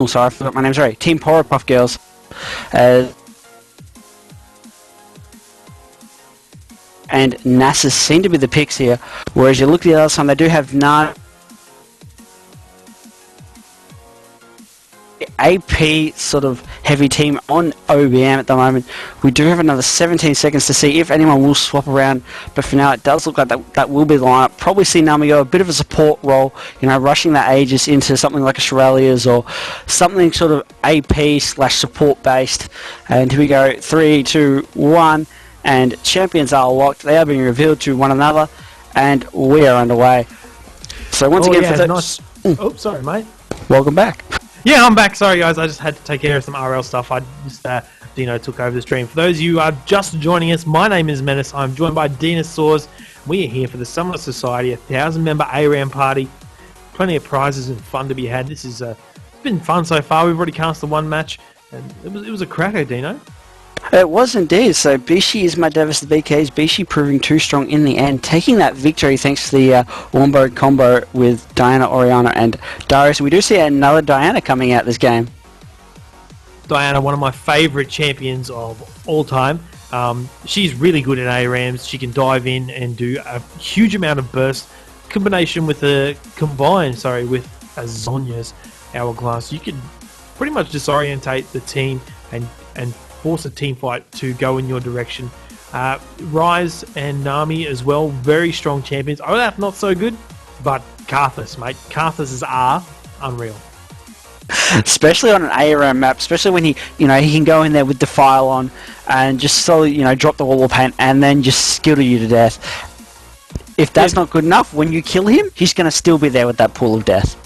Oh, sorry, I forgot my name. Sorry, Team Powerpuff Girls. And NASA seem to be the picks here, whereas you look at the other side, they do have none. AP sort of heavy team on OBM at the moment. We do have another 17 seconds to see if anyone will swap around, but for now it does look like that will be the lineup. Probably see Nami go a bit of a support role, you know, rushing that Aegis into something like Australia's or something sort of AP/support based. And here we go, 3, 2, 1, and champions are locked. They are being revealed to one another, and we are underway. So once again, for those... Oh, sorry, mate. Welcome back. Yeah, I'm back. Sorry, guys. I just had to take care of some RL stuff. Dino took over the stream. For those of you who are just joining us, my name is Menace. I'm joined by Dinosaurs. We are here for the Summer Society, a 1,000-member ARAM party. Plenty of prizes and fun to be had. This is it's been fun so far. We've already cast the one match, and it was a cracker, Dino. It was indeed. So Bishi is my devastated BKs. Bishi proving too strong in the end, taking that victory thanks to the Wombo combo with Diana, Oriana, and Darius. We do see another Diana coming out this game. Diana, one of my favourite champions of all time. She's really good in ARAMs. She can dive in and do a huge amount of burst. Combination with with Azonya's Hourglass, you can pretty much disorientate the team and force a team fight to go in your direction. Rise and Nami as well, very strong champions. Olaf not so good, but Karthus, mate. Karthus are unreal. Especially on an ARAM map, especially when he can go in there with Defile on and just slowly, drop the wall of paint and then just skittle you to death. If that's not good enough, when you kill him, he's going to still be there with that pool of death.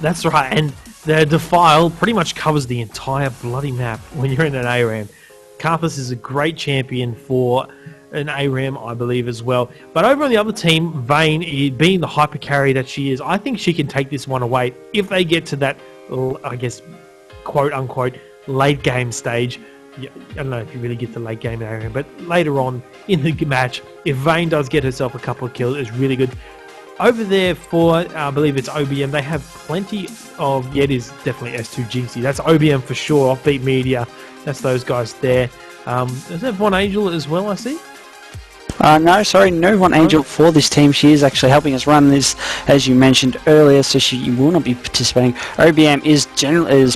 That's right, and the Defile pretty much covers the entire bloody map when you're in an ARAM. Karthus is a great champion for an ARAM, I believe, as well. But over on the other team, Vayne, being the hyper carry that she is, I think she can take this one away if they get to that, I guess, quote-unquote, late-game stage. I don't know if you really get the late-game ARAM, but later on in the match, if Vayne does get herself a couple of kills, it's really good. Over there for, I believe it's OBM, they have plenty of... Yeah, it is definitely S2 Jinxie. That's OBM for sure, Offbeat Media. That's those guys there. Is that Von Angel as well, I see? No, sorry, no Von Angel for this team. She is actually helping us run this, as you mentioned earlier, so she will not be participating. OBM is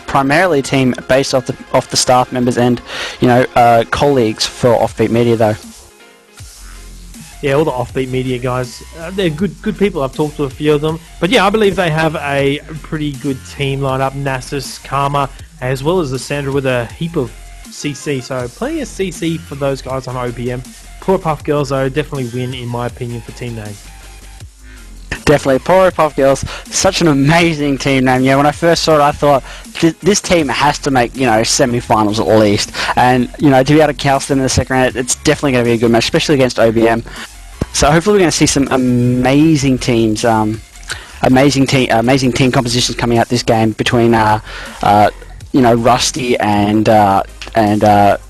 primarily a team based off the staff members and, colleagues for Offbeat Media, though. Yeah, all the Offbeat Media guys, they're good people. I've talked to a few of them. But yeah, I believe they have a pretty good team lineup. Nasus, Karma, as well as Lissandra with a heap of CC. So plenty of CC for those guys on OBM. Powerpuff Girls, though, definitely win, in my opinion, for team name. Definitely, Powerpuff Girls, such an amazing team name. Yeah, when I first saw it, I thought this team has to make semi-finals at least, and to be able to cast them in the second round, it's definitely going to be a good match, especially against OBM. So hopefully we're going to see some amazing teams, amazing team compositions coming out this game between Rusty and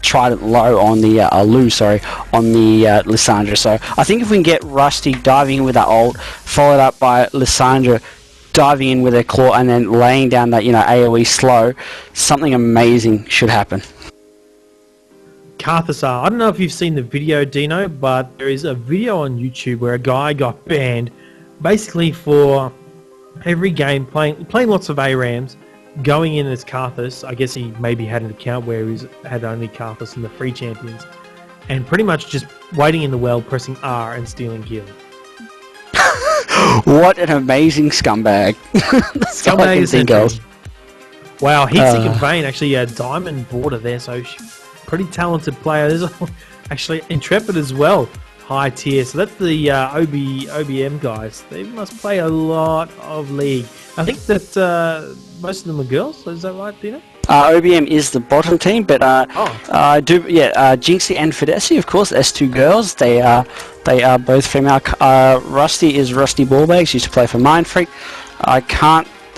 Trident Low on the on the Lissandra. So I think if we can get Rusty diving in with that ult, followed up by Lissandra diving in with her claw and then laying down that AoE slow, something amazing should happen. Karthus, I don't know if you've seen the video, Dino, but there is a video on YouTube where a guy got banned basically for every game playing lots of ARAMs, going in as Karthus. I guess he maybe had an account where he had only Karthus and the free champions, and pretty much just waiting in the well, pressing R and stealing kills. What an amazing scumbag! Scumbag is interesting. Wow, Heatseek and Vayne actually a diamond border there, so pretty talented player. There's actually Intrepid as well, high tier. So that's the OBM guys. They must play a lot of League. I think that most of them are girls. Is that right, Dino? OBM is the bottom team, but Jinxie and Fidesi, of course, S2 girls. They are both female. Rusty is Rusty Ballbags. Used to play for Mind Freak.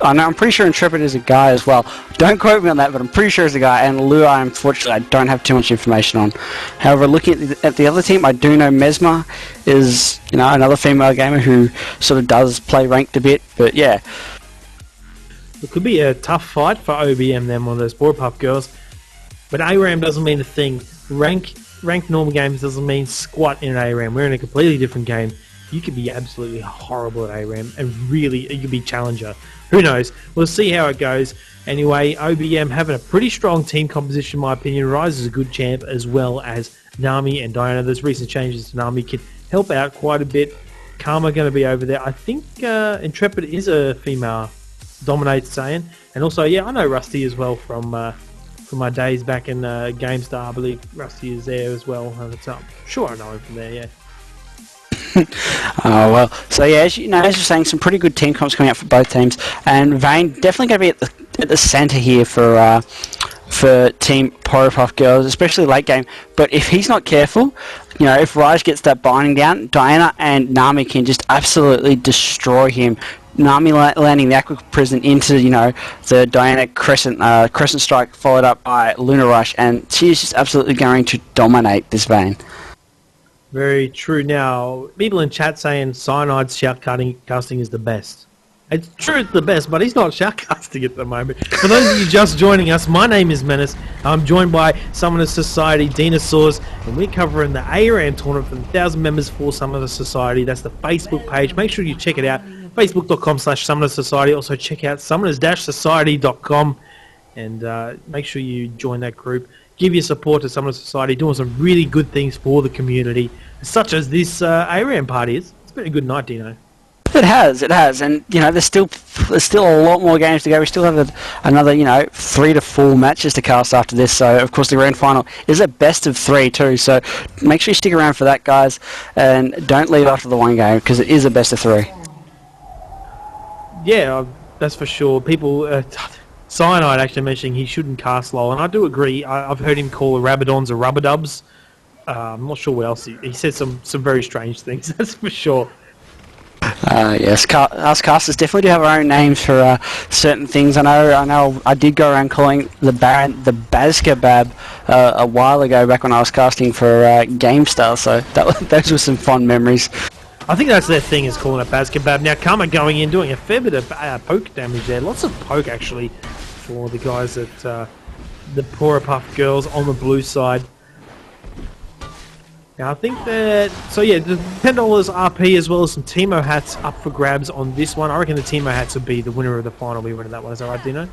I'm pretty sure Intrepid is a guy as well. Don't quote me on that, but I'm pretty sure it's a guy. And Lua, unfortunately, I don't have too much information on. However, looking at the other team, I do know Mesmer is another female gamer who sort of does play ranked a bit. But yeah. It could be a tough fight for OBM, them, on those Powerpuff Girls. But ARAM doesn't mean a thing. Ranked normal games doesn't mean squat in an ARAM. We're in a completely different game. You could be absolutely horrible at ARAM, and really, you could be challenger. Who knows? We'll see how it goes. Anyway, OBM having a pretty strong team composition, in my opinion. Rise is a good champ, as well as Nami and Diana. Those recent changes to Nami can help out quite a bit. Karma going to be over there. I think Intrepid is a female dominates Saiyan. And also, yeah, I know Rusty as well from my days back in GameStar. I believe Rusty is there as well. I'm sure I know him from there, yeah. Oh well, so yeah, as you're saying, some pretty good team comps coming out for both teams, and Vane definitely going to be at the centre here for Team Powerpuff Girls, especially late game. But if he's not careful, if Raj gets that binding down, Diana and Nami can just absolutely destroy him. Nami landing the Aqua Prison into the Diana Crescent Strike, followed up by Lunar Rush, and she is just absolutely going to dominate this Vane. Very true. Now, people in chat saying Cyanide's shoutcasting is the best. It's true, it's the best, but he's not shoutcasting at the moment. For those of you just joining us, my name is Menace. I'm joined by Summoner Society Dinosaurs, and we're covering the ARAM tournament for the 1,000 members for Summoner Society. That's the Facebook page. Make sure you check it out. Facebook.com/Summoner Society. Also check out summoners-society.com, and make sure you join that group. Give your support to Summoner Society, doing some really good things for the community, such as this ARAM party. It's been a good night, Dino. It has, and there's still a lot more games to go. We still have another 3 to 4 matches to cast after this. So of course the grand final is a best of 3 too. So make sure you stick around for that, guys, and don't leave after the one game because it is a best of 3. Yeah, that's for sure. People. Cyanide actually mentioning he shouldn't cast low, and I do agree. I've heard him call the Rabadons a Rubber-dubs. I'm not sure what else. He said some very strange things, that's for sure. Yes, us casters definitely do have our own names for certain things. I know. I did go around calling the Bazka Bab a while ago, back when I was casting for GameStar. So those were some fun memories. I think that's their thing, is calling it Bazka Bab. Now, Karma going in, doing a fair bit of poke damage there. Lots of poke, actually, for the guys at the Powerpuff Girls on the blue side. Now, I think that... So, yeah, the $10 RP as well as some Teemo hats up for grabs on this one. I reckon the Teemo hats will be the winner of the final. We winner that one. Is that right, Dino?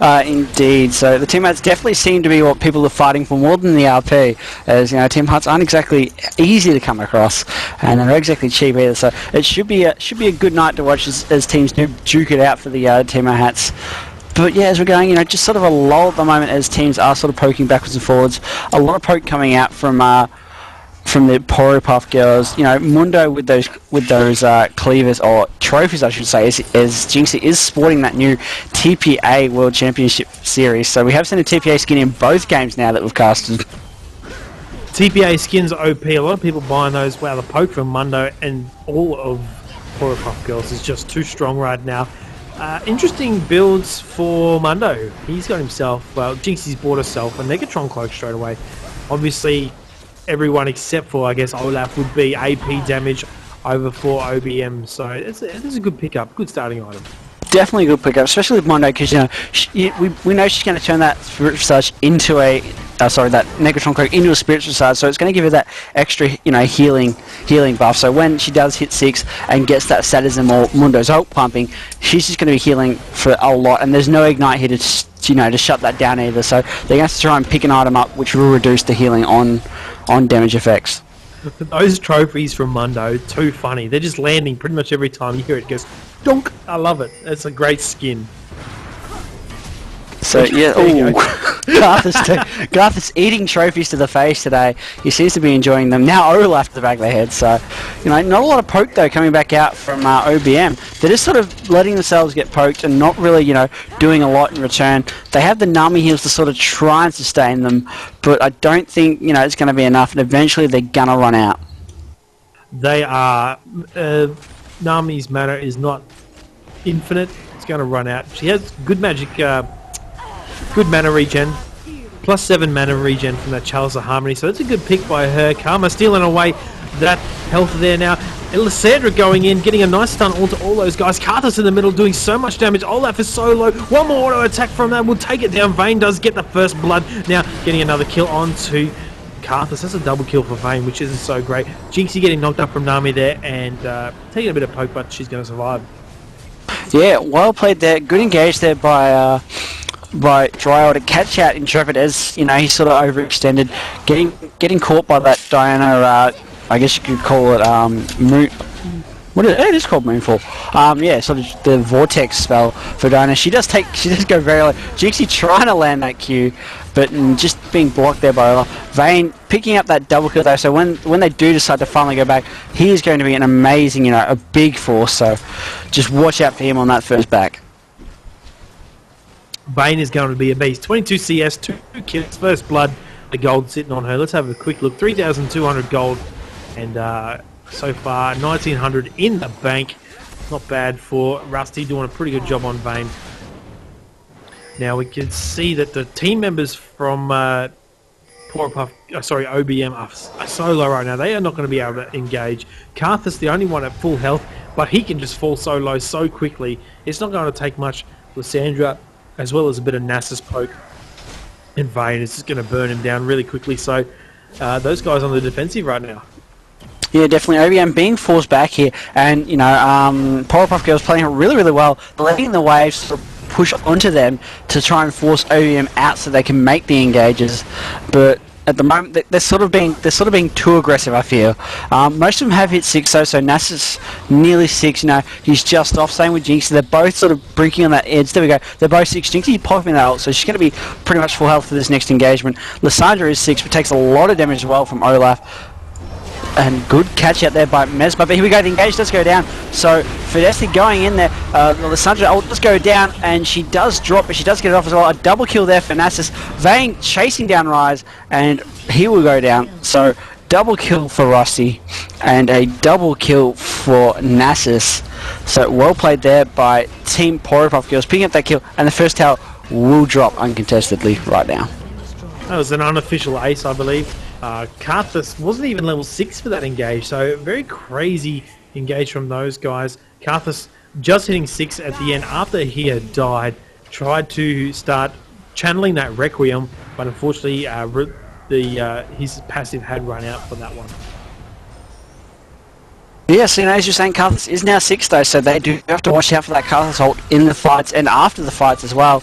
Indeed. So the team hats definitely seem to be what people are fighting for more than the RP, as team hats aren't exactly easy to come across, and they're not exactly cheap either. So it should be a good night to watch as teams do duke it out for the Teemo hats. But yeah, as we're going, just sort of a lull at the moment as teams are sort of poking backwards and forwards. A lot of poke coming out from the Powerpuff Girls. Mundo with those cleavers, or trophies I should say, as Jinxie is sporting that new TPA World Championship Series. So we have seen a TPA skin in both games now that we've casted. TPA skins are OP. A lot of people buying those. Wow, the poke from Mundo and all of Powerpuff Girls is just too strong right now. Interesting builds for Mundo. He's got himself, Jinxie's bought herself a Negatron cloak straight away. Obviously, everyone except for, I guess, Olaf would be AP damage over for OBM. So it's a good pickup, good starting item. Definitely a good pickup, especially with Mondo, because we know she's going to turn that Spiritual Surge into that Negatron Cloak into a Spiritual Surge, so it's going to give her that extra healing buff. So when she does hit 6 and gets that Sadism or Mundo's ult pumping, she's just going to be healing for a lot, and there's no Ignite here to shut that down either. So they're going to have to try and pick an item up which will reduce the healing on damage effects. Those trophies from Mundo, too funny. They're just landing pretty much every time you hear it. It goes, donk! I love it. It's a great skin. So yeah, Garth is eating trophies to the face today. He seems to be enjoying them. Now Olaf to the back of the head. So, not a lot of poke though coming back out from OBM. They're just sort of letting themselves get poked and not really, doing a lot in return. They have the Nami heals to sort of try and sustain them, but I don't think it's going to be enough. And eventually they're gonna run out. They are. Nami's mana is not infinite. It's going to run out. She has good magic. Good mana regen, +7 mana regen from that Chalice of Harmony, so it's a good pick by her. Karma stealing away that health there now. Lysandra going in, getting a nice stun onto all those guys. Karthus in the middle doing so much damage. Olaf is so low. One more auto attack from that will take it down. Vayne does get the first blood. Now getting another kill onto Karthus. That's a double kill for Vayne, which isn't so great. Jinxie getting knocked up from Nami there and taking a bit of poke, but she's going to survive. Yeah, well played there. Good engage there by Dryo to catch out Intrepid as, you know, he sort of overextended, getting caught by that Diana, I guess you could call it, moon... What is it? It is called Moonfall. Yeah, sort of the Vortex spell for Diana. She does go very low. Jinxie trying to land that Q, but just being blocked there by Olaf. Vayne picking up that double kill though, so when they do decide to finally go back, he is going to be an amazing, you know, a big force, so just watch out for him on that first back. Vayne is going to be a beast. 22 CS, 2 kills, first blood, the gold sitting on her. Let's have a quick look. 3,200 gold, and so far 1,900 in the bank. Not bad for Rusty, doing a pretty good job on Vayne. Now we can see that the team members from OBM are so low right now. They are not going to be able to engage. Karthus, the only one at full health, but he can just fall so low so quickly. It's not going to take much. Lysandra, as well as a bit of Nasus poke, and Vayne is just going to burn him down really quickly. So those guys on the defensive right now. Yeah, definitely. OBM being forced back here, and, you know, Powerpuff Girls playing it really, really well, letting the waves sort of push onto them to try and force OBM out so they can make the engages. But at the moment, they're sort of being too aggressive, I feel. Most of them have hit 6 though, so Nasus nearly 6. You know, he's just off. Same with Jinx. They're both sort of brinking on that edge. There we go. They're both 6. Jinx is popping that ult, so she's going to be pretty much full health for this next engagement. Lysandra is 6, but takes a lot of damage as well from Olaf. And good catch out there by Mesmer, but here we go, the engage does go down, so Fidesi going in there, Lysandra ult does go down, and she does drop, but she does get it off as well. A double kill there for Nasus. Vayne chasing down Rise, and he will go down, so double kill for Rusty, and a double kill for Nasus. So well played there by Team Powerpuff Girls, picking up that kill, and the first tower will drop uncontestedly right now. That was an unofficial ace, I believe. Karthus wasn't even level 6 for that engage, so very crazy engage from those guys. Karthus just hitting 6 at the end after he had died, tried to start channeling that Requiem, but unfortunately his passive had run out for that one. Yes, you know, as you're saying, Karthus is now 6 though, so they do have to watch out for that Karthus ult in the fights and after the fights as well.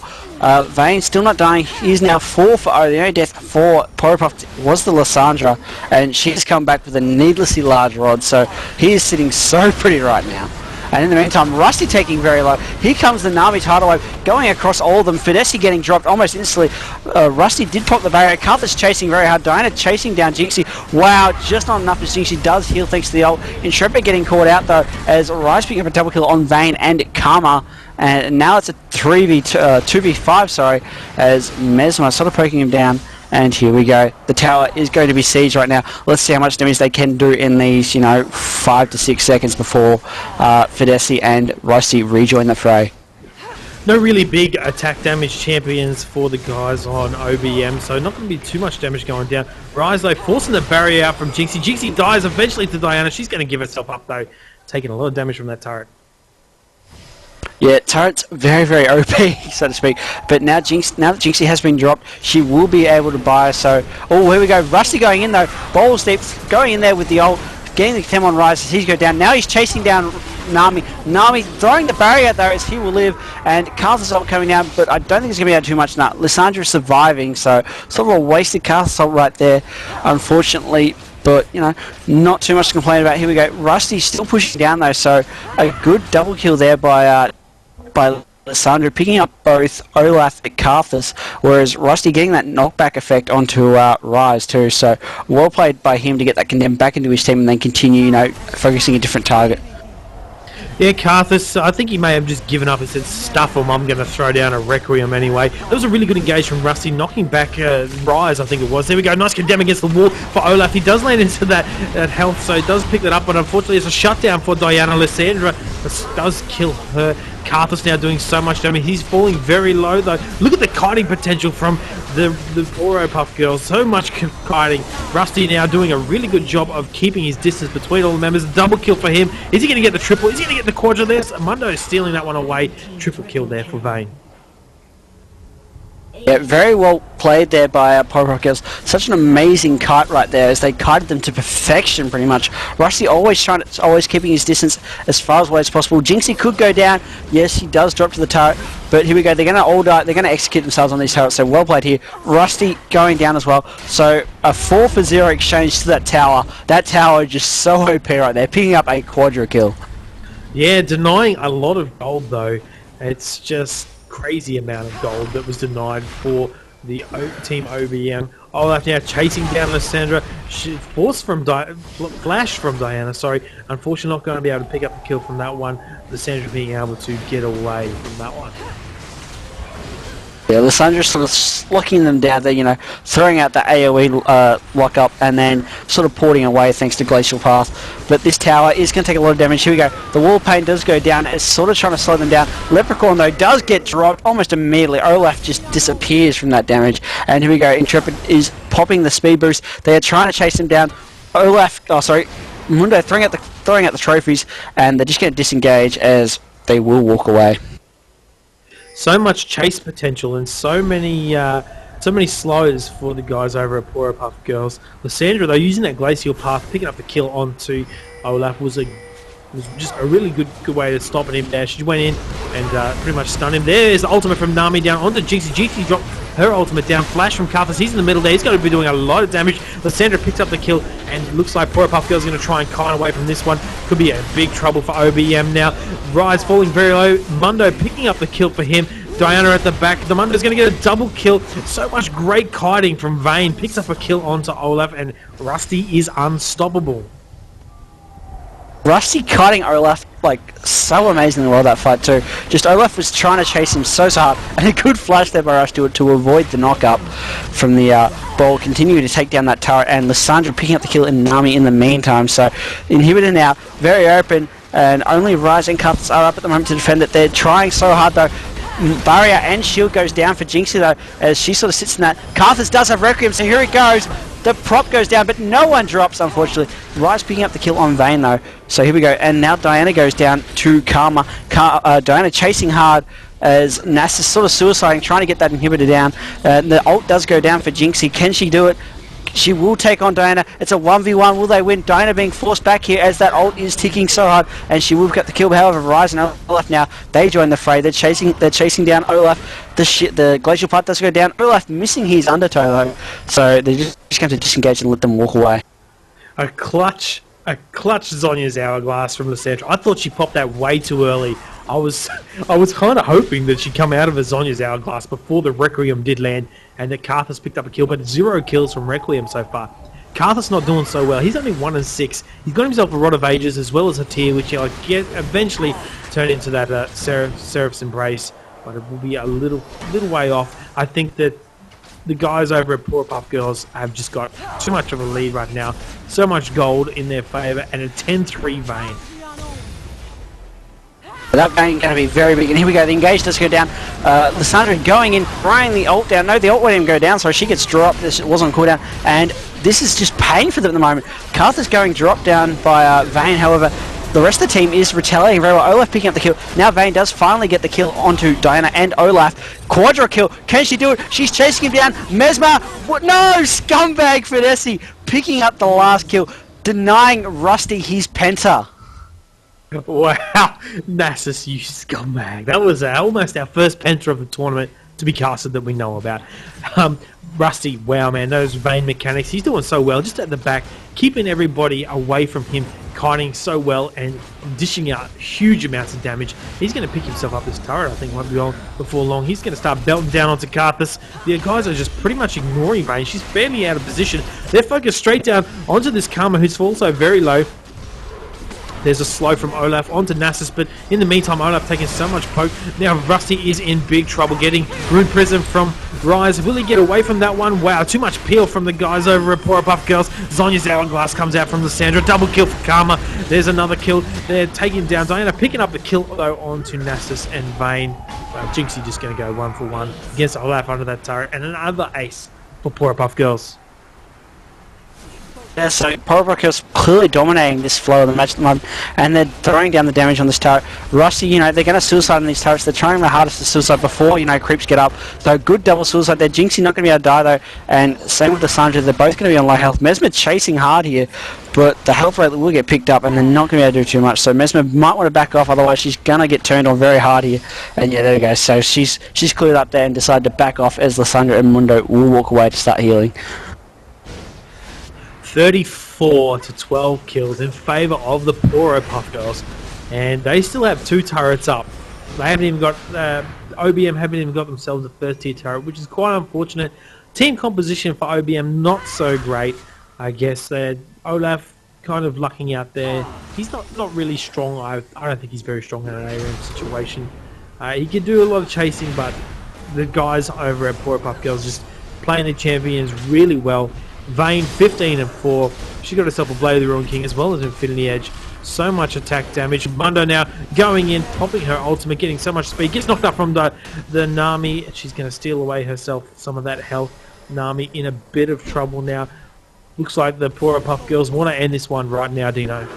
Vayne still not dying. He's now 4 for the only death for Powerpuff was the Lysandra, and she's come back with a needlessly large rod, so he is sitting so pretty right now. And in the meantime, Rusty taking very low. Here comes the Nami tidal wave going across all of them. Fidesi getting dropped almost instantly. Rusty did pop the barrier. Karthus chasing very hard. Diana chasing down Jinxie. Wow, just not enough as Jinxie does heal thanks to the ult. Intrepid getting caught out though as Rise picking up a double kill on Vayne and Karma. And now it's a 2v5, sorry, as Mesmer sort of poking him down. And here we go. The tower is going to be sieged right now. Let's see how much damage they can do in these, you know, 5 to 6 seconds before Fidesi and Rusty rejoin the fray. No really big attack damage champions for the guys on OBM, so not going to be too much damage going down. Rise, though, forcing the barrier out from Jinxie. Jinxie dies eventually to Diana. She's going to give herself up, though, taking a lot of damage from that turret. Yeah, turret's very, very OP, so to speak. But now that Jinxie has been dropped, she will be able to buy. So, oh, here we go. Rusty going in though. Balls deep, going in there with the ult, getting the Chem on Rise as he's go down. Now he's chasing down Nami. Nami throwing the barrier though as he will live, and Karthus ult coming down, but I don't think it's going to be able to do too much now. Lysandra is surviving, so sort of a wasted Karthus ult right there, unfortunately. But, you know, not too much to complain about. Here we go. Rusty still pushing down though, so a good double kill there by Lysandra, picking up both Olaf and Karthus, whereas Rusty getting that knockback effect onto Rise too. So well played by him to get that condemned back into his team and then continue, you know, focusing a different target. Yeah, Karthus, I think he may have just given up and said, stuff him, I'm going to throw down a Requiem anyway. That was a really good engage from Rusty, knocking back Rise, I think it was. There we go, nice condemn against the wall for Olaf. He does land into that health, so he does pick that up, but unfortunately it's a shutdown for Diana. Lysandra does kill her. Carthus now doing so much damage. He's falling very low though. Look at the kiting potential from the Puff girls. So much kiting. Rusty now doing a really good job of keeping his distance between all the members. Double kill for him. Is he going to get the triple? Is he going to get the quadra there? Mundo is stealing that one away. Triple kill there for Vane. Yeah, very well played there by Puff Girls. Such an amazing kite right there as they kited them to perfection pretty much. Rusty always keeping his distance as far away as possible. Jinxie could go down. Yes, he does drop to the turret. But here we go. They're going to all die. They're going to execute themselves on these turrets. So well played here. Rusty going down as well. So a 4-for-0 exchange to that tower. That tower just so OP right there. Picking up a quadra kill. Yeah, denying a lot of gold though. It's just crazy amount of gold that was denied for the team OBM. Olaf now chasing down Lysandra. Flash from Diana, sorry. Unfortunately not going to be able to pick up the kill from that one. Lysandra being able to get away from that one. Yeah, Lysandra's sort of locking them down there, you know, throwing out the AoE lock-up and then sort of porting away thanks to Glacial Path. But this tower is going to take a lot of damage. Here we go. The wall pain does go down. It's sort of trying to slow them down. Leprechaun, though, does get dropped almost immediately. Olaf just disappears from that damage. And here we go. Intrepid is popping the speed boost. They are trying to chase him down. Mundo throwing out the trophies, and they're just going to disengage as they will walk away. So much chase potential and so many slows for the guys over at Puff Girls. Lysandra, though, using that Glacial Path, picking up the kill onto Olaf was just a really good way to stop him there. She went in and pretty much stunned him. There's the ultimate from Nami down onto Jinxie. Jinxie dropped her ultimate down. Flash from Carthus. He's in the middle there. He's going to be doing a lot of damage. Lysandra picks up the kill, and it looks like Puff Girls are going to try and kite away from this one. Could be a big trouble for OBM now. Rise falling very low. Mundo picking up the kill for him. Diana at the back. The Mundo's going to get a double kill. So much great kiting from Vane. Picks up a kill onto Olaf, and Rusty is unstoppable. Rusty kiting Olaf like so amazingly well that fight too. Just Olaf was trying to chase him so hard, and a good flash there by Rusty to avoid the knock-up from the ball. Continue to take down that turret, and Lysandra picking up the kill in Nami in the meantime. So Inhibitor now very open, and only Rise and Cuffs are up at the moment to defend it. They're trying so hard though. Barrier and shield goes down for Jinxie though, as she sort of sits in that. Carthus does have Requiem, so here he goes. The prop goes down, but no one drops, unfortunately. Rise picking up the kill on Vane though. So here we go, and now Diana goes down to Karma. Diana chasing hard as Nass is sort of suiciding, trying to get that inhibitor down. The ult does go down for Jinxie. Can she do it? She will take on Diana. It's a 1v1. Will they win? Diana being forced back here as that ult is ticking so hard, and she will get the kill. However, Rise and Olaf now, they join the fray. They're chasing down Olaf. The Glacial Path does go down. Olaf missing his undertow though, so they're just going to disengage and let them walk away. A clutch Zonya's Hourglass from Lysandra. I thought she popped that way too early. I was kind of hoping that she'd come out of a Zonya's Hourglass before the Requiem did land, and that Carthus picked up a kill, but 0 kills from Requiem so far. Carthus not doing so well. He's only 1-6. He's got himself a Rod of Ages as well as a tear, which he'll get eventually turn into that Seraph's Embrace, but it will be a little way off. I think that the guys over at Puff Girls have just got too much of a lead right now. So much gold in their favour, and a 10-3 Vane. That Vane going to be very big, and here we go. The engage does go down. Lysandra going in, throwing the ult down. No, the ult won't even go down, so she gets dropped. This was on cooldown, and this is just pain for them at the moment. Carthus going dropped down by Vane, however, the rest of the team is retaliating very well. Olaf picking up the kill. Now Vane does finally get the kill onto Diana and Olaf. Quadra kill. Can she do it? She's chasing him down. Mesmer. What? No! Scumbag Fidesi picking up the last kill, denying Rusty his penta. Wow, Nasus, you scumbag. That was almost our first penta of the tournament to be casted that we know about. Rusty, wow, man, those Vane mechanics. He's doing so well, just at the back, keeping everybody away from him, kiting so well and dishing out huge amounts of damage. He's going to pick himself up this turret, I think, won't be long before long. He's going to start belting down onto Carthus. The guys are just pretty much ignoring Vane. She's fairly out of position. They're focused straight down onto this Karma, who's also very low. There's a slow from Olaf onto Nasus, but in the meantime, Olaf taking so much poke. Now Rusty is in big trouble, getting Rune Prism from Rise. Will he get away from that one? Wow, too much peel from the guys over at Puff Girls. Zonya's Hourglass comes out from Lysandra. Double kill for Karma. There's another kill. They're taking down Diana, picking up the kill though onto Nasus and Vayne. Jinxie just going to go 1 for 1 against Olaf under that turret, and another ace for Powerpuff Girls. Yeah, so Powerpuff Girls clearly dominating this flow of the match at the moment, and they're throwing down the damage on this turret. Rusty, they're going to suicide on these turrets. They're trying their hardest to suicide before, creeps get up. So good double suicide there. Jinxie not going to be able to die though, and same with the Sandra. They're both going to be on low health. Mesmer chasing hard here, but the health rate will get picked up, and they're not going to be able to do too much. So Mesmer might want to back off, otherwise she's going to get turned on very hard here. And yeah, there we go. So she's cleared up there and decided to back off as Lysandra and Mundo will walk away to start healing. 34 to 12 kills in favour of the Powerpuff Girls, and they still have 2 turrets up. They haven't even got OBM haven't even got themselves a first tier turret, which is quite unfortunate. Team composition for OBM not so great, I guess. Olaf kind of lucking out there. He's not really strong. I don't think he's very strong in an ARAM situation. He can do a lot of chasing, but the guys over at Powerpuff Girls just playing the champions really well. Vayne 15 and 4. She got herself a Blade of the Ruin King as well as Infinity Edge. So much attack damage. Mundo now going in, popping her ultimate, getting so much speed. Gets knocked up from the Nami. She's going to steal away herself some of that health. Nami in a bit of trouble now. Looks like the Powerpuff Girls want to end this one right now, Dino.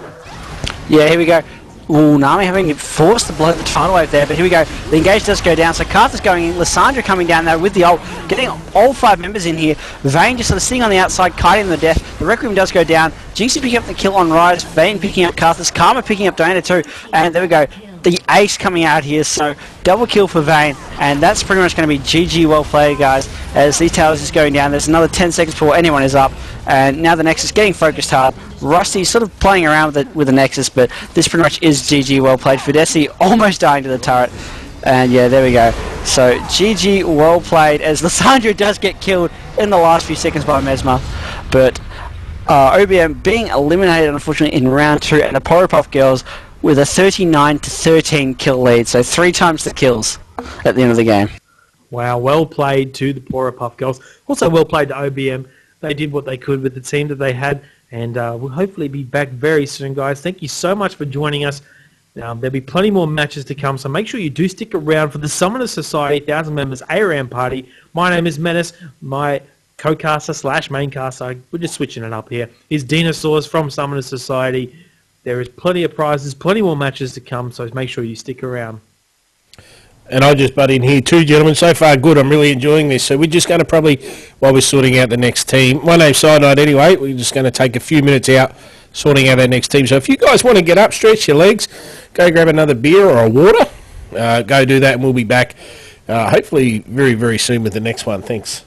Yeah, here we go. Ooh, Nami having forced the blow the tidal wave there, but here we go. The engage does go down, so Carth's going in. Lysandra coming down there with the ult, getting all 5 members in here. Vayne just sort of sitting on the outside, kiting the death. The Requiem does go down. Jinxie picking up the kill on Rise. Vayne picking up Carthus. Karma picking up Diana too. And there we go. The ace coming out here, so double kill for Vayne, and that's pretty much going to be GG well played, guys, as these towers is going down. There's another 10 seconds before anyone is up, and now the Nexus getting focused hard. Rusty sort of playing around with the Nexus, but this pretty much is GG well played. Fidesi almost dying to the turret, and yeah, there we go. So GG well played, as Lysandra does get killed in the last few seconds by Mesmer, but OBM being eliminated unfortunately in round 2, and the Powerpuff Girls with a 39 to 13 kill lead, so 3 times the kills at the end of the game. Wow, well played to the Powerpuff Girls. Also well played to OBM. They did what they could with the team that they had, and we'll hopefully be back very soon, guys. Thank you so much for joining us. There'll be plenty more matches to come, so make sure you do stick around for the Summoner Society 1,000 members ARAM party. My name is Menace. My co-caster / main caster, we're just switching it up here, is Dinosaurs from Summoner Society. There is plenty of prizes, plenty more matches to come, so make sure you stick around. And I'll just butt in here too, gentlemen. So far good. I'm really enjoying this. So we're just going to probably, while we're sorting out the next team, my name's Cyanide anyway, we're just going to take a few minutes out sorting out our next team. So if you guys want to get up, stretch your legs, go grab another beer or a water, go do that, and we'll be back hopefully very, very soon with the next one. Thanks.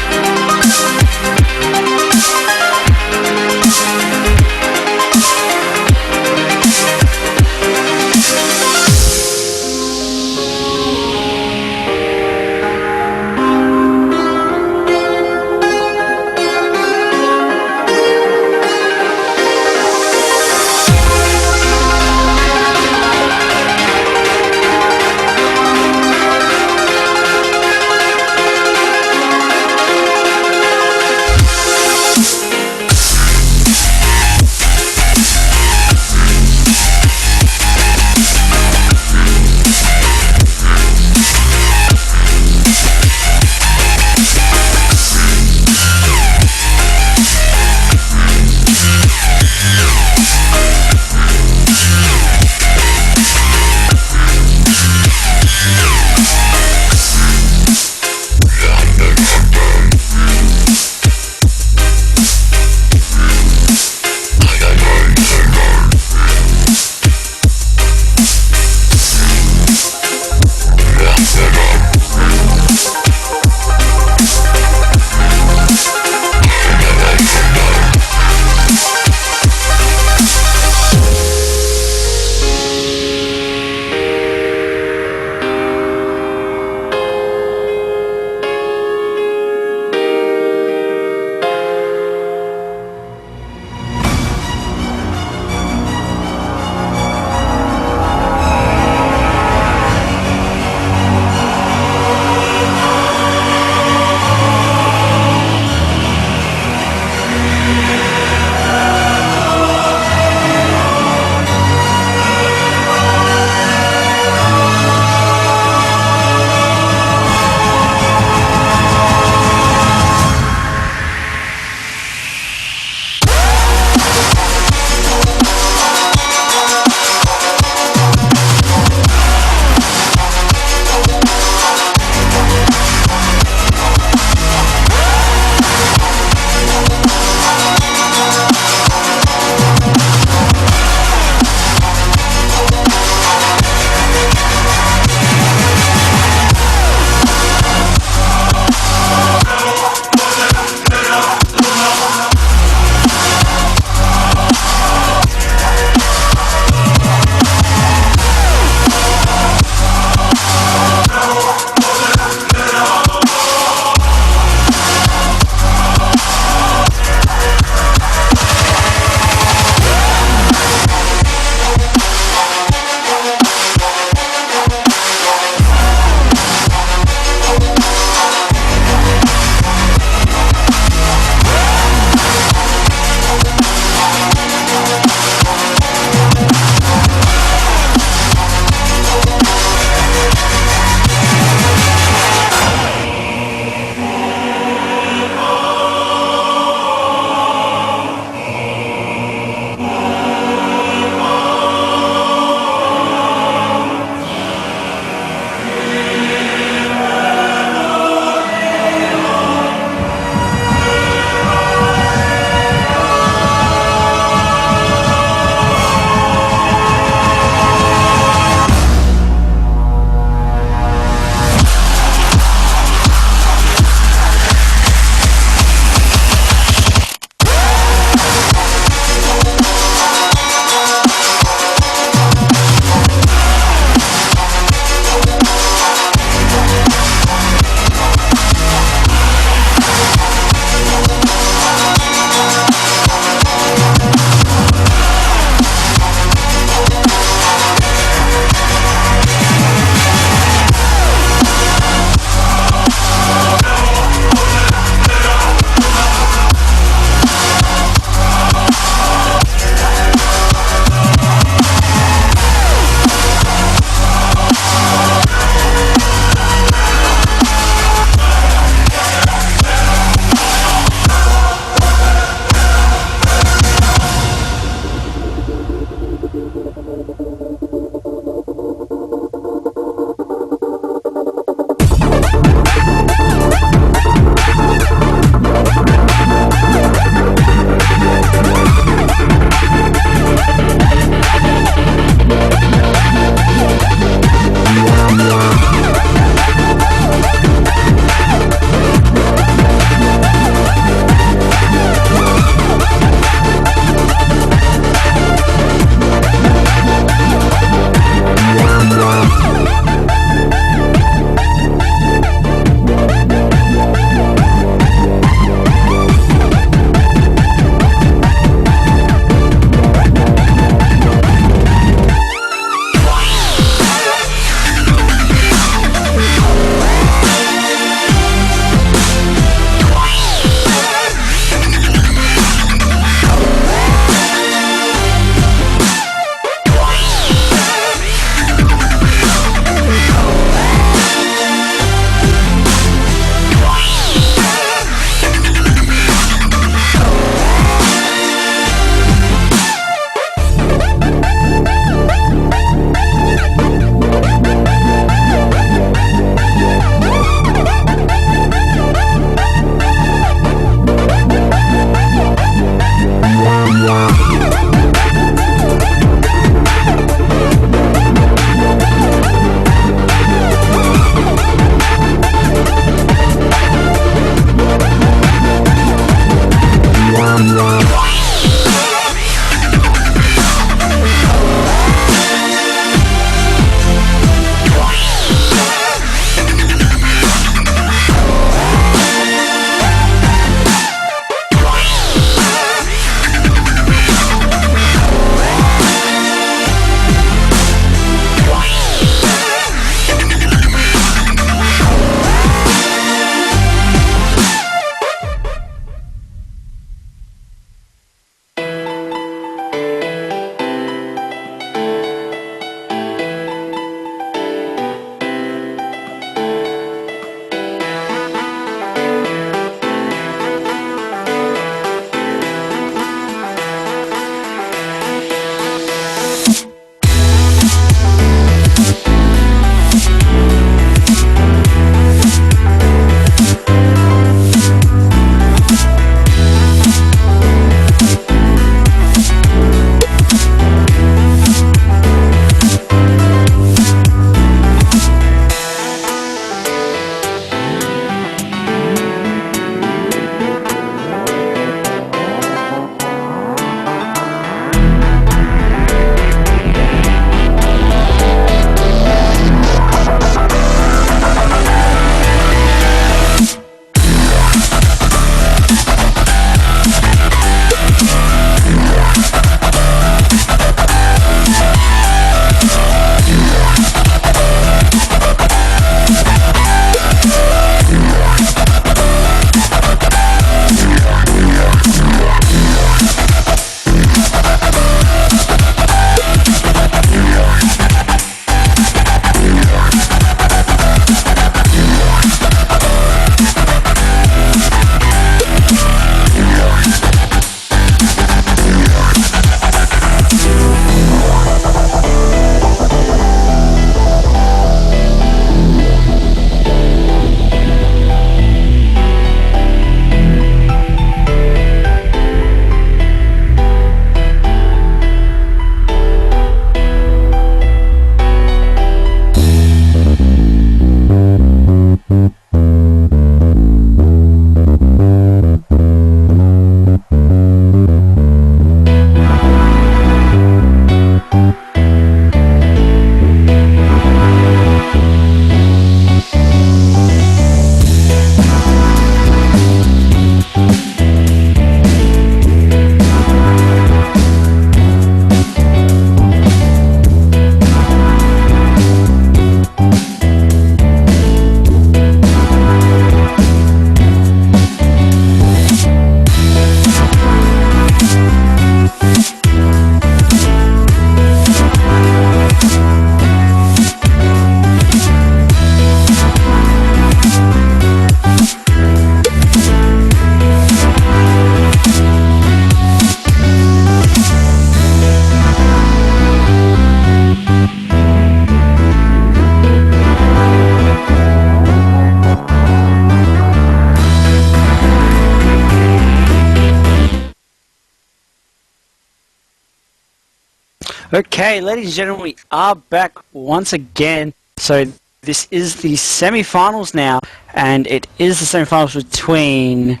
Okay, ladies and gentlemen, we are back once again. So this is the semi-finals now, and it is the semi-finals between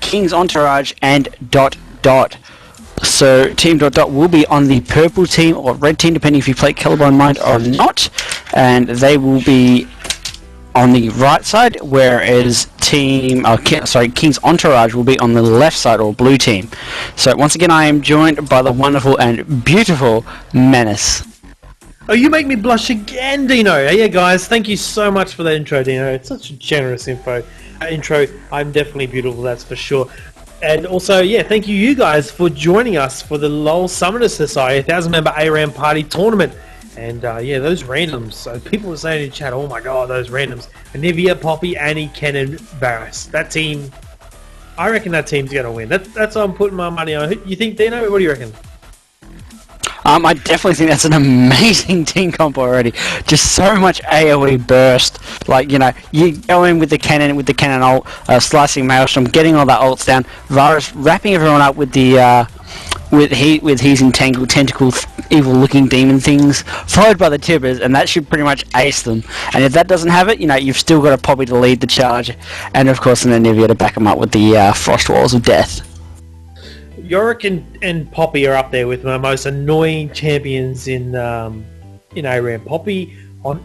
King's Entourage and Dot Dot. So Team Dot Dot will be on the purple team or red team, depending if you play Colorblind Mind or not, and they will be on the right side, whereas King's Entourage will be on the left side or blue team. So once again, I am joined by the wonderful and beautiful Menace. Oh, you make me blush again, Dino. Yeah, guys, thank you so much for that intro, Dino. It's such a generous intro. I'm definitely beautiful, that's for sure. And also, yeah, thank you guys for joining us for the LOL Summoner Society 1,000-member ARAM Party Tournament. And yeah, those randoms. So people were saying in chat, oh my god, those randoms. Anivia, Poppy, Annie, Kennen, Varus. That team, I reckon that team's going to win. That's what I'm putting my money on. You think, Dino? What do you reckon? I definitely think that's an amazing team comp already. Just so much AoE burst. Like, you know, you go in with the cannon ult, slicing Maelstrom, getting all that ults down, Varus wrapping everyone up with the with his entangled tentacle evil looking demon things, followed by the Tibbers, and that should pretty much ace them. And if that doesn't have it, you know, you've still got a Poppy to lead the charge, and of course an Anivia to back them up with the Frost Walls of Death. Yorick and Poppy are up there with my most annoying champions in ARAM. Poppy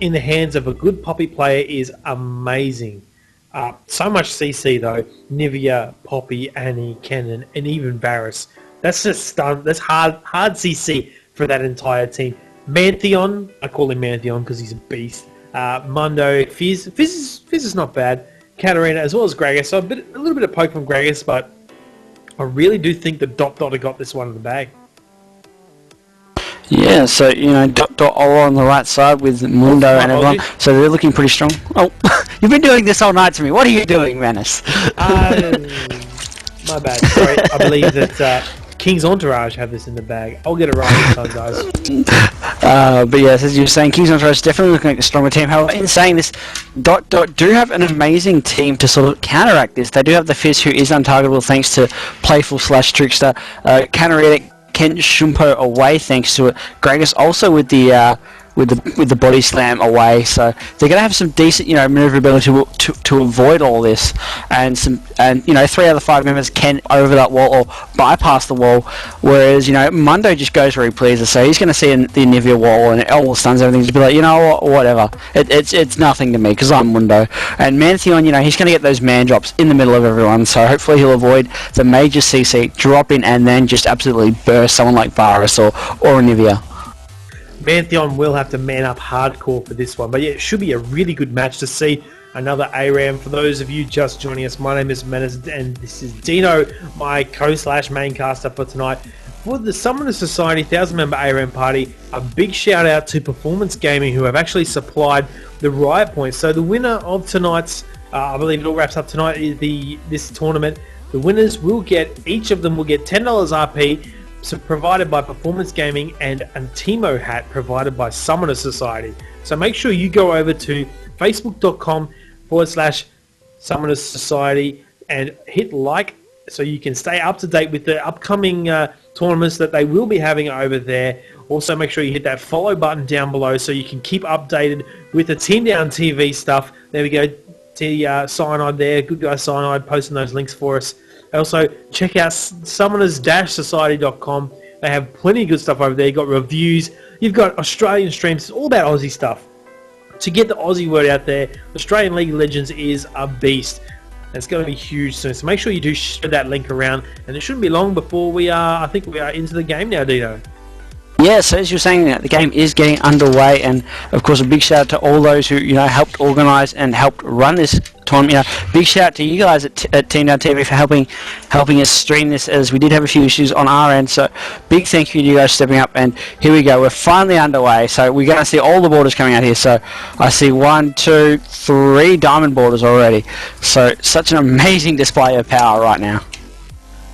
in the hands of a good Poppy player is amazing. So much CC though. Nivea, Poppy, Annie, Kennen, and even Varus. That's just stun. That's hard CC for that entire team. Mantheon, I call him Mantheon because he's a beast. Mundo, Fizz is not bad. Katarina as well as Gragas. So a little bit of poke from Gragas, but I really do think that Dot Dot got this one in the bag. Yeah, so, you know, Dot Dot all on the right side with Mundo and everyone, so they're looking pretty strong. Oh, you've been doing this all night to me. What are you doing, Menace? My bad. Sorry, I believe that King's Entourage have this in the bag. I'll get it right this time, guys. But yes, as you were saying, King's Entourage is definitely looking like a stronger team. However, in saying this, Dot Dot do have an amazing team to sort of counteract this. They do have the Fizz, who is untargetable thanks to Playful / Trickster. Katarina, Kent Shumpo away thanks to it. Gragas also with the body slam away, so they're going to have some decent, you know, maneuverability to avoid all this, and you know, 3 out of the 5 members can over that wall or bypass the wall, whereas, you know, Mundo just goes where he pleases, so he's going to see the Nivea wall and it all stuns everything, just be like, you know what, whatever, it's nothing to me because I'm Mundo. And Mantheon, you know, he's going to get those man drops in the middle of everyone, so hopefully he'll avoid the major CC, drop in, and then just absolutely burst someone like Varus or Nivea. Mantheon will have to man up hardcore for this one. But yeah, it should be a really good match to see another ARAM. For those of you just joining us, my name is Menace and this is Dino, my co/main caster for tonight. For the Summoner Society 1,000-member ARAM party, a big shout out to Performance Gaming, who have actually supplied the riot points. So the winner of tonight's, I believe it all wraps up tonight, is this tournament. The winners will get, each of them will get $10 RP, so provided by Performance Gaming, and a Timo hat provided by Summoner Society. So make sure you go over to facebook.com/Summoner Society and hit like so you can stay up to date with the upcoming tournaments that they will be having over there. Also make sure you hit that follow button down below so you can keep updated with the Team Down TV stuff. There we go, Cyanide there, good guy Cyanide posting those links for us. Also, check out summoners-society.com. They have plenty of good stuff over there. You've got reviews. You've got Australian streams. It's all about Aussie stuff. To get the Aussie word out there, Australian League of Legends is a beast. It's going to be huge soon. So make sure you do share that link around. And it shouldn't be long before I think we are into the game now, Dino. Yeah, so as you're saying, the game is getting underway, and of course a big shout out to all those who, you know, helped organise and helped run this tournament. You know, big shout out to you guys at Team Down TV for helping us stream this, as we did have a few issues on our end. So big thank you to you guys stepping up, and here we go. We're finally underway. So we're going to see all the borders coming out here. So I see 1, 2, 3 diamond borders already. So such an amazing display of power right now.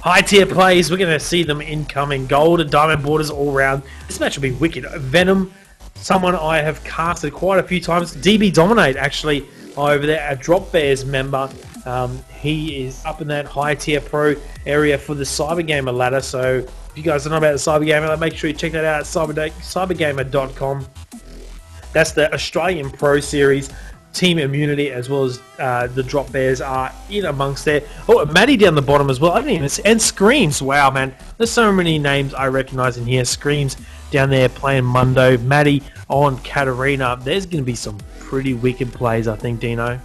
High tier plays, we're going to see them incoming. Gold and diamond borders all round. This match will be wicked. Venom, someone I have casted quite a few times. DB Dominate, actually, over there, a Drop Bears member. He is up in that high tier pro area for the Cyber Gamer ladder, so If you guys don't know about the Cybergamer, make sure you check that out at cybergamer.com. That's the Australian Pro Series. Team Immunity as well as the Drop Bears are in amongst there. Oh, Maddie down the bottom as well. I didn't even and Screams. Wow, man. There's so many names I recognise in here. Screams down there playing Mundo. Maddie on Katarina. There's going to be some pretty wicked plays, I think, Dino.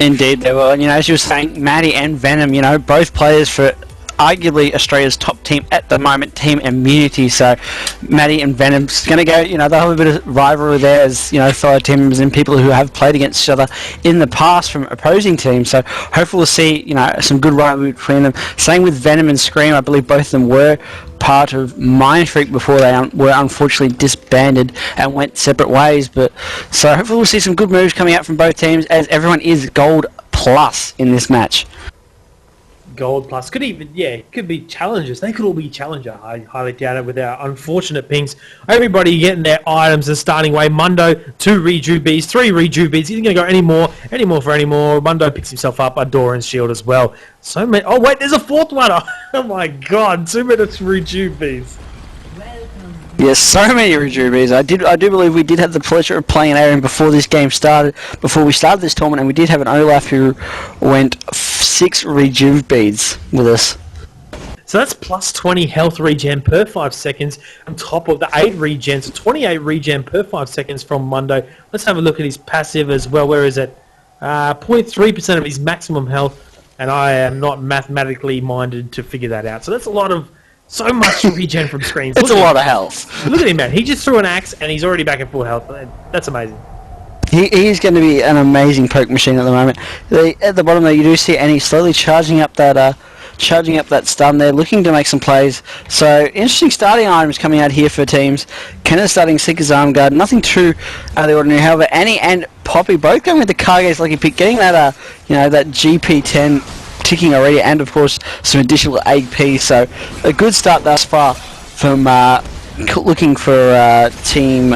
Indeed, they will. And, as you were saying, Maddie and Venom, both players for arguably Australia's top team at the moment, Team Immunity. So Maddie and Venom's going to go, they'll have a bit of rivalry there as, fellow team members and people who have played against each other in the past from opposing teams. So hopefully we'll see, some good rivalry between them. Same with Venom and Scream. I believe both of them were part of Mind Freak before they were unfortunately disbanded and went separate ways. But so hopefully we'll see some good moves coming out from both teams as everyone is gold plus in this match. Gold plus could be challengers. They could all be challenger. I highly doubt it with our unfortunate pings. Everybody getting their items and starting way. Mundo 2 Rejubies, 3 Rejubies. He's going to go any more for any more. Mundo picks himself up a Doran's shield as well. So many. Oh wait, there's a fourth one. Oh my god, 2 minutes Rejubies. Yes, so many Rejubies. I do believe we did have the pleasure of playing an ARAM before this game started, before we started this tournament, and we did have an Olaf who went 6 Rejubies with us. So that's plus 20 health regen per 5 seconds on top of the 8 regen, so 28 regen per 5 seconds from Mundo. Let's have a look at his passive as well. Where is it? 0.3% of his maximum health, and I am not mathematically minded to figure that out. So that's so much regen from screens. It's a lot of health. Look at him, man. He just threw an axe and he's already back at full health. That's amazing. He's going to be an amazing poke machine at the moment. At the bottom there, you do see, and he's slowly charging up that stun there, looking to make some plays. So interesting starting items coming out here for teams. Kenneth starting Seeker's Arm Guard, nothing too out of the ordinary. However, Annie and Poppy both going with the Karge's Lucky Pick, getting that that GP10 ticking already, and of course some additional AP. So a good start thus far from looking for team.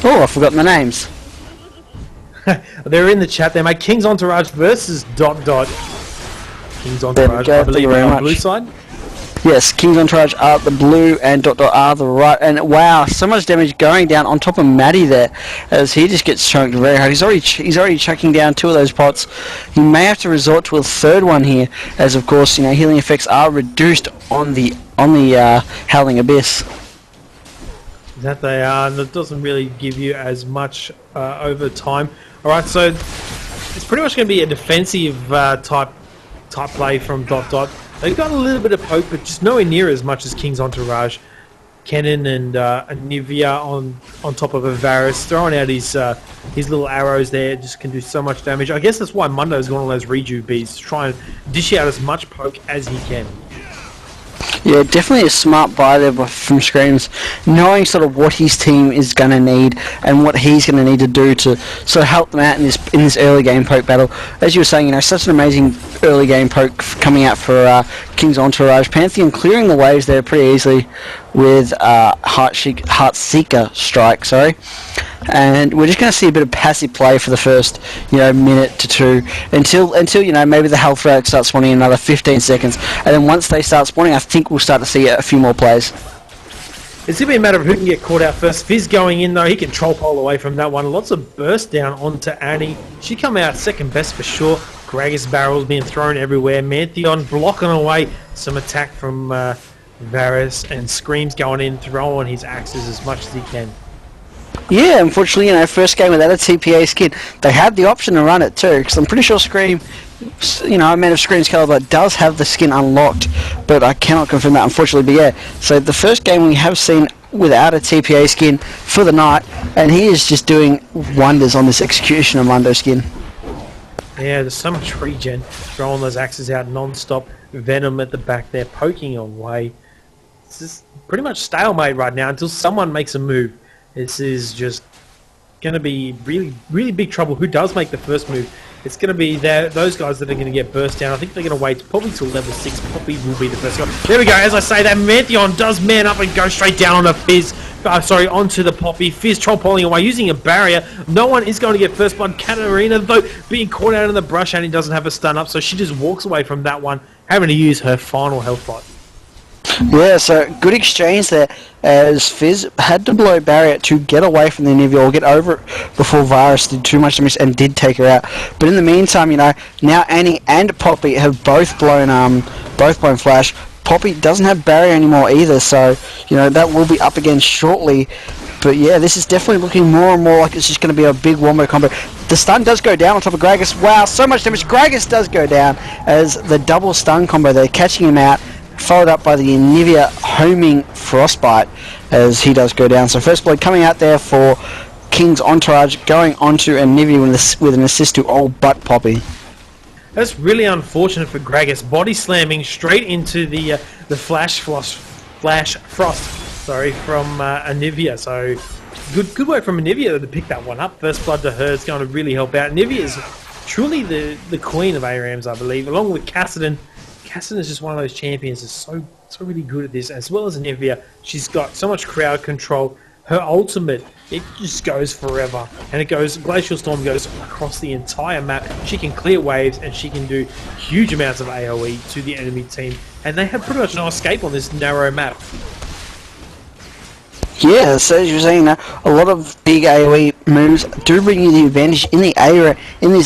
Oh, I've forgotten the names. They're in the chat there, mate. King's Entourage versus ... King's Entourage, I believe, on the blue side. Yes, King's Entourage are the blue and ... are the right. And wow, so much damage going down on top of Maddie there, as he just gets chunked very hard. He's already chucking down 2 of those pots. He may have to resort to a third one here, as of course healing effects are reduced on the Howling Abyss. That they are, and it doesn't really give you as much over time. All right, so it's pretty much going to be a defensive type play from ... They've got a little bit of poke, but just nowhere near as much as King's Entourage. Kennen and Nivea on top of a Varus, throwing out his little arrows there, just can do so much damage. I guess that's why Mundo's got all those Rejubies, to try and dish out as much poke as he can. Yeah, definitely a smart buy there from Screams, knowing sort of what his team is going to need and what he's going to need to do to sort of help them out in this early game poke battle. As you were saying, such an amazing early game poke coming out for King's Entourage. Pantheon clearing the waves there pretty easily with Heartseeker Strike, sorry. And we're just going to see a bit of passive play for the first, minute to 2 until maybe the health rate starts spawning in another 15 seconds, and then once they start spawning, I think we'll start to see a few more plays. It's going to be a matter of who can get caught out first. Fizz going in though, he can troll pole away from that one. Lots of burst down onto Annie. She come out second best for sure. Gragas barrels being thrown everywhere. Mantheon blocking away some attack from Varus, and Scream's going in, throwing his axes as much as he can. Yeah, unfortunately, first game without a TPA skin. They had the option to run it too, because I'm pretty sure Scream, a man of Scream's caliber does have the skin unlocked, but I cannot confirm that, unfortunately. But yeah, so the first game we have seen without a TPA skin for the night, and he is just doing wonders on this Execution of Mundo skin. Yeah, there's so much regen, throwing those axes out non-stop. Venom at the back there, poking away. It's just pretty much stalemate right now until someone makes a move. This is just going to be really, really big trouble. Who does make the first move? It's going to be those guys that are going to get burst down. I think they're going to wait probably till level 6. Poppy will be the first guy. There we go. As I say, that Mantheon does man up and go straight down on a Fizz. Onto the Poppy. Fizz troll polling away using a barrier. No one is going to get first blood. Katarina, though, being caught out in the brush, and he doesn't have a stun up, so she just walks away from that one, having to use her final health pot. Yeah, so good exchange there as Fizz had to blow barrier to get away from the Nivea or get over it before Virus did too much damage and did take her out. But in the meantime, now Annie and Poppy have both blown Flash. Poppy doesn't have barrier anymore either, so that will be up again shortly. But yeah, this is definitely looking more and more like it's just going to be a big wombo combo. The stun does go down on top of Gragas. Wow, so much damage. Gragas does go down as the double stun combo there, catching him out, followed up by the Nivea homing Frostbite as he does go down. So first blood coming out there for King's Entourage, going onto Nivea with an assist to old butt Poppy. That's really unfortunate for Gragas. Body slamming straight into the Flash Frost from Anivia. So good work from Anivia to pick that one up. First blood to her is going to really help out. Anivia is truly the queen of ARAMs, I believe, along with Kassadin. Kassadin is just one of those champions that's so really good at this, as well as Anivia. She's got so much crowd control. Her ultimate, it just goes forever, and Glacial Storm goes across the entire map. She can clear waves, and she can do huge amounts of AoE to the enemy team, and they have pretty much no escape on this narrow map. Yeah, so as you're saying, a lot of big AoE moves do bring you the advantage in the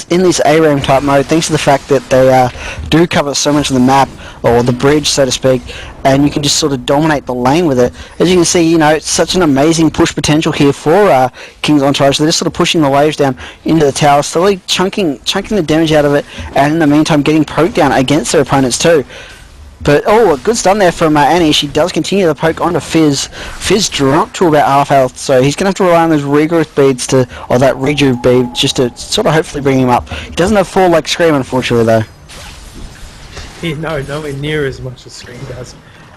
this ARAM type mode, thanks to the fact that they do cover so much of the map, or the bridge, so to speak, and you can just sort of dominate the lane with it. As you can see, it's such an amazing push potential here for King's Entourage. They're just sort of pushing the waves down into the tower, slowly chunking the damage out of it, and in the meantime getting poked down against their opponents too. But, a good stun there from Annie. She does continue the poke onto Fizz. Fizz dropped to about half health, so he's going to have to rely on those regrowth beads or that rejuve bead, just to sort of hopefully bring him up. He doesn't have full like Scream, unfortunately, though. Yeah, no, nowhere near as much as Scream does.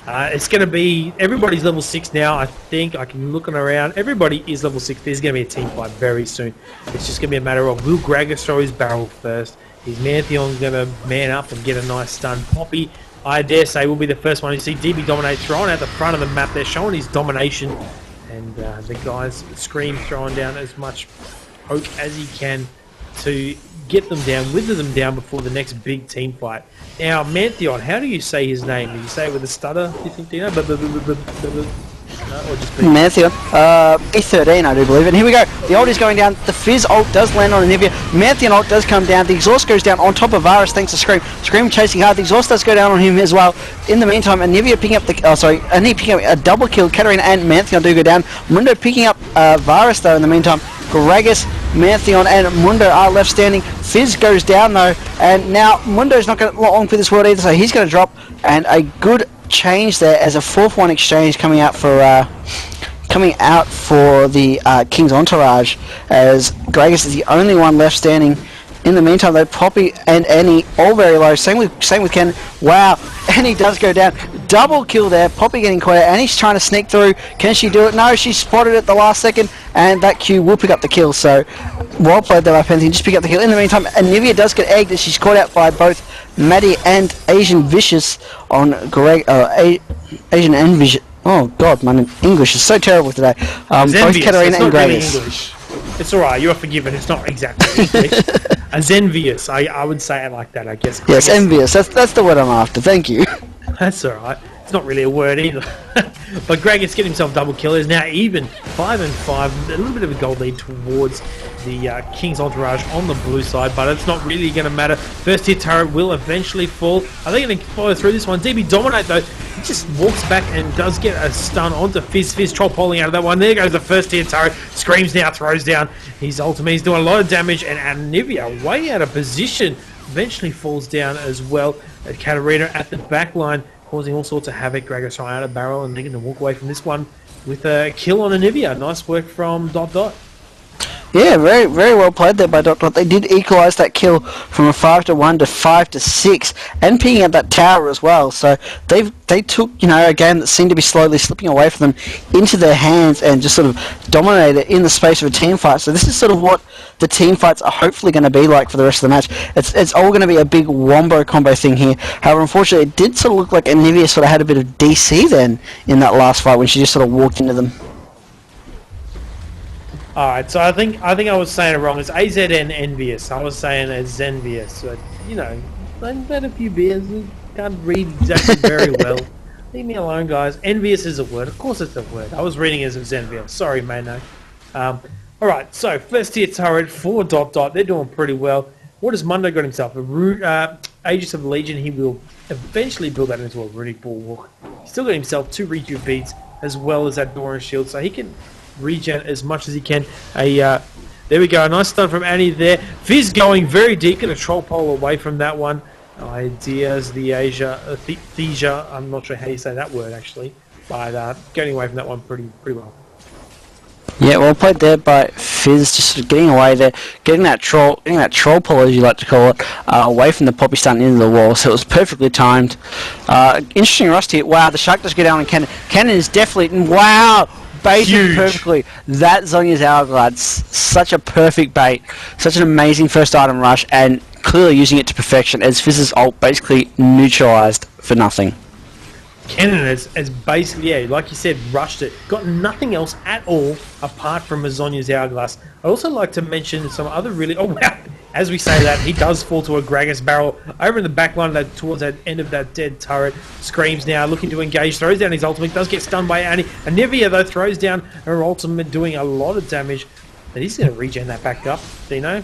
It's going to be, everybody's level 6 now, I think. I can looking around. Everybody is level 6. There's going to be a team fight very soon. It's just going to be a matter of, will Gragas throw his barrel first? Is Mantheon going to man up and get a nice stun? Poppy, I dare say, will be the first one. You see DB Dominate throwing out the front of the map. They're showing his domination, and the guys Scream throwing down as much poke as he can to get them down, wither them down before the next big team fight. Now, Mantheon, how do you say his name? Do you say it with a stutter, do you think, Dino? No, or just Mantheon, B13, I do believe. And here we go. The ult is going down. The Fizz ult does land on Anivia. Mantheon ult does come down. The exhaust goes down on top of Varus thanks to Scream. Scream chasing hard. The exhaust does go down on him as well. In the meantime, Anivia picking up Anivia picking up a double kill. Katarina and Mantheon do go down. Mundo picking up Varus though in the meantime. Gragas, Mantheon and Mundo are left standing. Fizz goes down though, and now Mundo's not going to long for this world either, so he's going to drop, and a good change there as a 4-1 exchange coming out for the King's Entourage, as Gragas is the only one left standing. In the meantime, though, Poppy and Annie all very low. Same with Ken. Wow, Annie does go down. Double kill there. Poppy getting caught out. Annie's trying to sneak through. Can she do it? No, she spotted it at the last second, and that Q will pick up the kill. So, well played there by Pantheon. Just pick up the kill. In the meantime, Anivia does get egged as she's caught out by both Maddie and Asian Vicious on Asian and Vicious. Oh God, my English is so terrible today. Both Katarina and Gragas. It's alright, you're forgiven. It's not exactly English. As envious, I would say it like that, I guess. Yes, envious. That's the word I'm after. Thank you. That's alright. It's not really a word either. But Gragas getting himself double kill. Is now even 5-5. A little bit of a goal lead towards the King's Entourage on the blue side, but it's not really going to matter. First tier turret will eventually fall. Are they going to follow through this one? DB Dominate though, he just walks back and does get a stun onto Fizz. Fizz troll polling out of that one. There goes the first tier turret. Screams now, throws down his ultimate. He's doing a lot of damage, and Anivia way out of position eventually falls down as well. Katarina at the back line, causing all sorts of havoc. Gragas trying out a barrel and needing to walk away from this one with a kill on Anivia. Nice work from Dot. Yeah, very, very well played there by Dot. They did equalise that kill from a 5-1 to 5-6, and picking up that tower as well. So they took a game that seemed to be slowly slipping away from them into their hands and just sort of dominated it in the space of a team fight. So this is sort of what the team fights are hopefully going to be like for the rest of the match. It's all going to be a big wombo combo thing here. However, unfortunately, it did sort of look like Anivia sort of had a bit of DC then in that last fight when she just sort of walked into them. Alright, so I think I was saying it wrong. It's AZN Envious. I was saying it's Zenvious. So, I've had a few beers. Can't read exactly very well. Leave me alone, guys. Envious is a word. Of course it's a word. I was reading it as envious. Sorry, Mano. Alright, so first tier turret for Dot Dot. They're doing pretty well. What has Mundo got himself? Aegis of Legion. He will eventually build that into a runic bulwark. He's still got himself 2 rejuve beads as well as that Doran shield, so he can regen as much as he can. There we go, a nice stun from Annie there. Fizz going very deep, going to troll pole away from that one. Ideas, the Thesia, I'm not sure how you say that word actually, but getting away from that one pretty well. Yeah, well played there by Fizz, just sort of getting away there, getting that troll pull, as you like to call it, away from the poppy stun into the wall, so it was perfectly timed. Interesting rust here. Wow, the shark does go down on Cannon. Cannon is definitely, wow, baited perfectly. That Zhonya's Hourglass, such a perfect bait, such an amazing first item rush, and clearly using it to perfection as Fizz's ult basically neutralized for nothing. Cannon has basically, yeah, like you said, rushed it. Got nothing else at all apart from a Zhonya's Hourglass. I'd also like to mention some other really... Oh, wow. As we say that, he does fall to a Gragas barrel over in the back line towards that end of that dead turret. Screams now, looking to engage, throws down his ultimate, does get stunned by Annie. Anivia, though, throws down her ultimate, doing a lot of damage. But he's going to regen that back up, Dino.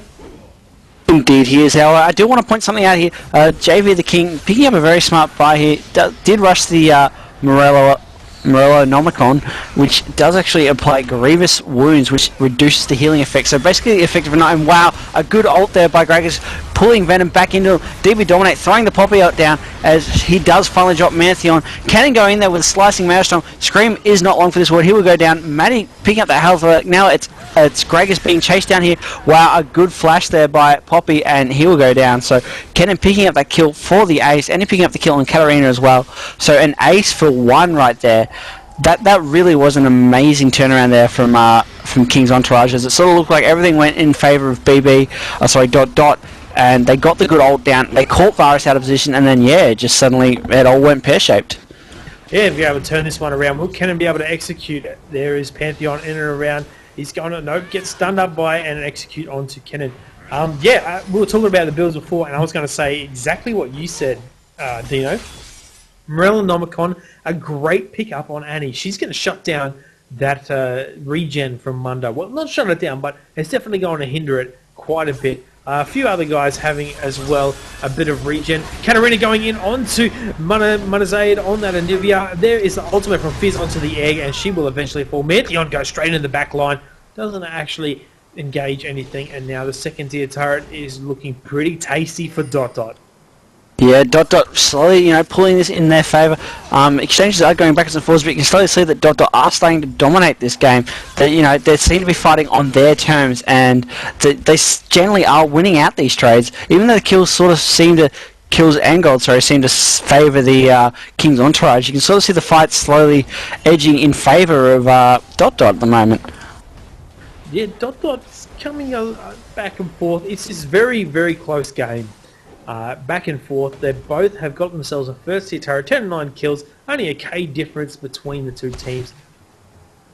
Indeed, he is. However, I do want to point something out here. JV the King picking up a very smart buy here. Did rush the Morello Nomicon, which does actually apply grievous wounds, which reduces the healing effect. So basically the effect of a night. And wow, a good ult there by Gragas, pulling Venom back into him. DB Dominate, throwing the Poppy out down as he does finally drop Mantheon. Cannon going in there with a slicing Maelstrom. Scream is not long for this word. He will go down. Maddie picking up that health. Now it's Gragas being chased down here. Wow, a good flash there by Poppy, and he will go down. So Cannon picking up that kill for the ace, and he picking up the kill on Katarina as well. So an ace for 1 right there. That really was an amazing turnaround there from King's Entourage, as it sort of looked like everything went in favour of Dot Dot, and they got the good ult down. They caught Varus out of position, and then yeah, just suddenly it all went pear-shaped. Yeah, if you're able to turn this one around, will Cannon be able to execute it? There is Pantheon in and around. He's going to get stunned up by and execute onto Cannon. We were talking about the builds before, and I was going to say exactly what you said, Dino. Morello Nomicon, a great pickup on Annie. She's going to shut down that regen from Mundo. Well, not shut it down, but it's definitely going to hinder it quite a bit. A few other guys having as well a bit of regen. Katarina going in onto Monazaid on that Anivia. There is the ultimate from Fizz onto the egg, and she will eventually fall. Mantheon goes straight in the back line. Doesn't actually engage anything, and now the second tier turret is looking pretty tasty for Dot Dot. Yeah, Dot Dot slowly, pulling this in their favour. Exchanges are going backwards and forwards, but you can slowly see that Dot Dot are starting to dominate this game. They seem to be fighting on their terms, and they generally are winning out these trades, even though the kills and gold seem to favour the King's Entourage. You can sort of see the fight slowly edging in favour of Dot Dot at the moment. Yeah, Dot Dot's coming back and forth. It's this very, very close game. Back and forth. They both have got themselves a first tier turret, 10 and 9 kills, only a K difference between the two teams.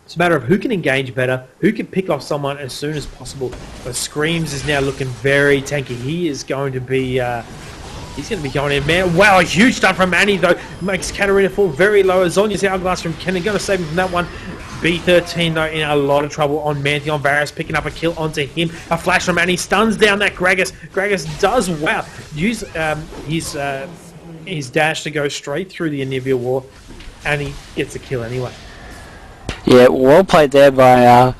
It's a matter of who can engage better, who can pick off someone as soon as possible. But Screams is now looking very tanky. He is going to be going in, man. Wow, a huge stun from Annie though. Makes Katarina fall very low. Zhonya's Hourglass from Kenny, going to save him from that one. B13 though in a lot of trouble on Mantheon. Varus picking up a kill onto him. A flash from Annie stuns down that Gragas. Gragas does use his dash to go straight through the Anivia wall, and he gets a kill anyway. Yeah, well played there by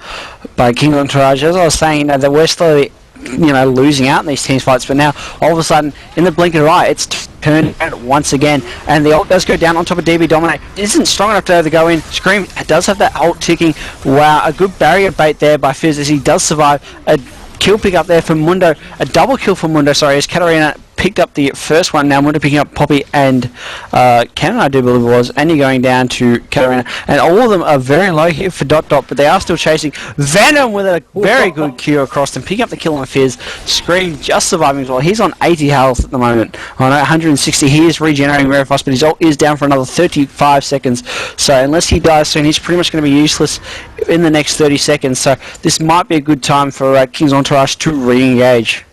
King Entourage. As I was saying, they were slowly losing out in these team fights, but now all of a sudden in the blink of an eye it's turned around once again, and the ult does go down on top of DB Dominate. It isn't strong enough to go in. Scream does have that ult ticking. Wow, a good barrier bait there by Fizz as he does survive. A kill pick up there from Mundo, a double kill from Mundo, as Katarina picked up the first one. Now Mundo picking up Poppy and Cannon, I do believe it was, and you're going down to Katarina, and all of them are very low here for Dot Dot, but they are still chasing. Venom with a very good Q across them, picking up the kill on Fizz. Scream just surviving as well. He's on 80 health at the moment. I know 160. He is regenerating very fast, but his ult is down for another 35 seconds. So unless he dies soon, he's pretty much going to be useless in the next 30 seconds. So this might be a good time for King's Entourage to re-engage.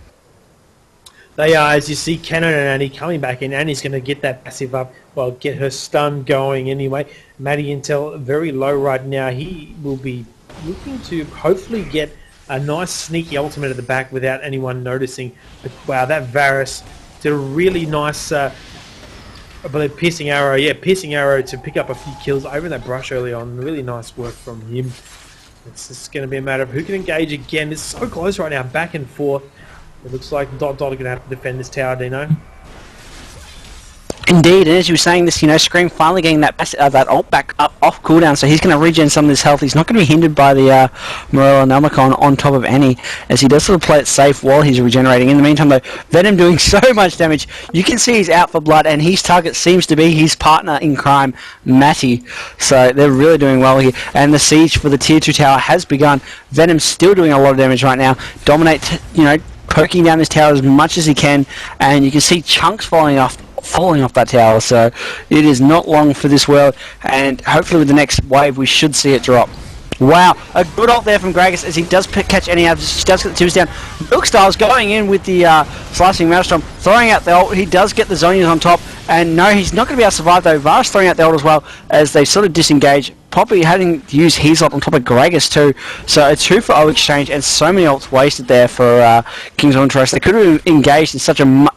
They are, as you see, Cannon and Annie coming back in. Annie's going to get that passive up, well, get her stun going anyway. Maddie Intel very low right now. He will be looking to hopefully get a nice sneaky ultimate at the back without anyone noticing. But wow, that Varus did a really nice, I believe, piercing arrow. Yeah, piercing arrow to pick up a few kills over that brush early on. Really nice work from him. It's just going to be a matter of who can engage again. It's so close right now, back and forth. It looks like Dot are going to have to defend this tower, Dino. Indeed, and as you were saying this, Scream finally getting that ult back up off cooldown, so he's going to regen some of his health. He's not going to be hindered by the Morello Namicon on top of Annie, as he does sort of play it safe while he's regenerating. In the meantime, though, Venom doing so much damage. You can see he's out for blood, and his target seems to be his partner in crime, Matty. So they're really doing well here, and the siege for the Tier 2 tower has begun. Venom's still doing a lot of damage right now. Dominate, poking down this tower as much as he can, and you can see chunks falling off that tower, so it is not long for this world, and hopefully with the next wave we should see it drop. Wow, a good ult there from Gragas as he does catch any out. He does get the twos down. Milkstyle's going in with the slicing Maelstrom, throwing out the ult. He does get the Zonias on top, and no, he's not going to be able to survive though. Varus throwing out the ult as well as they sort of disengage. Poppy having to use his ult on top of Gragas too, so a 2 for O exchange, and so many ults wasted there for Kings of Interest. They could have engaged in such a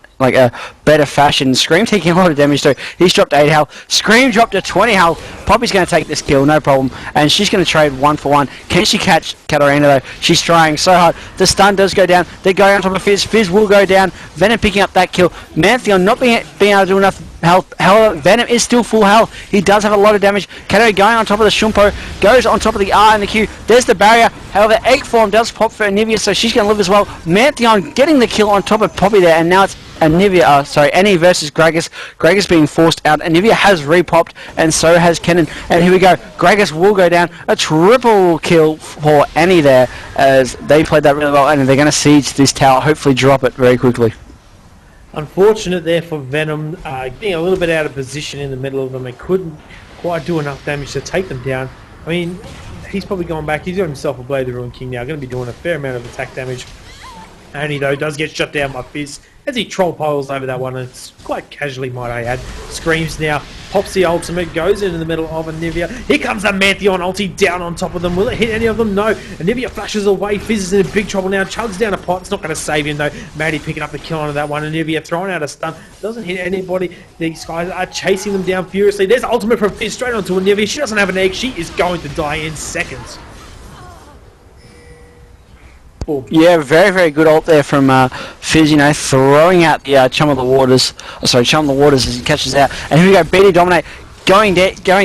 better fashion. Scream taking a lot of damage too. He's dropped 8 health. Scream dropped to 20 health. Poppy's going to take this kill, no problem. And she's going to trade 1 for 1. Can she catch Katarina though? She's trying so hard. The stun does go down. They're going on top of Fizz. Fizz will go down. Venom picking up that kill. Mantheon not being able to do enough health. However, Venom is still full health. He does have a lot of damage. Katarina going on top of the Shumpo. Goes on top of the R and the Q. There's the barrier. However, Egg Form does pop for Anivia, so she's going to live as well. Mantheon getting the kill on top of Poppy there, and now it's Annie versus Gragas. Gragas being forced out. Anivia has repopped, and so has Kennen. And here we go. Gragas will go down. A triple kill for Annie there, as they played that really well, and they're going to siege this tower, hopefully drop it very quickly. Unfortunate there for Venom, getting a little bit out of position in the middle of them. They couldn't quite do enough damage to take them down. I mean, he's probably gone back. He's got himself a Blade of the Ruined King now. Going to be doing a fair amount of attack damage. Annie, though, does get shut down by Fizz as he troll piles over that one. And it's quite casually, might I add. Screams now, pops the ultimate, goes into the middle of Anivia. Here comes the Mantheon ulti down on top of them. Will it hit any of them? No. Anivia flashes away. Fizz is in big trouble now. Chugs down a pot. It's not going to save him, though. Maddie picking up the kill on that one. Anivia throwing out a stun. Doesn't hit anybody. These guys are chasing them down furiously. There's the ultimate from Fizz straight onto Anivia. She doesn't have an egg. She is going to die in seconds. Yeah, very, very good ult there from Fizz, throwing out the Chum of the Waters as he catches out. And here we go, BD Dominate, going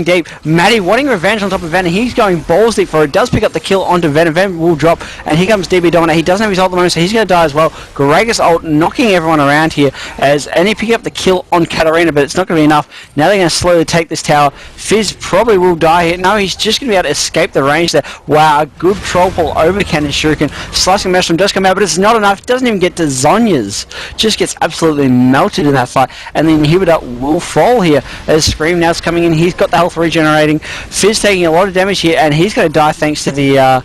deep. Maddie wanting revenge on top of Venom. He's going balls deep for it. Does pick up the kill onto Venom. Venom will drop, and here comes DB Dominate. He doesn't have his ult at the moment, so he's going to die as well. Gragas ult knocking everyone around here, and he picking up the kill on Katarina, but it's not going to be enough. Now they're going to slowly take this tower. Fizz probably will die here. No, he's just going to be able to escape the range there. Wow, a good troll pull over the Cannon Shuriken. Slicing Maelstrom does come out, but it's not enough. It doesn't even get to Zonya's. Just gets absolutely melted in that fight, and the inhibitor will fall here as Scream now's coming in. He's got the health regenerating. Fizz taking a lot of damage here, and he's going to die thanks to the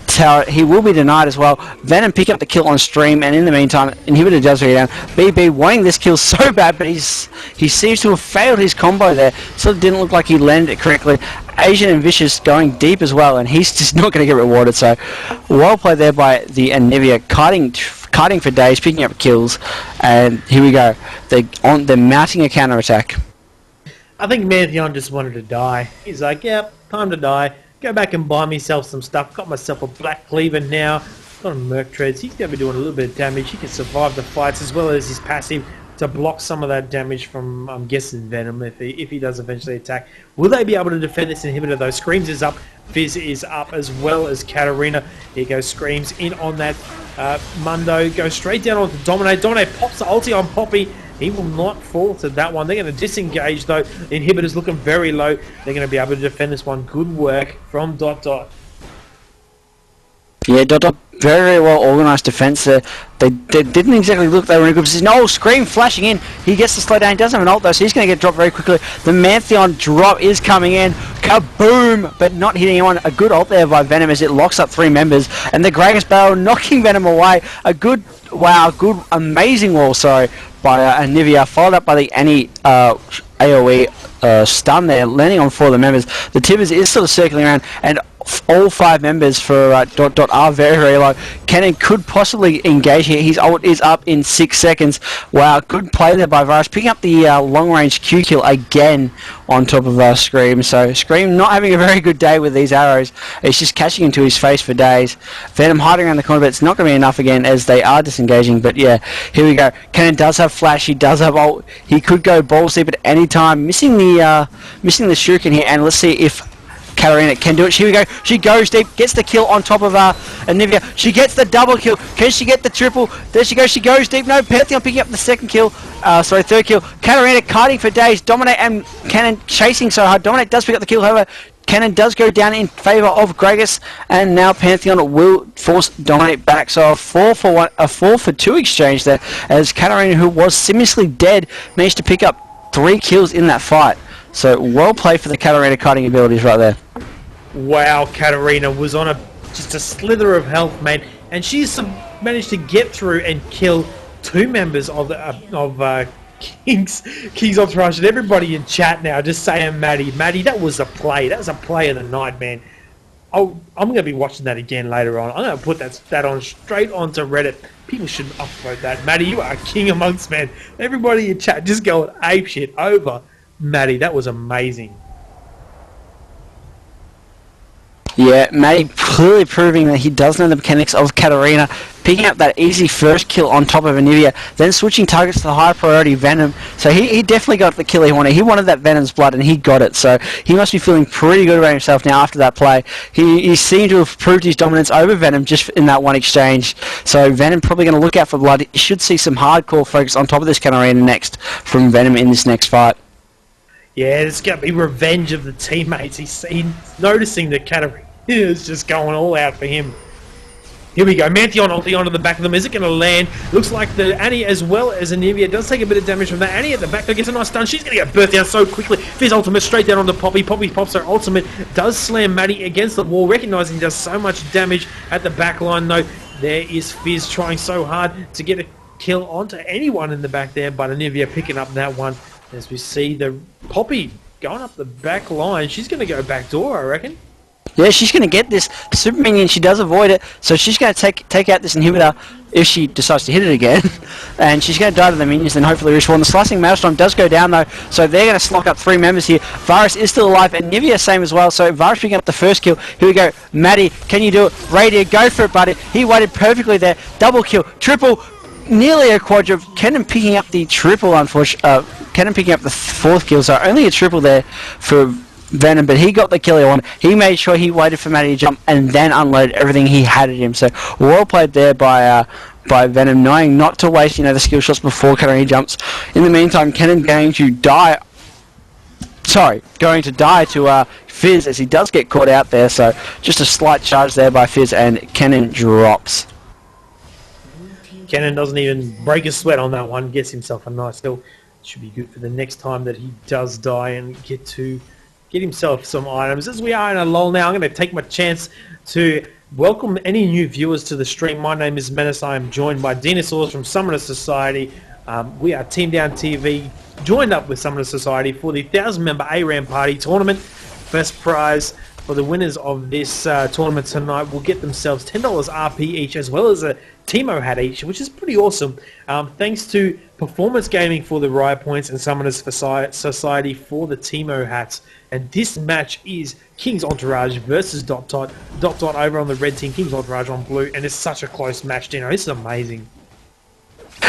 tower. He will be denied as well. Venom pick up the kill on stream, and in the meantime, inhibitor does go down. BB wanting this kill so bad, but he seems to have failed his combo there. Sort of didn't look like he landed it correctly. Asian and Vicious going deep as well, and he's just not going to get rewarded. So well played there by the Anivia, kiting for days, picking up kills, and here we go. They're mounting a counter attack. I think Mantheon just wanted to die. He's like, yep, time to die. Go back and buy myself some stuff. Got myself a Black Cleaver now. Got a Merc Treads. He's going to be doing a little bit of damage. He can survive the fights as well as his passive to block some of that damage from, I'm guessing, Venom if he does eventually attack. Will they be able to defend this inhibitor though? Screams is up. Fizz is up as well as Katarina. Here goes Screams in on that Mundo. Goes straight down onto Dominate. Dominate pops the ulti on Poppy. He will not fall to that one. They're going to disengage though. The inhibitor's looking very low. They're going to be able to defend this one. Good work from Dot. Yeah, Dot very, very well organised defence there. They didn't exactly look they were in a good position. No, Scream flashing in. He gets to slow down. He doesn't have an ult though, so he's going to get dropped very quickly. The Mantheon drop is coming in. Kaboom! But not hitting anyone. A good ult there by Venom as it locks up 3 members. And the Gragas Barrel knocking Venom away. A good Wow, good, amazing wall, sorry, by Anivia, followed up by the Annie AoE stun there, landing on 4 of the members. The Tibbers is sort of circling around, and all 5 members for are very, very low. Cannon could possibly engage here. His ult is up in 6 seconds. Wow, good play there by Virus, picking up the long-range Q kill again on top of Scream. So Scream not having a very good day with these arrows. It's just catching into his face for days. Venom hiding around the corner, but it's not going to be enough again as they are disengaging. But yeah, here we go. Cannon does have flash. He does have ult. He could go balls deep at any time. Missing the shuriken here, and let's see if Katarina can do it. Here we go. She goes deep, gets the kill on top of Anivia. She gets the double kill. Can she get the triple? There she goes. She goes deep. No, Pantheon picking up the third kill. Katarina kiting for days. Dominate and Cannon chasing so hard. Dominate does pick up the kill, however. Cannon does go down in favour of Gragas, and now Pantheon will force Dominate back. So a 4 for 2 exchange there, as Katarina, who was seemingly dead, managed to pick up 3 kills in that fight. So well played for the Katarina kiting abilities right there. Wow, Katarina was on just a slither of health, man, and she's managed to get through and kill 2 members of King's Entourage, and everybody in chat now just saying, Maddie, that was a play. That was a play of the night, man. Oh, I'm going to be watching that again later on. I'm going to put that on straight onto Reddit. People should upvote that. Maddie, you are a king amongst men. Everybody in chat just going apeshit over Maddie. That was amazing. Yeah, Matty clearly proving that he does know the mechanics of Katarina, picking up that easy first kill on top of Anivia, then switching targets to the high priority Venom. So he definitely got the kill he wanted. He wanted that Venom's blood, and he got it. So he must be feeling pretty good about himself now after that play. He seemed to have proved his dominance over Venom just in that one exchange. So Venom probably going to look out for blood. He should see some hardcore focus on top of this Katarina next from Venom in this next fight. Yeah, it's going to be revenge of the teammates. He's noticing that Katarina is just going all out for him. Here we go. Mantheon ulti onto the back of them. Is it going to land? Looks like the Annie as well as Anivia does take a bit of damage from that. Annie at the back, though, gets a nice stun. She's going to get burnt down so quickly. Fizz ultimate straight down onto Poppy. Poppy pops her ultimate. Does slam Maddie against the wall, recognizing he does so much damage at the back line, though. There is Fizz trying so hard to get a kill onto anyone in the back there, but Anivia picking up that one. As we see the Poppy going up the back line. She's going to go back door, I reckon. Yeah, she's going to get this super minion. She does avoid it, so she's going to take out this inhibitor if she decides to hit it again. And she's going to die to the minions and hopefully respawn. The slicing Maelstrom does go down though, so they're going to slock up 3 members here. Varus is still alive, and Nivea same as well, so Varus picking up the first kill. Here we go. Maddie, can you do it? Radier, go for it, buddy. He waited perfectly there. Double kill, triple, nearly a quadruple. Kennen picking up the triple, unfortunately. Kennen picking up the 4th kill, so only a triple there for Venom, but he got the kill he wanted. He made sure he waited for Maddie to jump and then unloaded everything he had at him. So well played there by Venom, knowing not to waste the skill shots before Katarina jumps. In the meantime, Kennen going to die to Fizz as he does get caught out there. So just a slight charge there by Fizz, and Kennen drops. Kennen doesn't even break a sweat on that one. Gets himself a nice kill. Should be good for the next time that he does die and get himself some items. As we are in a lull now, I'm going to take my chance to welcome any new viewers to the stream. My name is Menace. I am joined by Dinosaurs from Summoner Society. We are Team Down TV, joined up with Summoner Society for the 1,000-member ARAM Party tournament. First prize for the winners of this tournament tonight will get themselves $10 RP each, as well as a Teemo hat each, which is pretty awesome. Thanks to Performance Gaming for the Riot Points and Summoners Society for the Teemo hats. And this match is King's Entourage versus Dot Dot. Dot Dot over on the red team, King's Entourage on blue, and it's such a close match, Dino. This is amazing.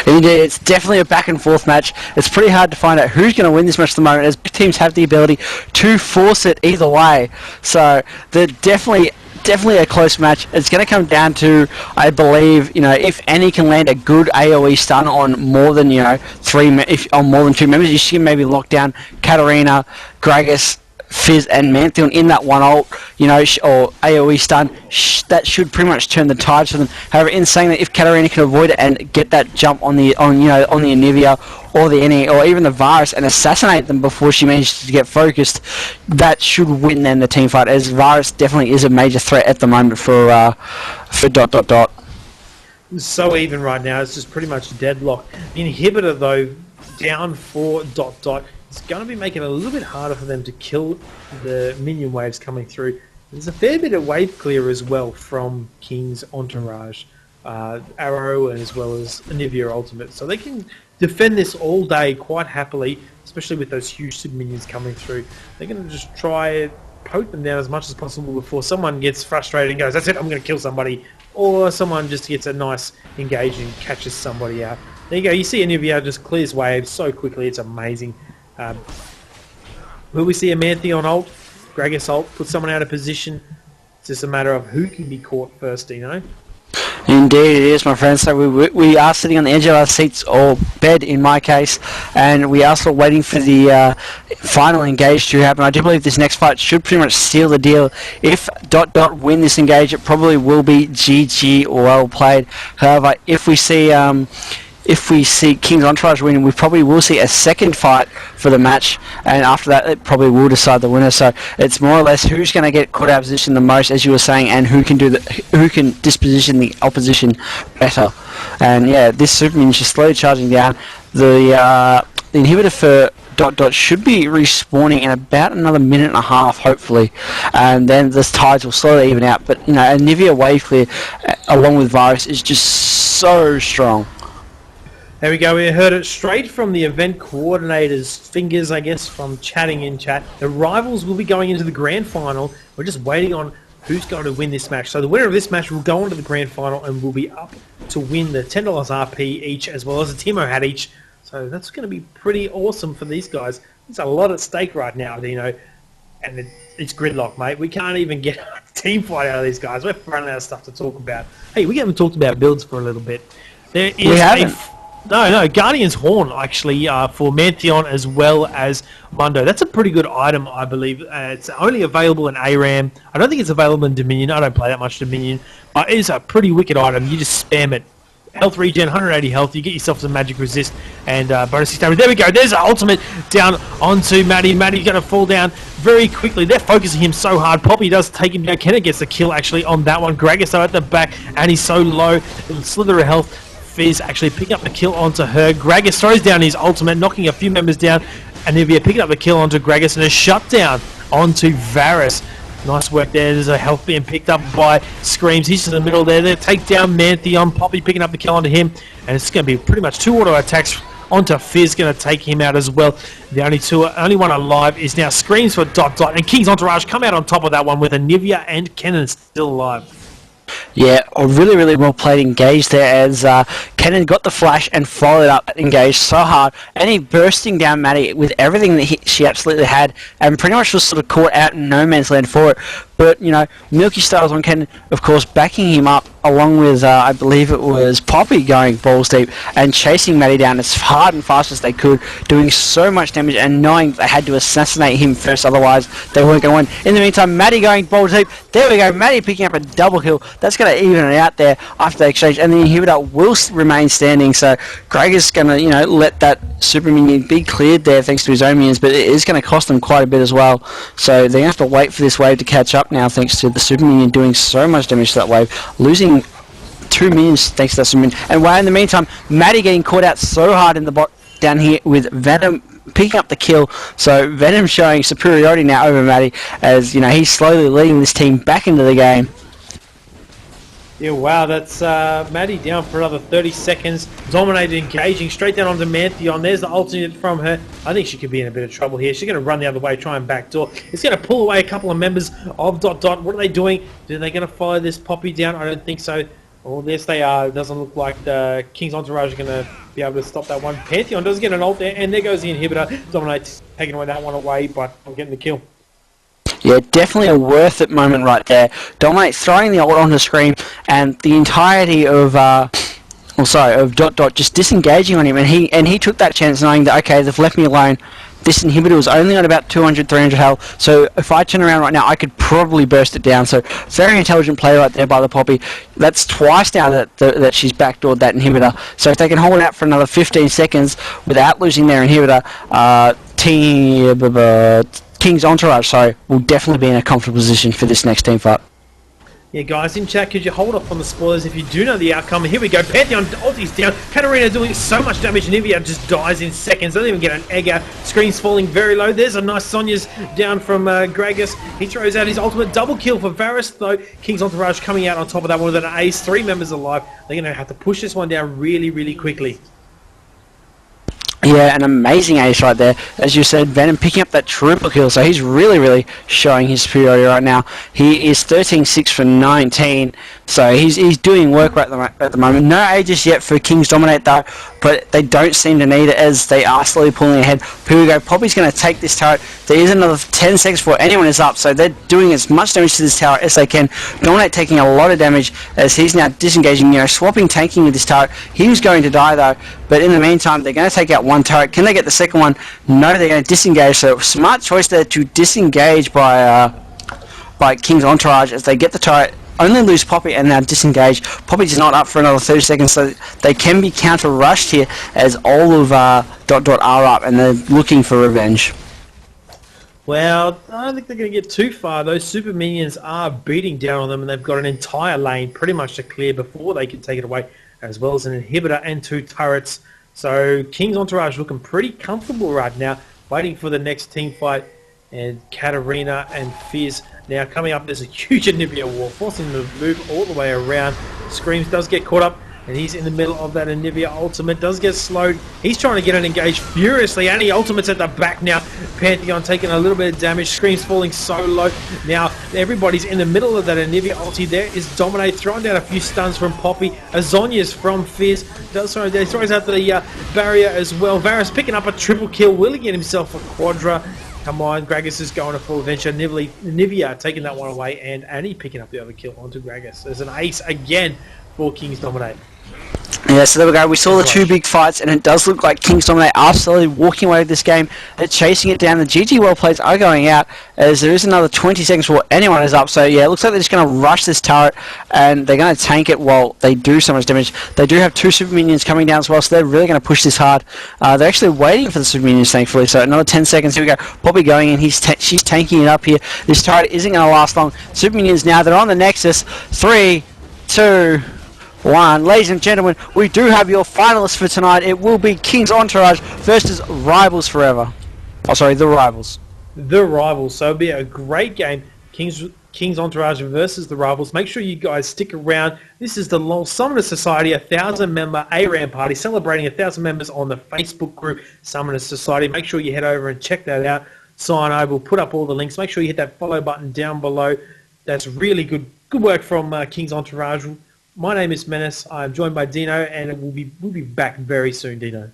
Indeed, it's definitely a back and forth match. It's pretty hard to find out who's going to win this match at the moment, as teams have the ability to force it either way. So they're definitely a close match. It's going to come down to, I believe, if Annie can land a good AoE stun on more than 2 members, you should maybe lock down Katarina, Gragas, Fizz and Mantheon in that one ult, or AoE stun. That should pretty much turn the tide for them. However, in saying that, if Katarina can avoid it and get that jump on the Anivia or the Annie or even the Varus and assassinate them before she manages to get focused, that should win them the team fight, as Varus definitely is a major threat at the moment for Dot Dot Dot. so even right now. It's just pretty much deadlock. The inhibitor, though, down for Dot Dot. It's going to be making it a little bit harder for them to kill the minion waves coming through. There's a fair bit of wave clear as well from King's Entourage, Arrow, as well as Anivia Ultimate. So they can defend this all day quite happily, especially with those huge super minions coming through. They're going to just try and poke them down as much as possible before someone gets frustrated and goes, that's it, I'm going to kill somebody. Or someone just gets a nice engage and catches somebody out. There you go. You see Anivia just clears waves so quickly. It's amazing. Will we see a Mantheon ult? Gragas ult? Put someone out of position? It's just a matter of who can be caught first, Dino. Indeed it is, my friend. So we are sitting on the edge of our seats, or bed in my case, and we are still waiting for the final engage to happen. I do believe this next fight should pretty much seal the deal. If Dot Dot win this engage, it probably will be GG or well played. However, if we see King's Entourage winning, we probably will see a second fight for the match, and after that it probably will decide the winner. So it's more or less who's going to get caught out of position the most, as you were saying, and who can disposition the opposition better. And yeah, this super minion is slowly charging down. The inhibitor for Dot Dot should be respawning in about another minute and a half, hopefully, and then the tides will slowly even out. But you know, Anivia wave clear along with Virus is just so strong. There we go. We heard it straight from the event coordinator's fingers, I guess, from chatting in chat. The rivals will be going into the grand final. We're just waiting on who's going to win this match. So the winner of this match will go on to the grand final and will be up to win the $10 RP each, as well as a Timo hat each. So that's going to be pretty awesome for these guys. There's a lot at stake right now, Dino. And it's gridlock, mate. We can't even get a team fight out of these guys. We're running out of stuff to talk about. Hey, we haven't talked about builds for a little bit. There is we haven't. No, Guardian's Horn, actually, for Mantheon as well as Mundo. That's a pretty good item, I believe. It's only available in ARAM. I don't think it's available in Dominion. I don't play that much Dominion. But it is a pretty wicked item. You just spam it. Health regen, 180 health. You get yourself some magic resist and bonus damage. There we go. There's the ultimate down onto Maddie. Maddie's going to fall down very quickly. They're focusing him so hard. Poppy does take him down. Kenneth gets the kill, actually, on that one. Gragas at the back, and he's so low. Slither of health. Fizz actually picking up the kill onto her. Gragas throws down his ultimate, knocking a few members down. Anivia picking up the kill onto Gragas and a shutdown onto Varus. Nice work there. There's a health being picked up by Screams. He's in the middle there. They take down Mantheon. Poppy picking up the kill onto him. And it's going to be pretty much 2 auto attacks onto Fizz. Going to take him out as well. The only one alive is now Screams for Dot Dot. And King's Entourage come out on top of that one with Anivia and Kennen still alive. Yeah, a really, really well played engage there, as Kennen got the flash and followed up that engage so hard, and he bursting down Maddie with everything that she absolutely had, and pretty much was sort of caught out in no man's land for it. But, you know, Milky Stars on Kennen, of course, backing him up, along with, I believe it was Poppy going balls deep and chasing Maddie down as hard and fast as they could, doing so much damage and knowing they had to assassinate him first, otherwise they weren't going to win. In the meantime, Maddie going balls deep. There we go, Maddie picking up a double kill. That's going to even it out there after the exchange, and the inhibitor will remain standing, so Greg is going to, you know, let that super minion be cleared there thanks to his own minions, but it is going to cost them quite a bit as well. So they're going to have to wait for this wave to catch up now, thanks to the super minion doing so much damage to that wave, losing 2 minions thanks to that super minion. And while in the meantime, Maddie getting caught out so hard in the bot down here with Venom picking up the kill, so Venom showing superiority now over Maddie, as you know, he's slowly leading this team back into the game. Yeah, wow, that's Maddie down for another 30 seconds. Dominated, engaging, straight down onto Mantheon. There's the ultimate from her. I think she could be in a bit of trouble here. She's going to run the other way, try and backdoor. It's going to pull away a couple of members of Dot Dot. What are they doing? Are they going to follow this Poppy down? I don't think so. Well, yes, they are. It doesn't look like the King's Entourage are going to be able to stop that one. Pantheon does get an ult there, and there goes the inhibitor. Dominate, taking away that one away, but I'm getting the kill. Yeah, definitely a worth it moment right there. Dominate throwing the ult on the screen, and the entirety of of Dot Dot just disengaging on him, and he took that chance knowing that, okay, they've left me alone. This inhibitor was only on about 200, 300 health, so if I turn around right now, I could probably burst it down. So very intelligent play right there by the Poppy. That's twice now that she's backdoored that inhibitor. So if they can hold it out for another 15 seconds without losing their inhibitor, King's Entourage, will definitely be in a comfortable position for this next team fight. Yeah, guys, in chat, could you hold off on the spoilers if you do know the outcome? Here we go. Pantheon ulti's down. Katarina doing so much damage. Nivea just dies in seconds. Doesn't even get an egg out. Screen's falling very low. There's a nice Sonya's down from Gragas. He throws out his ultimate double kill for Varus, though. King's Entourage coming out on top of that one with an ace. 3 members alive. They're going to have to push this one down really, really quickly. Yeah, an amazing ace right there. As you said, Venom picking up that triple kill, so he's really, really showing his superiority right now. He is 13-6 for 19, so he's doing work right at the moment. No ages yet for Kings Dominate though, but they don't seem to need it as they are slowly pulling ahead. Here we go, Poppy's going to take this turret. There is another 10 seconds before anyone is up, so they're doing as much damage to this tower as they can. Dominate taking a lot of damage as he's now disengaging, swapping tanking with this turret. He was going to die though, but in the meantime, they're going to take out one turret. Can they get the second one? No, they're going to disengage. So smart choice there to disengage by King's Entourage as they get the turret. Only lose Poppy and now disengage. Poppy's not up for another 30 seconds, so they can be counter-rushed here as all of are up and they're looking for revenge. Well, I don't think they're going to get too far. Those super minions are beating down on them, and they've got an entire lane pretty much to clear before they can take it away, as well as an inhibitor and 2 turrets. So King's Entourage looking pretty comfortable right now, waiting for the next team fight. And Katarina and Fizz now coming up. There's a huge Anivia wall, forcing them to move all the way around. Screams does get caught up, and he's in the middle of that Anivia ultimate. Does get slowed. He's trying to get an engage furiously, and he ultimates at the back now. Pantheon taking a little bit of damage. Screams falling so low. Now everybody's in the middle of that Anivia ulti. There is Dominate throwing down a few stuns from Poppy. Azonia's from Fizz. He throws out the barrier as well. Varus picking up a triple kill. Will he get himself a quadra? Come on, Gragas is going to full adventure. Nivea taking that one away, and Annie picking up the other kill onto Gragas. There's an ace again for Kings Dominate. Yeah, so there we go. We saw the 2 big fights, and it does look like Kings Dominate are slowly walking away with this game. They're chasing it down. The GG well plays are going out, as there is another 20 seconds before anyone is up. So yeah, it looks like they're just going to rush this turret, and they're going to tank it while they do so much damage. They do have 2 super minions coming down as well, so they're really going to push this hard. They're actually waiting for the super minions, thankfully. So another 10 seconds. Here we go. Poppy going in. She's tanking it up here. This turret isn't going to last long. Super minions now. They're on the Nexus. 3, 2. 1. Ladies and gentlemen, we do have your finalists for tonight. It will be King's Entourage versus Rivals Forever. Oh, sorry, the Rivals. The Rivals. So it'll be a great game. King's Entourage versus the Rivals. Make sure you guys stick around. This is the Lol Summoner Society, 1,000-member ARAM party, celebrating 1,000 members on the Facebook group Summoner Society. Make sure you head over and check that out. Sign over. We'll put up all the links. Make sure you hit that follow button down below. That's really good work from King's Entourage. My name is Menace. I'm joined by Dino, and we'll be back very soon, Dino.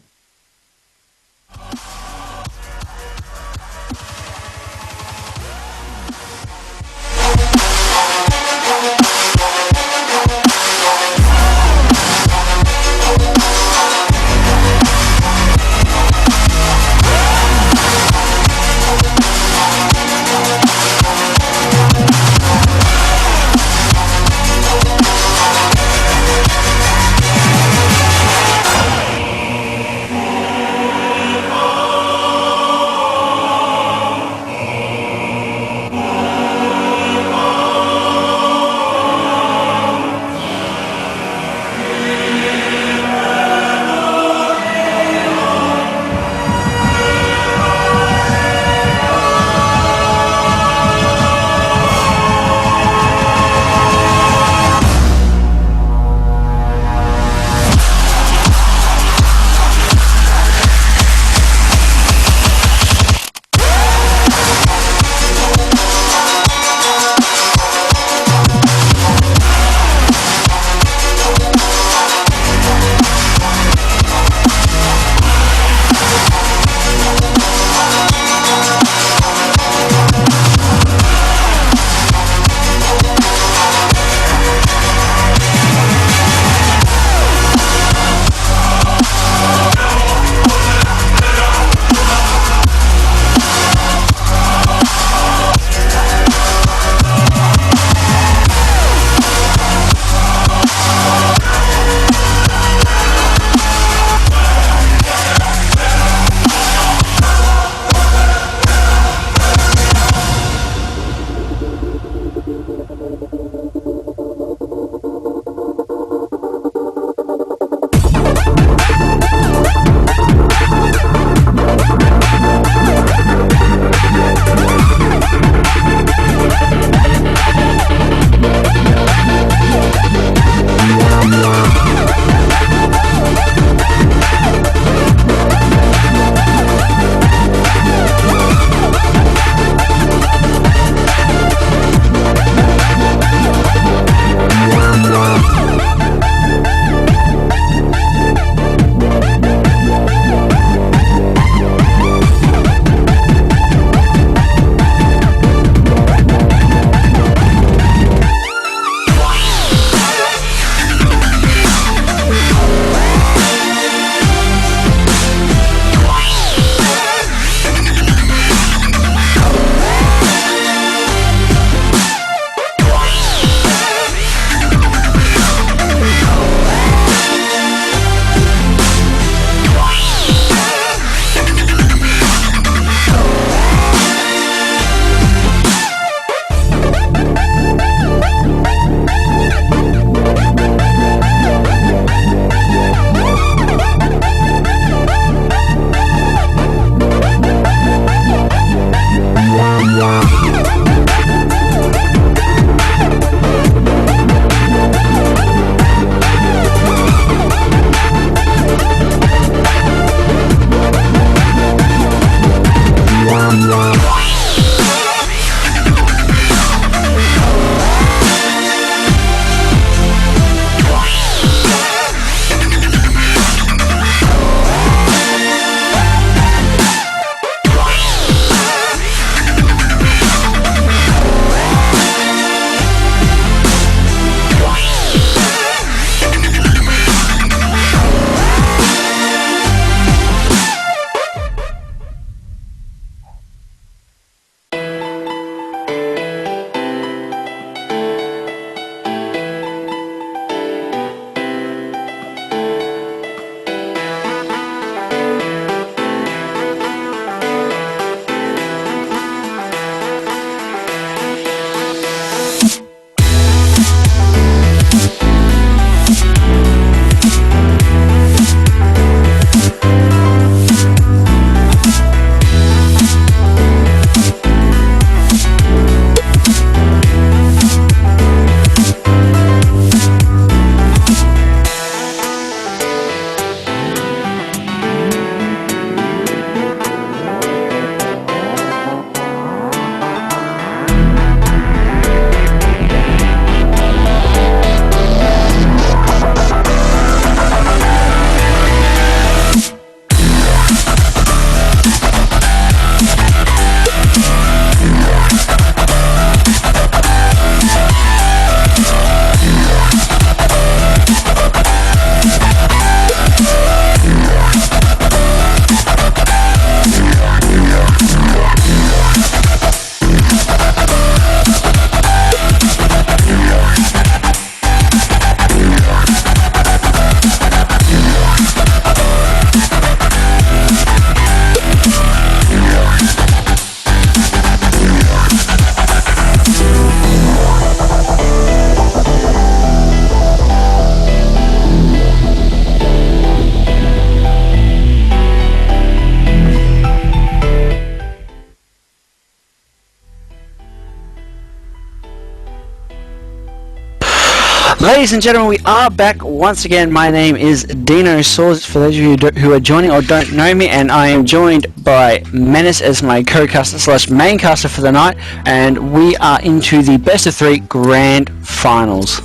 Ladies and gentlemen, we are back once again. My name is Dino Swords, for those of you who are joining or don't know me, and I am joined by Menace as my co-caster slash main caster for the night, and we are into the best of 3 grand finals.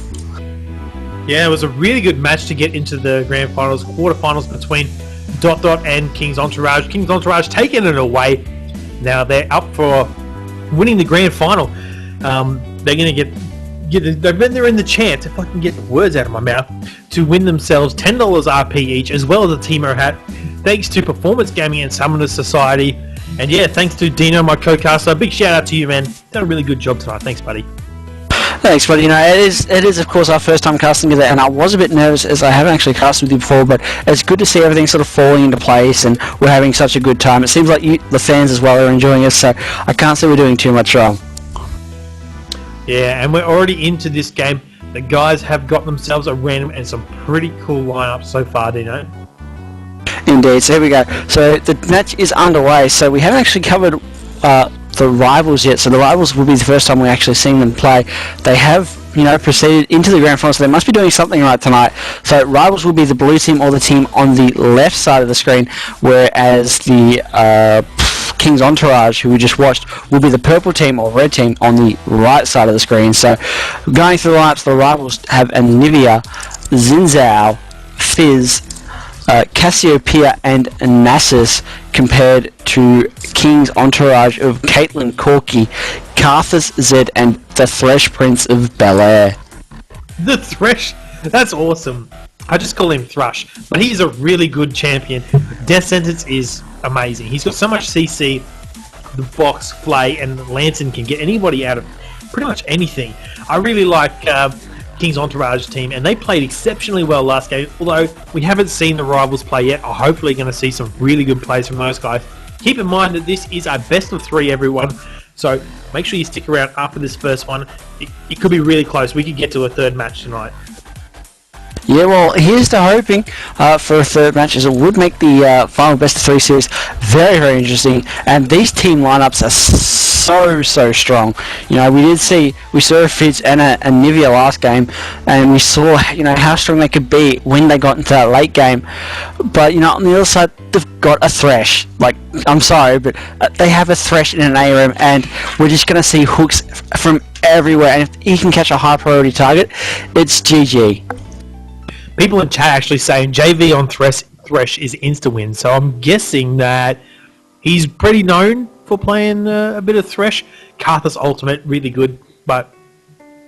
Yeah, it was a really good match to get into the grand finals, quarterfinals between Dot Dot and King's Entourage. King's Entourage taking it away. Now they're up for winning the grand final. They're going to they're in the chance, if I can get the words out of my mouth, to win themselves $10 RP each, as well as a Teemo hat, thanks to Performance Gaming and Summoner Society. And yeah, thanks to Dino, my co-caster. Big shout out to you, man. Done a really good job tonight. Thanks, buddy. Thanks, buddy. You know, it is of course our first time casting together, and I was a bit nervous as I haven't actually casted with you before, but it's good to see everything sort of falling into place, and we're having such a good time. It seems like you, the fans as well, are enjoying us, so I can't say we're doing too much wrong. Yeah, and we're already into this game. The guys have got themselves a random and some pretty cool lineups so far, Dino. Indeed, so here we go. So the match is underway, so we haven't actually covered the rivals yet, so the rivals will be the first time we're actually seeing them play. They have, you know, proceeded into the grand final, so they must be doing something right tonight. So rivals will be the blue team or the team on the left side of the screen, whereas the King's Entourage, who we just watched, will be the purple team or red team on the right side of the screen. So going through the lineups, the rivals have Anivia, Zinzao, Fizz, Cassiopeia and Nasus, compared to King's Entourage of Caitlin, Corky, Karthus, Zed and the Thresh Prince of Bel-Air. The Thresh, that's awesome. I just call him Thrush, but he's a really good champion. Death Sentence is amazing. He's got so much CC, the box, Flay, and Lantern can get anybody out of pretty much anything. I really like King's Entourage team, and they played exceptionally well last game, although we haven't seen the rivals play yet. I'm hopefully going to see some really good plays from those guys. Keep in mind that this is our best of 3, everyone, so make sure you stick around after this first one. It could be really close. We could get to a third match tonight. Yeah, well, here's to hoping for a third match, as it would make the final best of 3 series very, very interesting. And these team lineups are so strong. You know, we saw Fizz and Nivea last game, and we saw, you know, how strong they could be when they got into that late game. But, you know, on the other side, they've got a Thresh. Like, I'm sorry, but they have a Thresh in an ARAM, and we're just going to see hooks from everywhere. And if he can catch a high priority target, it's GG. People in chat actually saying JV on Thresh is insta-win, so I'm guessing that he's pretty known for playing a bit of Thresh. Karthus Ultimate, really good, but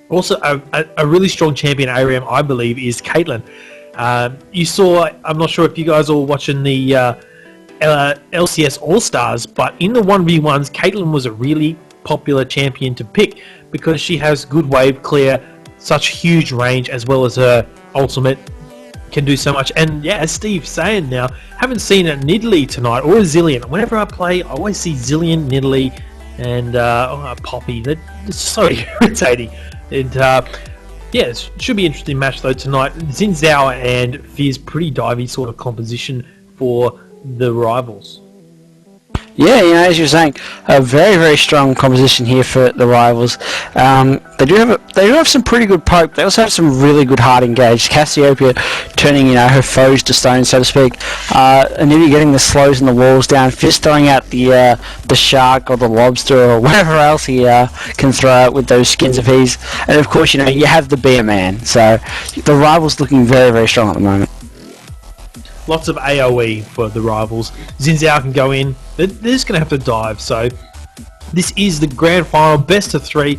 also a really strong champion ARAM, I believe, is Caitlin. You saw, I'm not sure if you guys are watching the LCS All-Stars, but in the 1v1s, Caitlin was a really popular champion to pick because she has good wave clear, such huge range, as well as her ultimate can do so much. And yeah, as Steve's saying now, haven't seen a Nidalee tonight or a Zillion. Whenever I play, I always see Zillion, Nidalee, and Poppy. They're so irritating. And yeah, it should be an interesting match though tonight. Zinzao and Fizz, pretty divey sort of composition for the rivals. Yeah, you know, as you're saying, a very, very strong composition here for the rivals. They do have some pretty good poke. They also have some really good hard engage. Cassiopeia turning, you know, her foes to stone, so to speak. Anivia getting the slows and the walls down. Fizz throwing out the shark or the lobster or whatever else he can throw out with those skins of his. And of course, you know, you have the beer man. So the rivals looking very, very strong at the moment. Lots of AoE for the rivals. Zinzao can go in. They're just going to have to dive. So this is the grand final, best of 3.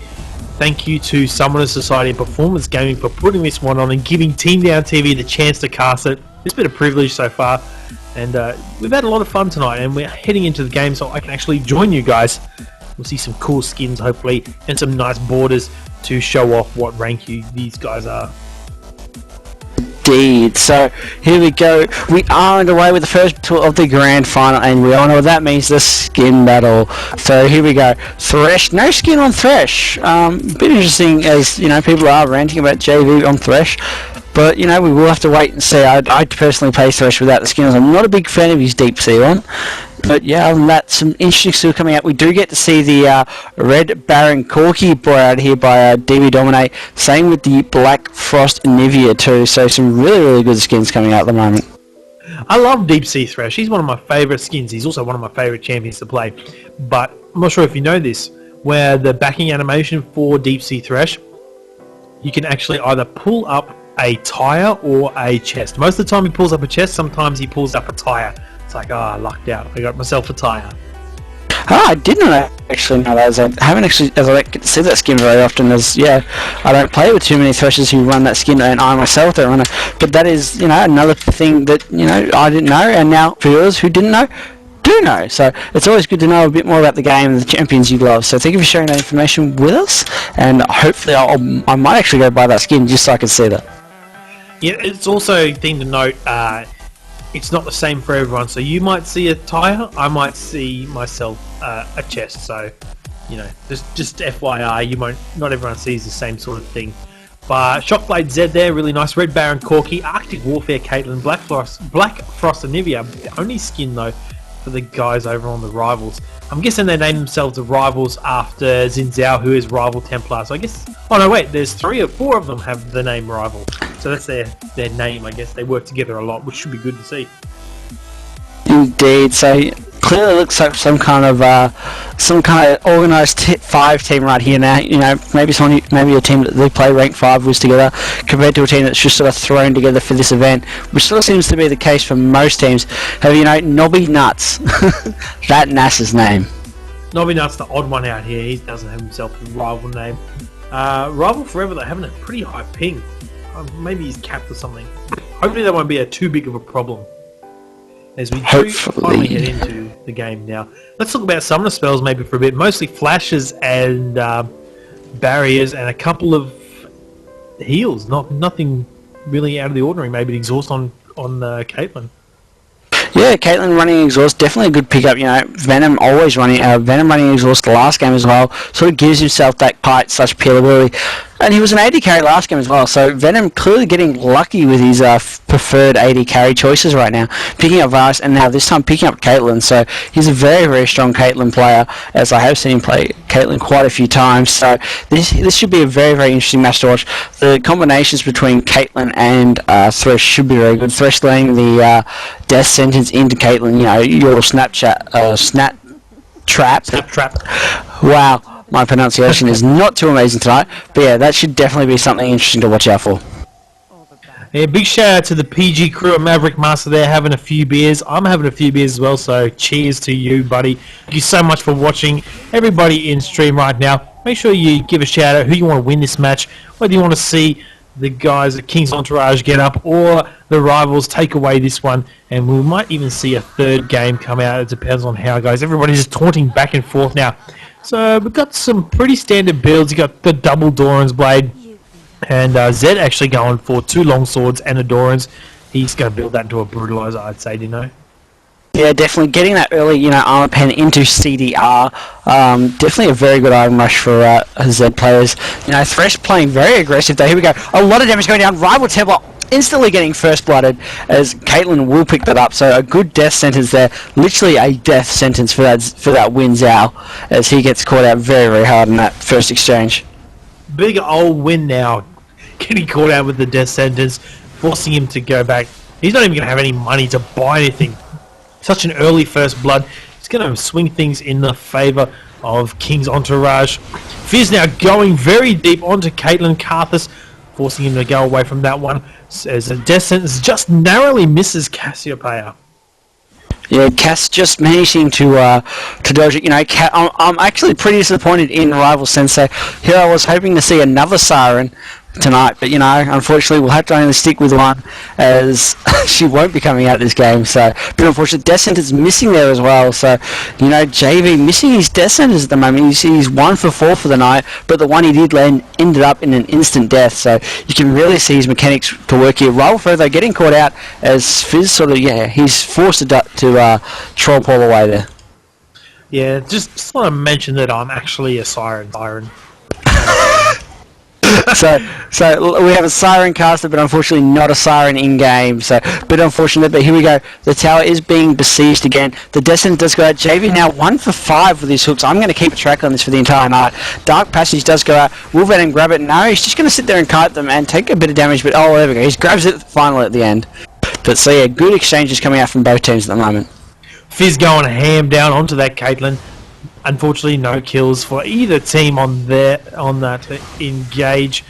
Thank you to Summoner Society and Performance Gaming for putting this one on and giving Team Down TV the chance to cast it. It's been a privilege so far. And we've had a lot of fun tonight. And we're heading into the game so I can actually join you guys. We'll see some cool skins, hopefully, and some nice borders to show off what rank these guys are. Indeed. So here we go. We are underway with the first tour of the grand final, and we all know what that means, the skin battle. So here we go. Thresh, no skin on Thresh. Bit interesting, as you know, people are ranting about JV on Thresh, but you know, we will have to wait and see. I'd personally play Thresh without the skin. I'm not a big fan of his deep sea one. But yeah, other than that, some interesting stuff coming out. We do get to see the Red Baron Corky brought out here by DB Dominate. Same with the Black Frost Nivea too. So some really, really good skins coming out at the moment. I love Deep Sea Thresh. He's one of my favourite skins. He's also one of my favourite champions to play. But I'm not sure if you know this, where the backing animation for Deep Sea Thresh, you can actually either pull up a tyre or a chest. Most of the time he pulls up a chest, sometimes he pulls up a tyre. It's like, I lucked out. I got myself a tyre. I did not actually know that. As I haven't actually, as I get to see that skin very often, as I don't play with too many threshers who run that skin, and I myself don't run it. But that is, another thing that I didn't know, and now for viewers who didn't know, do know. So it's always good to know a bit more about the game and the champions you love. So thank you for sharing that information with us, and hopefully I might actually go buy that skin just so I can see that. Yeah, it's also a thing to note. It's not the same for everyone. So you might see a tyre, I might see myself a chest. So, just FYI, not everyone sees the same sort of thing. But Shockblade Z there, really nice. Red Baron Corky, Arctic Warfare Caitlyn, Black Frost Anivia. The only skin though for the guys over on the Rivals. I'm guessing they named themselves the Rivals after Xin Zhao, who is Rival Templar. So I guess... Oh no, wait, there's 3 or 4 of them have the name Rival. So that's their name, I guess. They work together a lot, which should be good to see. Indeed. So clearly looks like some kind of organised 5 team right here now. Maybe a team that they play rank 5 was together compared to a team that's just sort of thrown together for this event, which sort of seems to be the case for most teams. Have Nobby Nuts? That NASA's name. Nobby Nuts, the odd one out here. He doesn't have himself a rival name. Rival Forever, they're having a pretty high ping. Maybe he's capped or something. Hopefully that won't be too big of a problem as we do finally get into the game now. Let's talk about summoner spells maybe for a bit. Mostly flashes and barriers and a couple of heals. Nothing really out of the ordinary. Maybe an exhaust on Caitlyn. Yeah, Caitlyn running exhaust, definitely a good pickup. Venom always running exhaust the last game as well. Sort of gives himself that kite / peel ability. And he was an AD carry last game as well, so Venom clearly getting lucky with his preferred AD carry choices right now. Picking up Varus, and now this time picking up Caitlyn, so he's a very, very strong Caitlyn player, as I have seen him play Caitlyn quite a few times, so this should be a very, very interesting match to watch. The combinations between Caitlyn and Thresh should be very good. Thresh laying the death sentence into Caitlyn, your snap trap. Wow. My pronunciation is not too amazing tonight, but yeah, that should definitely be something interesting to watch out for. Yeah, big shout out to the PG crew at Maverick Master there having a few beers. I'm having a few beers as well, so cheers to you, buddy. Thank you so much for watching. Everybody in stream right now, make sure you give a shout out who you want to win this match, whether you want to see the guys at King's Entourage get up or the Rivals take away this one, and we might even see a third game come out. It depends on how it goes. Everybody's just taunting back and forth now. So we've got some pretty standard builds. You got the double Doran's blade, and Zed actually going for 2 long swords and a Doran's. He's going to build that into a brutalizer, I'd say. Do you know? Yeah, definitely getting that early, armor pen into CDR. Definitely a very good item rush for Zed players. Thresh playing very aggressive though. Here we go. A lot of damage going down. Rival Templar instantly getting first blooded as Caitlyn will pick that up. So a good death sentence there. Literally a death sentence for that Win Zhao as he gets caught out very, very hard in that first exchange. Big old Win now getting caught out with the death sentence, forcing him to go back. He's not even going to have any money to buy anything. Such an early first blood. It's going to swing things in the favour of King's Entourage. Fizz now going very deep onto Caitlyn. Karthus forcing him to go away from that one as a death sentence just narrowly misses Cassiopeia. Yeah, Cass just managing to dodge it. I'm actually pretty disappointed in Rival Sensei. Here I was hoping to see another Siren tonight, but unfortunately we'll have to only stick with one as she won't be coming out this game. So, but unfortunately, Death Center's missing there as well. So, JV missing his Death Centers at the moment. He's 1 for 4 for the night, but the one he did land ended up in an instant death. So you can really see his mechanics to work here. Rival further getting caught out as Fizz he's forced to troll Paul away there. Yeah, just want to mention that I'm actually a Siren. So we have a siren caster, but unfortunately not a siren in game. So a bit unfortunate, but here we go. The tower is being besieged again. The Descent does go out. JV now 1 for 5 with his hooks. I'm going to keep a track on this for the entire night. Dark Passage does go out. Will Venom grab it? No, he's just going to sit there and kite them and take a bit of damage. But oh, there we go. He grabs it finally at the end. But so yeah, good exchanges coming out from both teams at the moment. Fizz going ham down onto that Caitlyn. Unfortunately, no kills for either team on that engage.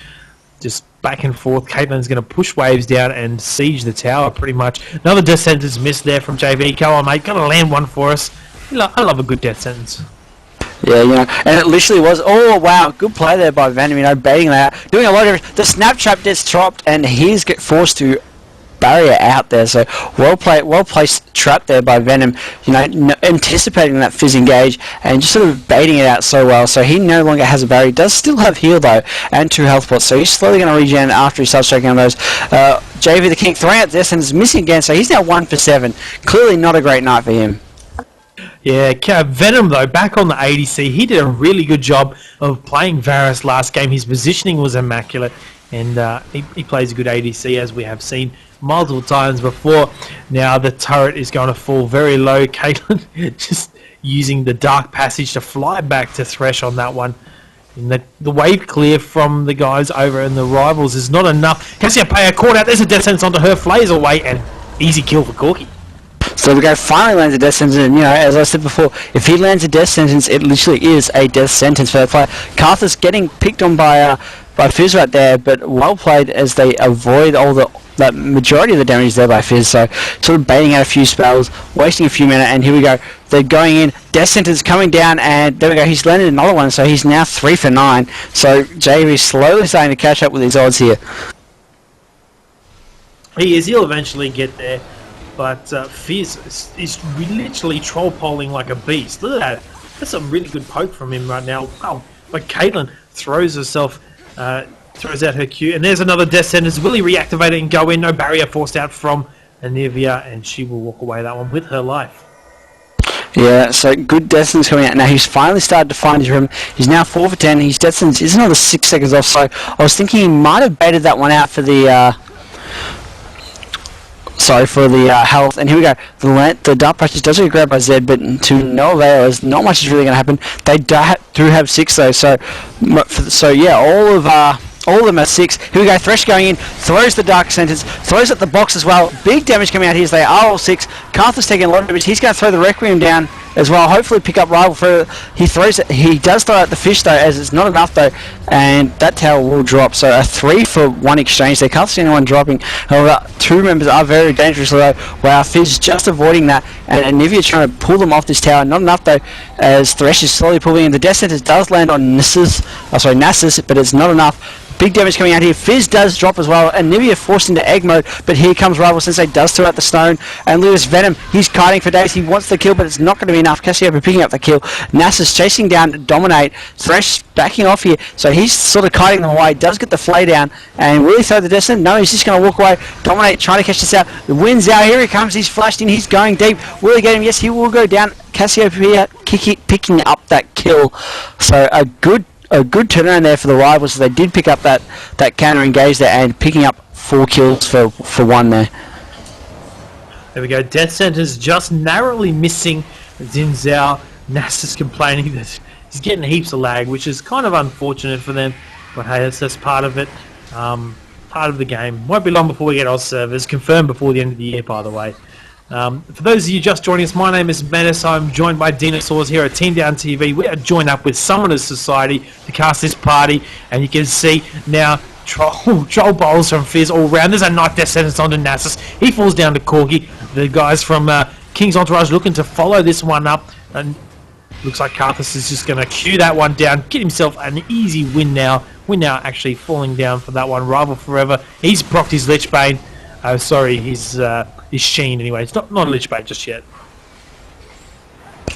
Just back and forth. Caitlin's going to push waves down and siege the tower pretty much. Another death sentence missed there from JV. Come on, mate. Got to land one for us. I love a good death sentence. Yeah, you know, and it literally was, oh wow, good play there by Venom, you know, baiting that out, doing a lot of, the snap trap gets dropped, and he's get forced to barrier out there, so well placed trap there by Venom, you know, anticipating that Fizz engage, and just sort of baiting it out so well, so he no longer has a barrier. He does still have heal though, and 2 health pots, so he's slowly going to regen after he starts choking on those. JV the King throwing out this, and is missing again, so he's now 1 for 7, clearly not a great night for him. Yeah, Venom though, back on the ADC, he did a really good job of playing Varus last game. His positioning was immaculate, and he plays a good ADC, as we have seen multiple times before. Now the turret is going to fall very low. Caitlyn just using the Dark Passage to fly back to Thresh on that one. And the wave clear from the guys over in the rivals is not enough. Cassiopeia caught out. There's a death sentence onto her, flays away, and easy kill for Corki. So the guy finally lands a death sentence, and you know, as I said before, if he lands a death sentence, it literally is a death sentence for that player. Karthus getting picked on by Fizz right there, but well played as they avoid all that majority of the damage there by Fizz. So sort of baiting out a few spells, wasting a few mana, and here we go. They're going in, death sentence coming down, and there we go. He's landed another one, so he's now 3 for 9. So JV is slowly starting to catch up with his odds here. He is. He'll eventually get there. But Fizz is literally troll polling like a beast. Look at that. That's a really good poke from him right now. Wow. But Caitlyn throws herself, throws out her Q. And there's another death sentence. Will he reactivate it and go in? No barrier forced out from Anivia. And she will walk away that one with her life. Yeah, so good death sentence coming out. Now he's finally started to find his rhythm. He's now 4 for 10. His death sentence is another 6 seconds off. So I was thinking he might have baited that one out for the... health, and here we go. The Dark Passage does get grabbed by Zed, but to no avail, as not much is really going to happen. They do have 6 though, so yeah, all of them are 6. Here we go. Thresh going in, throws the Dark Sentence, throws at the box as well. Big damage coming out here as they are all 6. Karthus taking a lot of damage. He's going to throw the Requiem down as well. Hopefully pick up rival for. He throws it. He does throw out the fish though, as it's not enough though, and that tower will drop. So a 3 for 1 exchange. They can't see anyone dropping. However, 2 members are very dangerous though. Wow, Fizz just avoiding that, and Anivia trying to pull them off this tower. Not enough though, as Thresh is slowly pulling in. The Death Sentence does land on Nasus, but it's not enough. Big damage coming out here. Fizz does drop as well. Anivia forced into egg mode, but here comes Rival Sensei, does throw out the stone. And Lewis Venom, he's kiting for days. He wants the kill, but it's not going to be enough. Cassiopeia picking up the kill. Nasus chasing down to dominate. Thresh backing off here, so he's sort of kiting them away. Does get the flay down, and will he throw the Descent? No, he's just going to walk away. Dominate, trying to catch this out. The wind's out. Here he comes. He's flashed in. He's going deep. Will he get him? Yes, he will go down. Cassiopeia picking up that kill. So a good turnaround there for the rivals. So they did pick up that counter engage there, and picking up 4 kills for 1 there. There we go. Death Sentence just narrowly missing Xin Zhao. Nasus complaining that he's getting heaps of lag, which is kind of unfortunate for them. But hey, that's just part of it. Part of the game. Won't be long before we get Oz servers. Confirmed before the end of the year, by the way. For those of you just joining us, my name is Menace. I'm joined by Dinosaurs here at Team Down TV. We are joined up with Summoners Society to cast this party, and you can see now troll bowls from Fizz all round. There's a nice death sentence onto Nasus. He falls down to Corgi. The guys from King's Entourage looking to follow this one up, and looks like Karthus is just going to queue that one down, get himself an easy win now. We're now actually falling down for that one. Rival Forever. He's procced his Lich Bane. Sorry, his Sheen anyway. It's not Lich Bane just yet.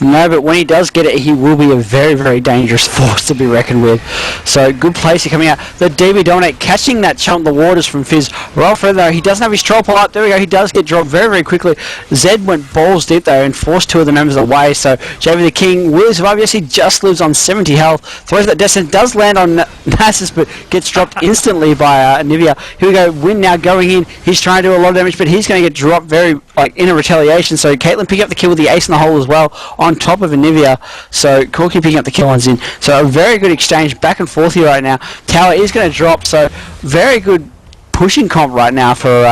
No, but when he does get it, he will be a very, very dangerous force to be reckoned with. So, good placing coming out. The DB Dominate catching that chunk of the waters from Fizz. Well, further though, he doesn't have his troll pull up. There we go, he does get dropped very, very quickly. Zed went balls deep though and forced two of the members away. So, JV the King will survive. Yes, he just lives on 70 health. Throws that descent, does land on Nasus, but gets dropped instantly by Nivea. Here we go, Win now going in. He's trying to do a lot of damage, but he's going to get dropped very, in a retaliation. So, Caitlyn picking up the kill with the ace in the hole as well, on top of Anivia. So Corky picking up the kill on Zin. So a very good exchange back and forth here right now. Tower is going to drop, so very good pushing comp right now for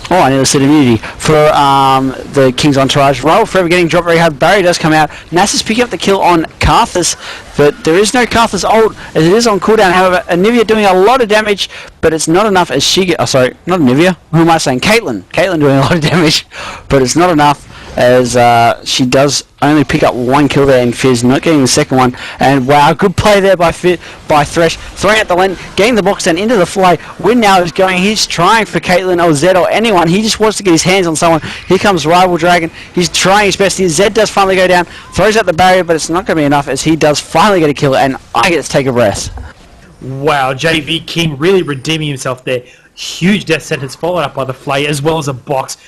I nearly said immunity for the King's Entourage. Roll Forever getting dropped very hard. Barry does come out. Nasus picking up the kill on Karthus, but there is no Karthus ult as it is on cooldown. However, Anivia doing a lot of damage, but it's not enough as she gets... Oh, sorry, not Anivia. Who am I saying? Caitlyn. Caitlyn doing a lot of damage, but it's not enough as she does only pick up one kill there in Fizz, not getting the second one. And wow, good play there by Thresh, throwing out the lane, getting the box down into the fly. Win now is going, he's trying for Caitlyn or Zed or anyone. He just wants to get his hands on someone. Here comes Rival Dragon. He's trying his best here. Zed does finally go down, throws out the barrier, but it's not going to be enough as he does finally get a kill, and I get to take a breath. Wow, JV King really redeeming himself there. Huge death sentence followed up by the flay as well as a box,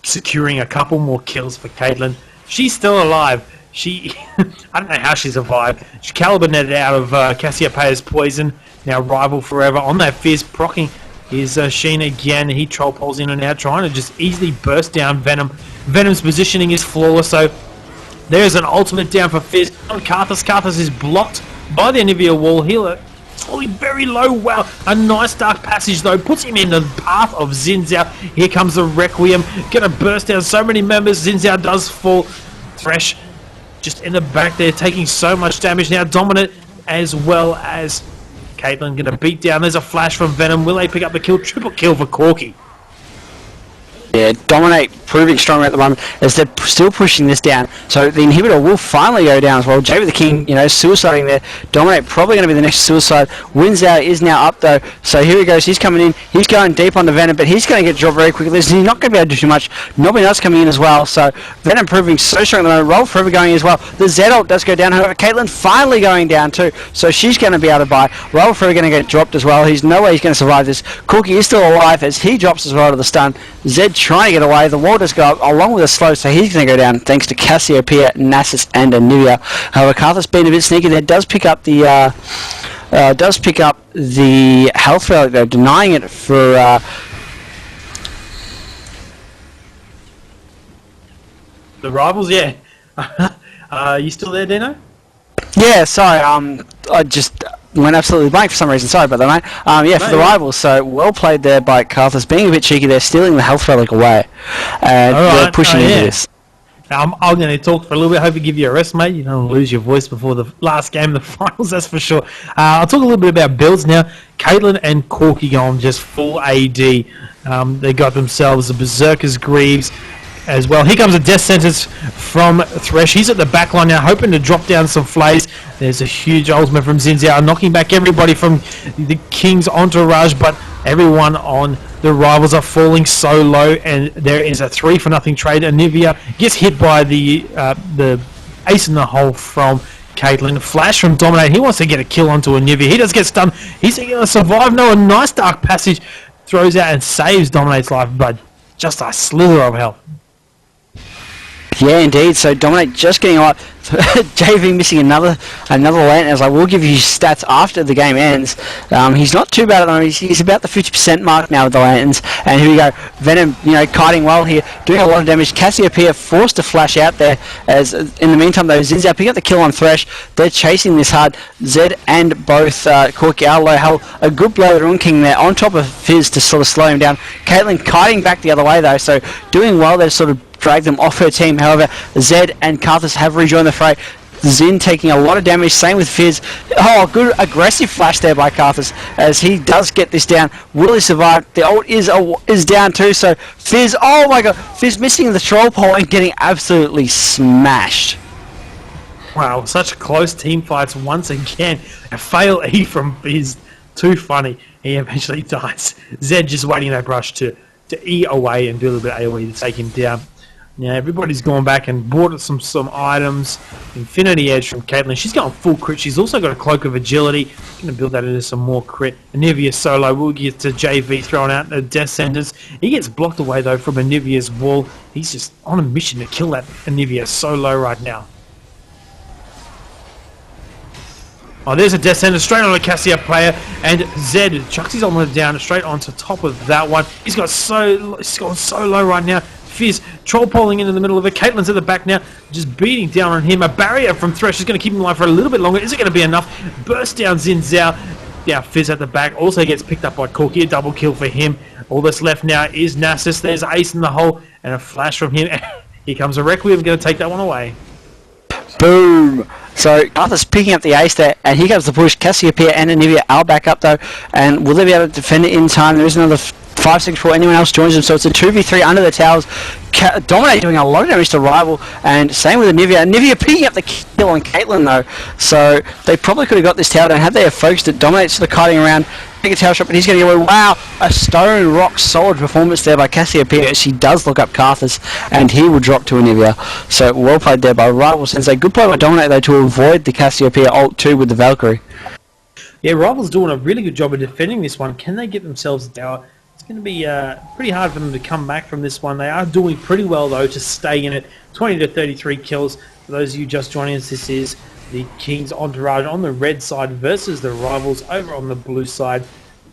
securing a couple more kills for Caitlyn. She's still alive. She, I don't know how she survived. She caliber netted out of Cassiopeia's poison. Now Rival Forever on that Fizz, procking is Sheen again. He troll poles in and out, trying to just easily burst down Venom. Venom's positioning is flawless, so there's an ultimate down for Fizz. On Karthus. Karthus is blocked by the Anivia wall. Healer falling very low. Wow, a nice dark passage though puts him in the path of Xin Zhao. Here comes the Requiem, gonna burst down so many members. Xin Zhao does fall. Thresh just in the back there taking so much damage now. Dominant as well as Caitlyn gonna beat down. There's a flash from Venom. Will they pick up the kill? Triple kill for Corky. Yeah, Dominate proving stronger at the moment as they're still pushing this down. So the inhibitor will finally go down as well. JV the King, suiciding there. Dominate probably going to be the next suicide. Winzow is now up though. So here he goes. He's coming in. He's going deep on the Venom, but he's going to get dropped very quickly. He's not going to be able to do too much. Nobody else coming in as well. So Venom proving so strong at the moment. Roll Forever going as well. The Zed ult does go down. However, Caitlyn finally going down too. So she's going to be able to buy. Roll Forever going to get dropped as well. He's no way he's going to survive this. Corky is still alive as he drops as well to the stun. Zed trying to get away. The wall does go up along with a slow, so he's going to go down thanks to Cassiopeia, Nasus, and Anivia. However, Karthus being a bit sneaky there does pick up the health relic though, denying it for The Rivals, yeah. You still there, Dino? Yeah, sorry, I just went absolutely blank for some reason. Sorry about that, mate. For the Rivals, so well played there by Karthus, being a bit cheeky there, stealing the health relic away, and they're pushing into this. I'm going to talk for a little bit. Hope to give you a rest, mate. You don't lose your voice before the last game of the finals, that's for sure. I'll talk a little bit about builds now. Caitlyn and Corky going just full AD. They got themselves a Berserker's Greaves as well. Here comes a death sentence from Thresh. He's at the back line now, hoping to drop down some flays. There's a huge ultimate from Xin Zhao, knocking back everybody from the King's Entourage, but everyone on the Rivals are falling so low, and there is a 3-for-0 trade. Anivia gets hit by the ace in the hole from Caitlyn. Flash from Dominate. He wants to get a kill onto Anivia. He does get stunned. He's going to survive. No, a nice dark passage throws out and saves Dominate's life, but just a slither of health. Yeah, indeed. So Dominate just getting up. JV missing another lane, as I will give you stats after the game ends. He's not too bad at the moment. He's about the 50% mark now with the lanterns. And here we go. Venom, kiting well here, doing a lot of damage. Cassiopeia forced to flash out there. As in the meantime, though, Xin Zhao picking up the kill on Thresh. They're chasing this hard. Zed and both Corky are low health. A good blow to Rune King there on top of Fizz to sort of slow him down. Caitlyn kiting back the other way though, so doing well there to sort of drag them off her team. However, Zed and Karthus have rejoined the fray. Zin taking a lot of damage, same with Fizz. Oh, good aggressive flash there by Karthus as he does get this down. Will he survive? The ult is down too, so Fizz, oh my god, Fizz missing the troll pole and getting absolutely smashed. Wow, such close team fights once again. A fail E from Fizz, too funny. He eventually dies. Zed just waiting that brush to E away and do a little bit of AoE to take him down. Now everybody's gone back and bought some items. Infinity Edge from Caitlyn. She's going full crit. She's also got a Cloak of Agility. Going to build that into some more crit. Anivia solo will get to JV throwing out the Death Sentence. He gets blocked away though from Anivia's wall. He's just on a mission to kill that Anivia solo right now. Oh, there's a Death Sentence straight on a Cassiopeia, and Zed chucks his armor down straight onto top of that one. He's gone so low right now. Fizz troll polling into the middle of it. Caitlyn's at the back now, just beating down on him. A barrier from Thresh is going to keep him alive for a little bit longer. Is it going to be enough? Burst down Xin Zhao. Yeah, Fizz at the back also gets picked up by Corky. A double kill for him. All that's left now is Nasus. There's Ace in the hole, and a flash from him. Here comes a Requiem, going to take that one away. Boom! So Arthur's picking up the ace there, and here comes the push. Cassiopeia and Anivia are back up though, and will they be able to defend it in time? There is another 5 seconds before anyone else joins them, so it's a 2v3 under the towers. Dominate doing a lot of damage to Rival, and same with Anivia. Anivia picking up the kill on Caitlyn though, so they probably could have got this tower down had they have focused it. Dominate's sort of kiting around, big tower shot, but he's going to go, wow, a stone rock solid performance there by Cassiopeia. She does look up Karthus, and he will drop to Anivia. So well played there by Rival Sensei. Good play by Dominate though to avoid the Cassiopeia ult 2 with the Valkyrie. Yeah, Rival's doing a really good job of defending this one. Can they get themselves a tower? It's going to be pretty hard for them to come back from this one. They are doing pretty well though to stay in it. 20 to 33 kills. For those of you just joining us, this is the King's Entourage on the red side versus the Rivals over on the blue side.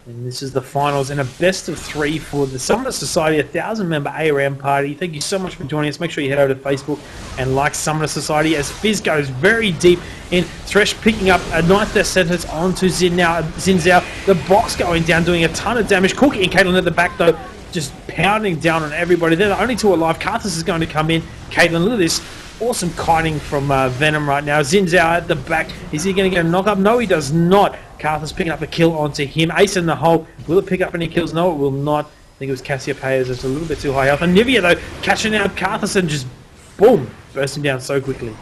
And this is the finals and a best of 3 for the Summoner Society, 1,000-member ARAM party. Thank you so much for joining us. Make sure you head over to Facebook and like Summoner Society as Fizz goes very deep in. Thresh picking up a Ninth Death Sentence onto Xin Zhao. The box going down, doing a ton of damage. Corky and Caitlyn at the back, though, just pounding down on everybody. They're the only 2 alive. Karthus is going to come in. Caitlyn, look at this. Awesome kiting from Venom right now. Xin Zhao at the back. Is he going to get a knock up? No, he does not. Karthus picking up a kill onto him. Ace in the hole. Will it pick up any kills? No, it will not. I think it was Cassiopeia's. It's a little bit too high health. And Nivea, though, catching out Karthus and just, boom, bursting down so quickly.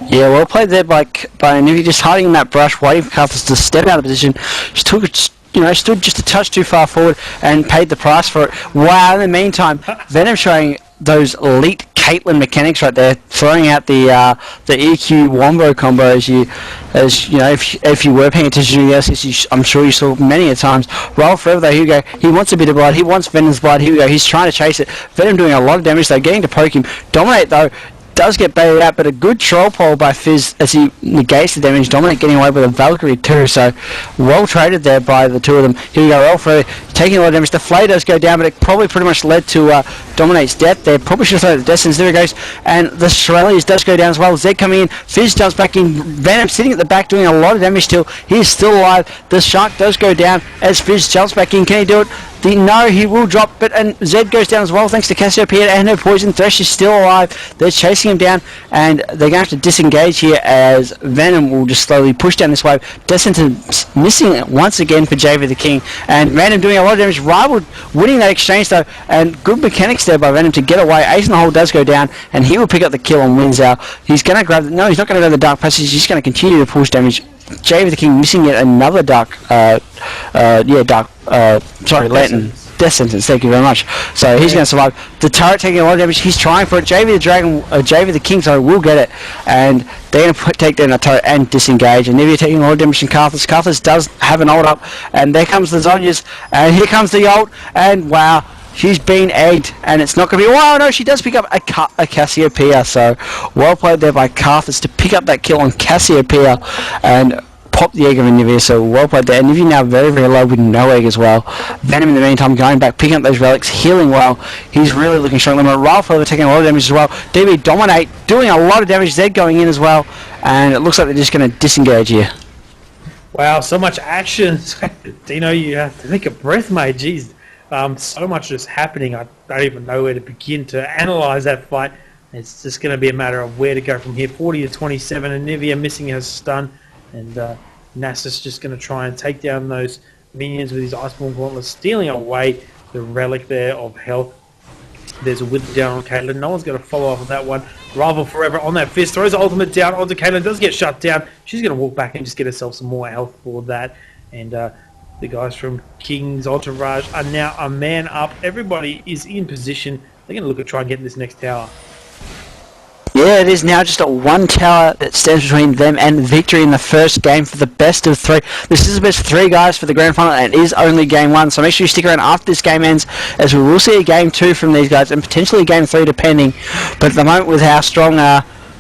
Yeah, well played there by Nivea, just hiding in that brush, waiting for Karthus to step out of position. She took it, stood just a touch too far forward and paid the price for it. Wow, in the meantime, Venom showing those elite Caitlyn mechanics right there, throwing out the EQ wombo combo as you know, if you were paying attention to this, I'm sure you saw many a times. Roll forever though, here we go. He wants a bit of blood, he wants Venom's blood, here we go. He's trying to chase it. Venom doing a lot of damage though, getting to poke him. Dominate though, does get baited out, but a good troll pole by Fizz as he negates the damage. Dominate getting away with a Valkyrie too, so well traded there by the 2 of them. Here we go, Alfred taking a lot of damage. The Flay does go down, but it probably pretty much led to Dominate's death there. Probably should have thrown the Destins. There he goes, and the Shirelles does go down as well. Zed coming in, Fizz jumps back in, Venom sitting at the back doing a lot of damage still. He is still alive. The Shark does go down as Fizz jumps back in. Can he do it? No, he will drop, but and Zed goes down as well thanks to Cassiopeia and her poison. Thresh is still alive. They're chasing him down, and they're going to have to disengage here as Venom will just slowly push down this wave. Descent missing it once again for JV the King, and Venom doing a lot of damage. Rival winning that exchange though, and good mechanics there by Venom to get away. Ace in the hole does go down, and he will pick up the kill on Winzao. He's going to grab no, he's not going to go to the Dark Passage. He's just going to continue to push damage. JV the King missing yet another Lantern Death Sentence, thank you very much. So he's going to survive. The turret taking a lot of damage, he's trying for it. JV the King, sorry, will get it. And they're going to take down the turret and disengage. And Nivea taking a lot of damage from Karthus. Karthus does have an ult up, and there comes the Zonyas, and here comes the ult, and wow, she's been egged, and it's not going to be... Wow, no, she does pick up a Cassiopeia, so well played there by Karthus to pick up that kill on Cassiopeia and pop the egg of Nivea, so well played there. And Nivea now very, very low with no egg as well. Venom in the meantime going back, picking up those relics, healing well. He's really looking strong. Ralph taking a lot of damage as well. DB Dominate doing a lot of damage. Zed going in as well, and it looks like they're just going to disengage here. Wow, so much action. Dino, you have to take a breath, mate. Jeez. So much just happening. I don't even know where to begin to analyse that fight. It's just going to be a matter of where to go from here. 40 to 27, and Nivea missing her stun, and Nasus just going to try and take down those minions with his Iceborne Gauntlet, stealing away the relic there of health. There's a wither down on Caitlyn. No one's going to follow up on that one. Rival forever on that Fizz. Throws the ultimate down onto Caitlyn. Does get shut down. She's going to walk back and just get herself some more health for that. And the guys from King's Entourage are now a man up. Everybody is in position. they're going to look at trying getting this next tower. Yeah, it is now just a one tower that stands between them and victory in the first game for the best of three. This is the best of three, guys, for the grand final, and it is only game one. So make sure you stick around after this game ends, as we will see a game two from these guys, and potentially a game three, depending. But at the moment, with how strong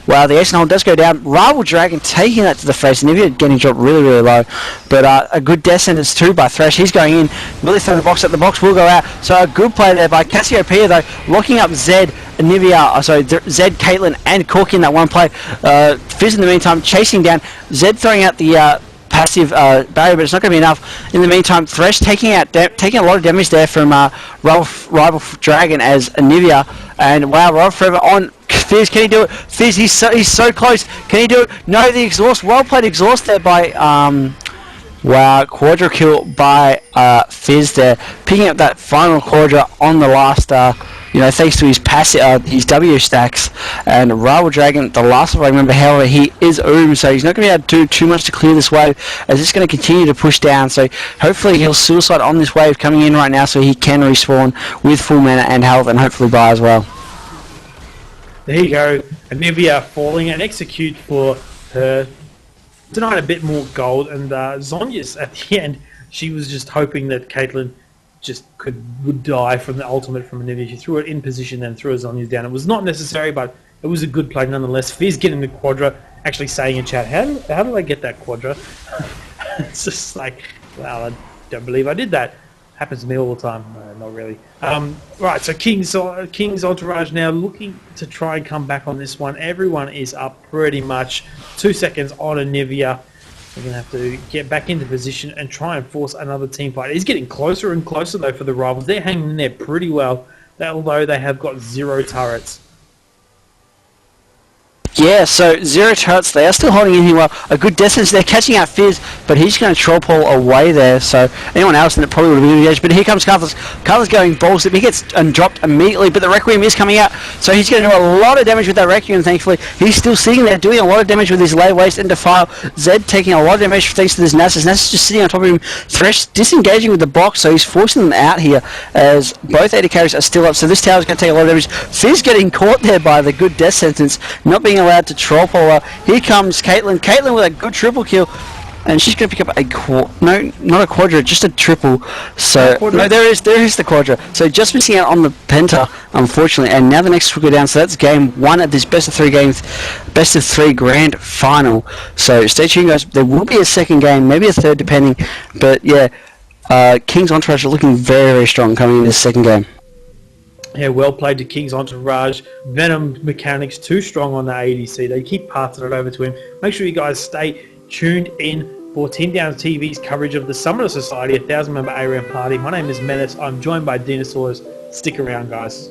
well, the ace and hold does go down. Rival Dragon taking that to the face. Nivea getting dropped really, really low. But a good death sentence too by Thresh. He's going in. Really throwing the box up. The box will go out. So a good play there by Cassiopeia, though, locking up Zed, Nivea, Zed, Caitlyn, and Cork in that one play. Fizz in the meantime chasing down. Zed throwing out the passive barrier, but it's not going to be enough. In the meantime, Thresh taking a lot of damage there from Rival Dragon as Nivea. And wow, Rival Forever on Fizz. Can he do it? Fizz, he's so close. Can he do it? No, the exhaust. Well played exhaust there by wow, Quadra kill by Fizz there, picking up that final Quadra on the last thanks to his passive, his W stacks. And Rival Dragon, the last one I remember, however, he is so he's not going to be able to do too much to clear this wave, as it's going to continue to push down. So hopefully he'll suicide on this wave coming in right now, so he can respawn with full mana and health, and hopefully buy as well. There you go. Nivea falling and execute for her. Tonight a bit more gold, and Zonya's at the end. She was just hoping that Caitlyn just would die from the ultimate from Nivea. She threw it in position and threw Zonya's down. It was not necessary, but it was a good play nonetheless. Fizz getting the Quadra, actually saying in chat, how did I get that Quadra? It's just like, wow, I don't believe I did that. Happens to me all the time. No, not really. Right, so King's Entourage now looking to try and come back on this one. Everyone is up pretty much 2 seconds on a Nivea. They're going to have to get back into position and try and force another team fight. It's getting closer and closer, though, for the Rivals. They're hanging in there pretty well, although they have got 0 turrets. Yeah, so 0 turrets, they are still holding in here well. A good distance, they're catching out Fizz, but he's going to troll pull away there, so anyone else in it probably would have been engaged. But here comes Carlos. Carlos going balls, he gets dropped immediately, but the Requiem is coming out, so he's going to do a lot of damage with that Requiem, thankfully. He's still sitting there doing a lot of damage with his Lay Waste and Defile. Zed taking a lot of damage thanks to this Nasus. Nasus just sitting on top of him. Thresh disengaging with the box, so he's forcing them out here, as both AD carries are still up, so this tower's going to take a lot of damage. Fizz getting caught there by the good death sentence, not being allowed to troll pull. Here comes Caitlyn. Caitlyn with a good triple kill, and she's going to pick up no, not a Quadra, just a triple. So no, there is the Quadra. So just missing out on the Penta, unfortunately. And now the next will go down. So that's game one of this best of three grand final. So stay tuned, guys. There will be a second game, maybe a third, depending. But yeah, King's Entourage are looking very, very strong coming in this second game. Yeah, well played to King's Entourage. Venom mechanics too strong on the ADC. They keep passing it over to him. Make sure you guys stay tuned in for Team Down TV's coverage of the Summoner Society, a 1,000-member ARAM party. My name is Menace. I'm joined by Dinosaurs. Stick around, guys.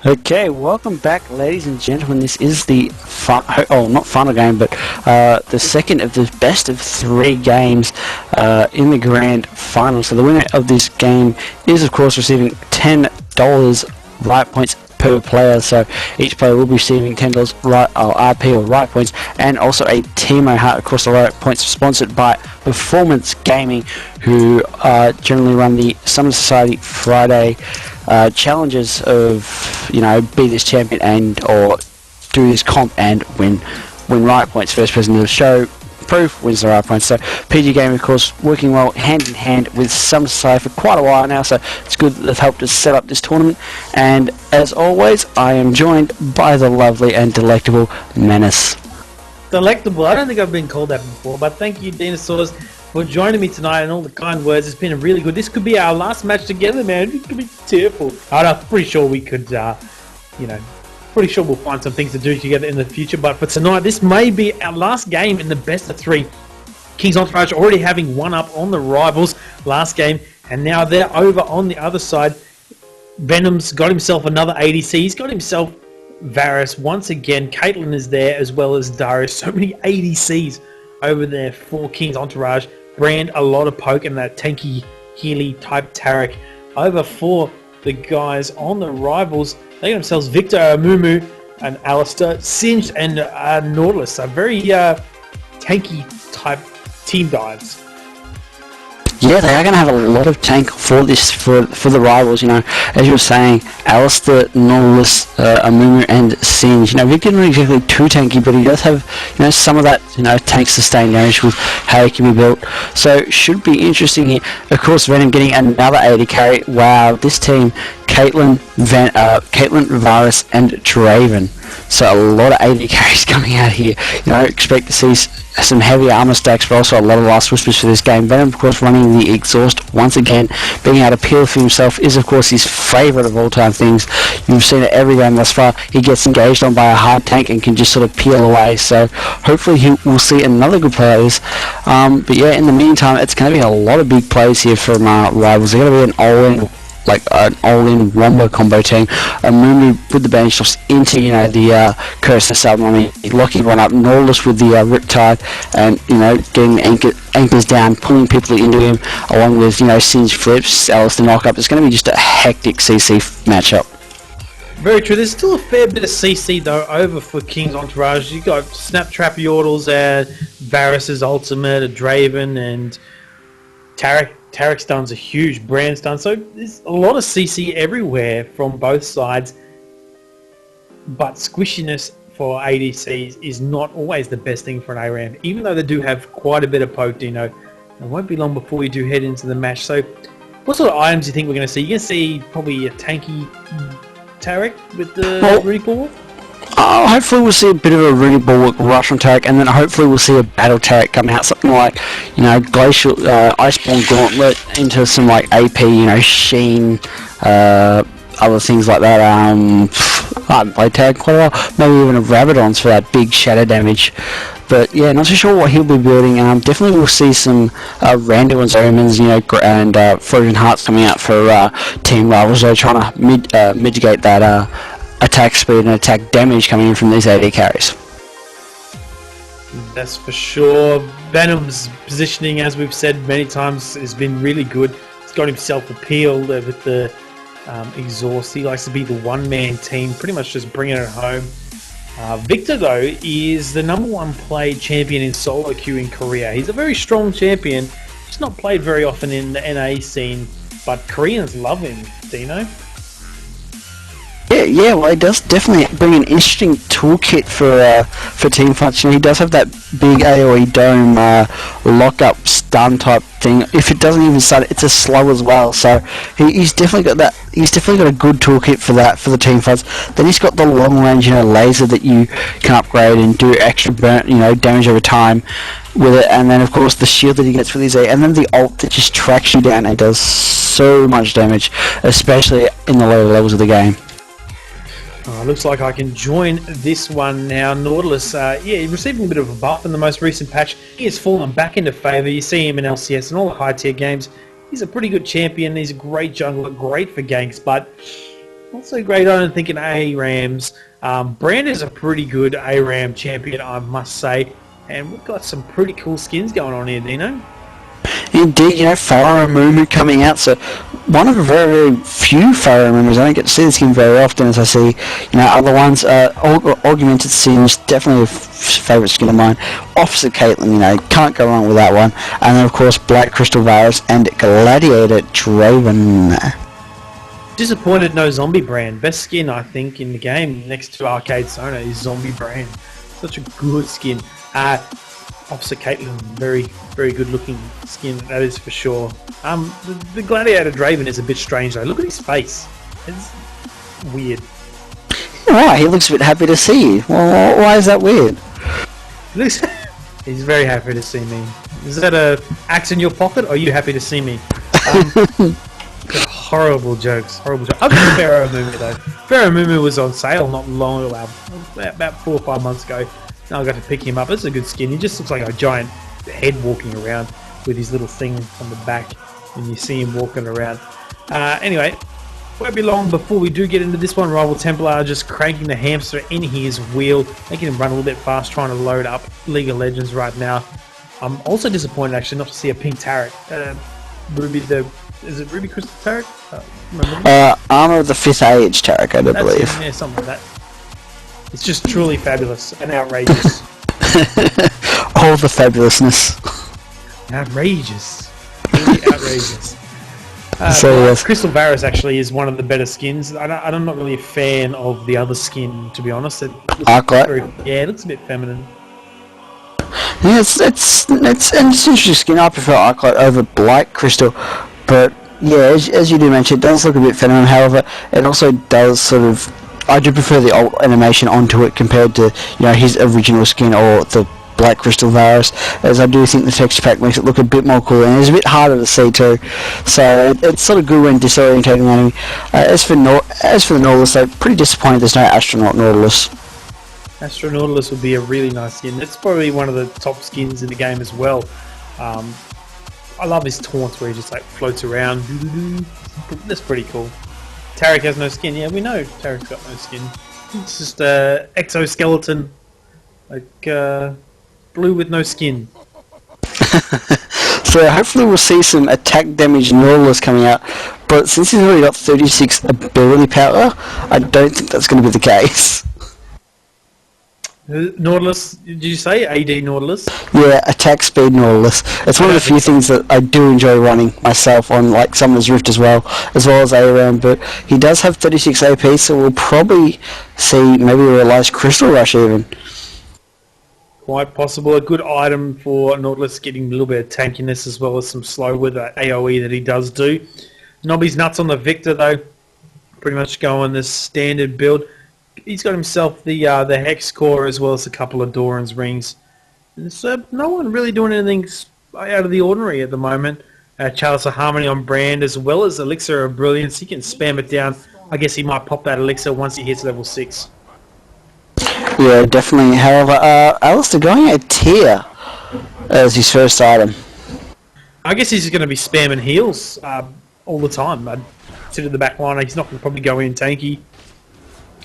Okay, welcome back, ladies and gentlemen. This is the not final game, but the second of the best of 3 games in the grand final. So the winner of this game is, of course, receiving $10 right points per player. So each player will be receiving $10 RP or right points, and also a Teemo Heart across the right points, sponsored by Performance Gaming, who generally run the Summer Society Friday challenges of, be this champion and or do this comp and win right points. First person to show proof wins the right points. So PG Gaming, of course, working well hand in hand with Summer Society for quite a while now, so it's good that they've helped us set up this tournament. And as always, I am joined by the lovely and delectable Menace. Delectable. I don't think I've been called that before, but thank you, Dinosaurs, for joining me tonight and all the kind words. It's been really good. This could be our last match together, man. It could be tearful. I'm pretty sure we could, pretty sure we'll find some things to do together in the future. But for tonight, this may be our last game in the best of 3. King's Entourage already having one up on the rivals last game, and now they're over on the other side. Venom's got himself another ADC. He's got himself Varus once again. Caitlyn is there as well as Darius. So many ADCs over there for King's Entourage. Brand a lot of poke and that tanky Healy type Tarek. Over for the guys on the rivals. They got themselves Victor, Amumu, and Alistair, Singed, and Nautilus. A very tanky type team dives. Yeah, they are going to have a lot of tank for this for the rivals. As you were saying, Alistair, Nautilus, Amumu, and Singe. Victor not exactly too tanky, but he does have some of that tank sustain damage with how he can be built. So should be interesting here. Of course, Venom getting another 80 carry. Wow, this team: Caitlyn, Varus, and Draven. So a lot of 80 carries coming out here. Expect to see some heavy armor stacks, but also a lot of last whispers for this game. Venom, of course, running the exhaust once again, being able to peel for himself is, of course, his favourite of all time things. You've seen it every game thus far. He gets engaged on by a hard tank and can just sort of peel away. So hopefully we'll see another good player of this. But yeah, in the meantime, it's going to be a lot of big plays here from rivals. They're going to be an all-in wombo combo team. Mumu with the bench shots into the Curse and Salmon, locking one up. Nautilus with the Riptide, and getting anchors down, pulling people into him, along with Singe flips, Alistair knock up. It's going to be just a hectic CC matchup. Very true. There's still a fair bit of CC though over for King's Entourage. You got Snap Trap Yordles, Varus's ultimate, a Draven, and Tarek stun's a huge brand stun, so there's a lot of CC everywhere from both sides, but squishiness for ADCs is not always the best thing for an ARAM, even though they do have quite a bit of poke. It won't be long before we do head into the match. So what sort of items do you think we're going to see? You're going to see probably a tanky Tarek with the recall? Hopefully we'll see a bit of a Rudy Bulwark rush on Tarek, and then hopefully we'll see a battle Tarek come out, something like, Glacial, Iceborne Gauntlet into some like AP, Sheen, other things like that. I haven't played Tarek quite a while. Maybe even a Rabadon's for that big shadow damage. But yeah, not so sure what he'll be building. Definitely we'll see some Randall and Zomans, and Frozen Hearts coming out for team rivals. They're trying to mitigate that attack speed and attack damage coming in from these AD carries. That's for sure. Venom's positioning, as we've said many times, has been really good. He's got himself appealed with the exhaust. He likes to be the one-man team, pretty much just bringing it home. Victor, though, is the #1 played champion in solo queue in Korea. He's a very strong champion. He's not played very often in the NA scene, but Koreans love him, Dino. Yeah, well, he does definitely bring an interesting toolkit for team fights. He does have that big AoE dome lock-up stun type thing. If it doesn't even stun, it's a slow as well. So he's definitely got that. He's definitely got a good toolkit for that for the team fights. Then he's got the long range, laser that you can upgrade and do extra burn, damage over time with it. And then of course the shield that he gets with his A, and then the ult that just tracks you down and does so much damage, especially in the lower levels of the game. Looks like I can join this one now. Nautilus, receiving a bit of a buff in the most recent patch. He has fallen back into favour. You see him in LCS and all the high tier games. He's a pretty good champion. He's a great jungler, great for ganks, but Also great, I don't think, in ARAMs. Brand is a pretty good ARAM champion, I must say. And we've got some pretty cool skins going on here, Dino. Indeed, Pharaoh Mumu coming out, so one of the very, very few Pharaoh Mumus. I don't get to see the skin very often as I see, other ones. Augmented Singe, definitely a favourite skin of mine. Officer Caitlin, can't go wrong with that one. And then, of course, Black Crystal Virus and Gladiator Draven. Disappointed no Zombie Brand. Best skin, I think, in the game next to Arcade Sona is Zombie Brand. Such a good skin. Officer Caitlin, very, very good looking skin, that is for sure. The Gladiator Draven is a bit strange though. Look at his face. It's weird. Right, he looks a bit happy to see you. Well, why is that weird? He's very happy to see me. Is that a axe in your pocket, or are you happy to see me? Horrible jokes. I've got Pharaoh Mumu though. Pharaoh Mumu was on sale not long ago, about 4 or 5 months ago. And I got to pick him up. It's a good skin. He just looks like a giant head walking around with his little thing on the back, and you see him walking around. Anyway, won't be long before we do get into this one. Rival Templar just cranking the hamster in his wheel, making him run a little bit fast, trying to load up League of Legends right now. I'm also disappointed actually not to see a pink Tarot. Is it Ruby Crystal Tarot? Armor of the 5th Age Tarot, I do believe. Yeah, something like that. It's just truly fabulous and outrageous. All the fabulousness. Outrageous. Really outrageous. Yes. Crystal Varus actually is one of the better skins. I'm not really a fan of the other skin, to be honest. Arclight? Yeah, it looks a bit feminine. Yeah, it's an interesting skin. I prefer Arclight over Black Crystal, but yeah, as you do mention, it does look a bit feminine. However, it also does sort of. I do prefer the old animation onto it compared to his original skin or the Black Crystal Virus, as I do think the texture pack makes it look a bit more cool and it's a bit harder to see too. So it's sort of good when disorientating an enemy. As for the Nautilus, though, pretty disappointed there's no Astronaut Nautilus. Astronautilus would be a really nice skin. It's probably one of the top skins in the game as well. I love his taunts where he just like floats around. That's pretty cool. Tarek has no skin. Yeah, we know Tarek's got no skin. It's just exoskeleton, like blue with no skin. So hopefully we'll see some attack damage Nautilus coming out, but since he's already got 36 ability power, I don't think that's going to be the case. Nautilus, did you say AD Nautilus? Yeah, attack speed Nautilus. It's one of the few things that I do enjoy running myself on, like Summoner's Rift as well as ARAM, but he does have 36 AP, so we'll probably see maybe a realized Crystal Rush even. Quite possible. A good item for Nautilus, getting a little bit of tankiness as well as some slow with that AoE that he does do. Nobby's nuts on the Victor though. Pretty much going this standard build. He's got himself the Hex Core as well as a couple of Doran's rings. So no one really doing anything out of the ordinary at the moment. Chalice of Harmony on Brand as well as Elixir of Brilliance. He can spam it down. I guess he might pop that Elixir once he hits level 6. Yeah, definitely. However, Alistair going at Tier as his first item. I guess he's going to be spamming heals all the time. I'd sit in the back line. He's not going to probably go in tanky.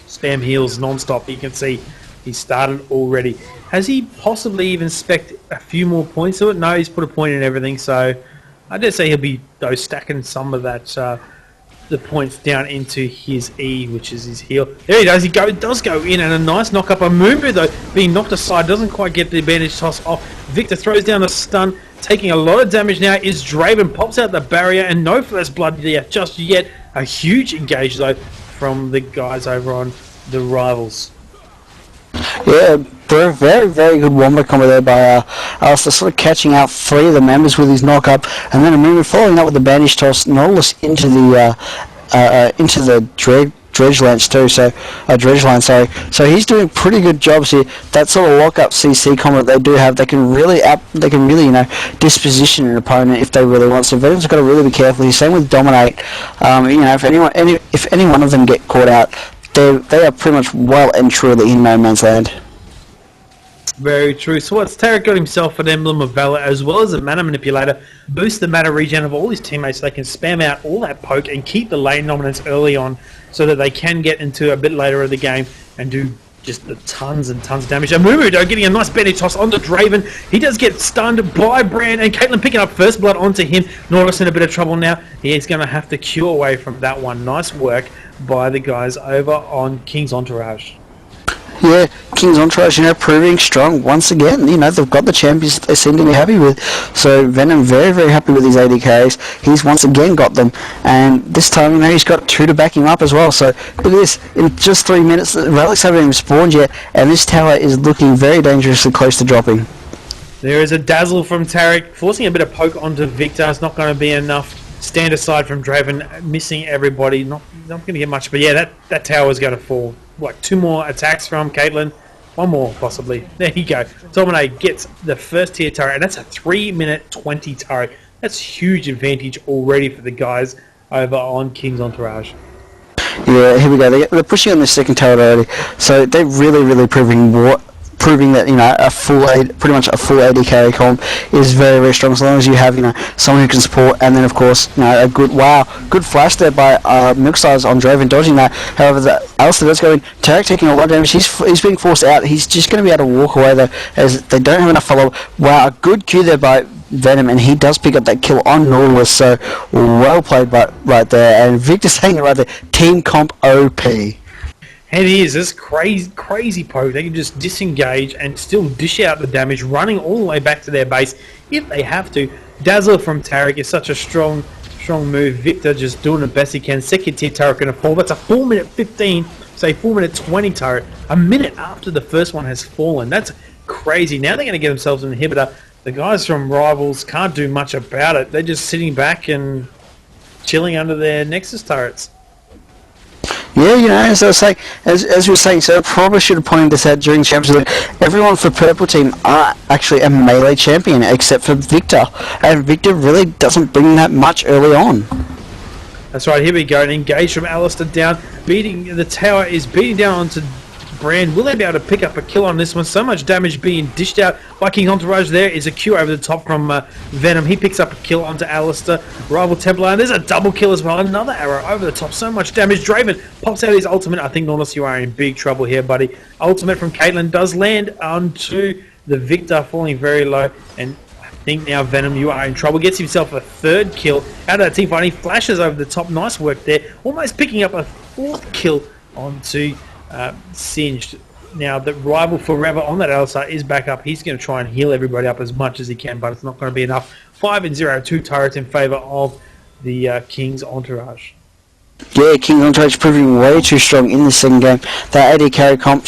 Spam heals non-stop. You can see he started already. Has he possibly even spec'd a few more points to it? No, he's put a point in everything. So I dare say he'll be stacking some of that the points down into his E, which is his heal. There he does. He does go in, and a nice knock up. A Moonbear though being knocked aside doesn't quite get the advantage toss off. Victor throws down the stun, taking a lot of damage now. Is Draven pops out the barrier, and no flesh blood there just yet. A huge engage though from the guys over on the Rivals. Yeah, very, very good wombo combo there by Alistair, sort of catching out 3 of the members with his knock up, and then a movement following up with the bandage toss, Nautilus into the Dredge Lance too. So Dredge Line, sorry. So he's doing pretty good jobs here. That sort of lock up CC combo that they do have, they can really disposition an opponent if they really want. So Venom's got to really be careful. Same with Dominate. If any one of them get caught out, they are pretty much well and truly in no man's land. Very true. So what's Tarek got himself an Emblem of Valor as well as a Mana Manipulator. Boost the mana regen of all his teammates so they can spam out all that poke and keep the lane dominance early on so that they can get into a bit later of the game and do just the tons and tons of damage. And Mumudo getting a nice bandage toss onto Draven. He does get stunned by Brand, and Caitlyn picking up first blood onto him. Nautilus in a bit of trouble now. He's going to have to queue away from that one. Nice work by the guys over on King's Entourage. Yeah, King's Entourage, proving strong once again. They've got the champions they seem to be happy with. So Venom very, very happy with his AD carries. He's once again got them. And this time, he's got 2 to back him up as well. So look at this. In just 3 minutes, the relics haven't even spawned yet. And this tower is looking very dangerously close to dropping. There is a dazzle from Tarek, forcing a bit of poke onto Victor. It's not going to be enough. Stand aside from Draven, missing everybody. Not going to get much. But yeah, that tower is going to fall. 2 more attacks from Caitlyn. 1 more, possibly. There you go. Dominate gets the first tier turret, and that's a 3-minute 20 turret. That's huge advantage already for the guys over on King's Entourage. Yeah, here we go. They're pushing on the second turret already. So they're really, really proving that a full pretty much a full AD carry comp is very, very strong. As long as you have someone who can support, and then of course a good flash there by Milkstars on Draven dodging that. However, the Alistair does go in. Tarek taking a lot of damage. He's being forced out. He's just going to be able to walk away though, as they don't have enough follow. Wow, a good Q there by Venom, and he does pick up that kill on Nautilus. So well played, right there. And Victor saying it right there. Team comp OP. And it is this crazy poke. They can just disengage and still dish out the damage, running all the way back to their base if they have to. Dazzle from Tarek is such a strong move. Victor just doing the best he can. Second tier turret going to fall. That's a 4-minute 15, say 4-minute 20 turret. A minute after the first one has fallen. That's crazy. Now they're going to get themselves an inhibitor. The guys from Rivals can't do much about it. They're just sitting back and chilling under their Nexus turrets. Yeah, as I was saying, as you were saying, so I probably should have pointed this out during the championship. Everyone for Purple Team are actually a melee champion, except for Victor, and Victor really doesn't bring that much early on. That's right. Here we go. An engage from Alistair down, beating the tower is beating down onto Brand. Will they be able to pick up a kill on this one? So much damage being dished out by King Entourage. There is a Q over the top from Venom. He picks up a kill onto Alistair. Rival Templar. And there's a double kill as well. Another arrow over the top. So much damage. Draven pops out his ultimate. I think, Nautilus, you are in big trouble here, buddy. Ultimate from Caitlyn does land onto the Victor, falling very low. And I think now Venom, you are in trouble. Gets himself a 3rd kill out of that team fight. He flashes over the top. Nice work there. Almost picking up a 4th kill onto Singed. Now the Rival Forever on that Alistar is back up. He's going to try and heal everybody up as much as he can, but it's not going to be enough. 5-0, 2 turrets in favour of the King's Entourage. Yeah, King's Entourage proving way too strong in the second game. That AD carry comp,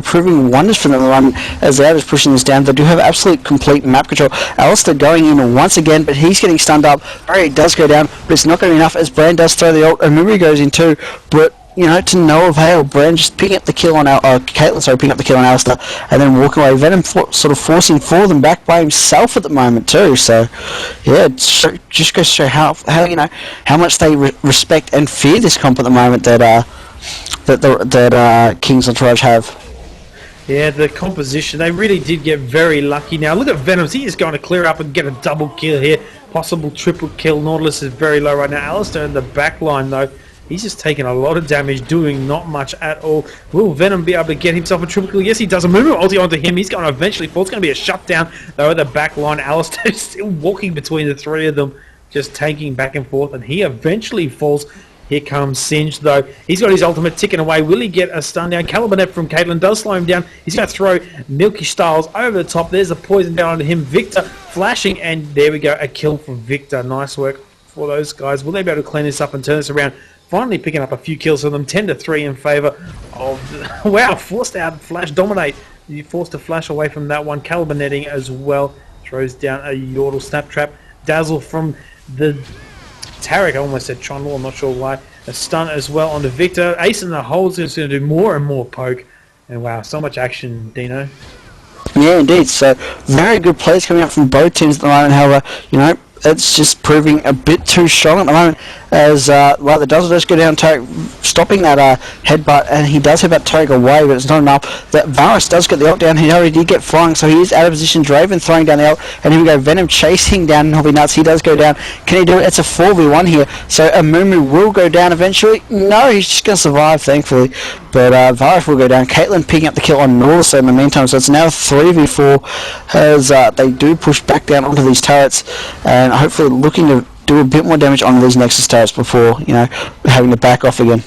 proving wonders for them as they're just pushing this down. They do have absolute complete map control. Alistair going in once again, but he's getting stunned up. Barry does go down, but it's not going to be enough as Brand does throw the ult, and Mummy goes in too, but to no avail. Brand just picking up the kill on Caitlyn, picking up the kill on Alistair, and then walking away. Venom sort of forcing for them back by himself at the moment too. So, yeah, just goes to show how much they respect and fear this comp at the moment that King's Entourage have. Yeah, the composition, they really did get very lucky. Now, look at Venom. He is going to clear up and get a double kill here. Possible triple kill. Nautilus is very low right now. Alistair in the back line, though. He's just taking a lot of damage, doing not much at all. Will Venom be able to get himself a triple kill? Yes, he does. A movement ulti onto him. He's going to eventually fall. It's going to be a shutdown, though, at the back line. Alistair is still walking between the 3 of them, just tanking back and forth, and he eventually falls. Here comes Singed, though. He's got his ultimate ticking away. Will he get a stun down? Calibanet from Caitlyn does slow him down. He's going to throw Milky Styles over the top. There's a poison down onto him. Victor flashing, and there we go. A kill from Victor. Nice work for those guys. Will they be able to clean this up and turn this around? Finally picking up a few kills for them. 10-3 in favour of... Wow, forced out Flash Dominate. You forced to flash away from that one. Calibernetting as well. Throws down a Yordle Snap Trap. Dazzle from the Tarek. I almost said Trundle. I'm not sure why. A stun as well onto Victor. Ace in the holes is going to do more and more poke. And wow, so much action, Dino. Yeah, indeed. So, very good plays coming out from both teams at the moment. However, it's just proving a bit too strong at the moment, as like the Dazzle does go down, Tarek stopping that headbutt, and he does headbutt Tarek away, but it's not enough. That Varus does get the ult down. He already did get flying, so he is out of position. Draven throwing down the ult, and here we go, Venom chasing down Nobby Nuts. He does go down. Can he do it? It's a 4v1 here, so Amumu will go down eventually. No, he's just going to survive, thankfully, but Varus will go down. Caitlyn picking up the kill on North in the meantime, so it's now 3v4 as they do push back down onto these turrets, and hopefully looking to do a bit more damage on these Nexus turrets before, having to back off again.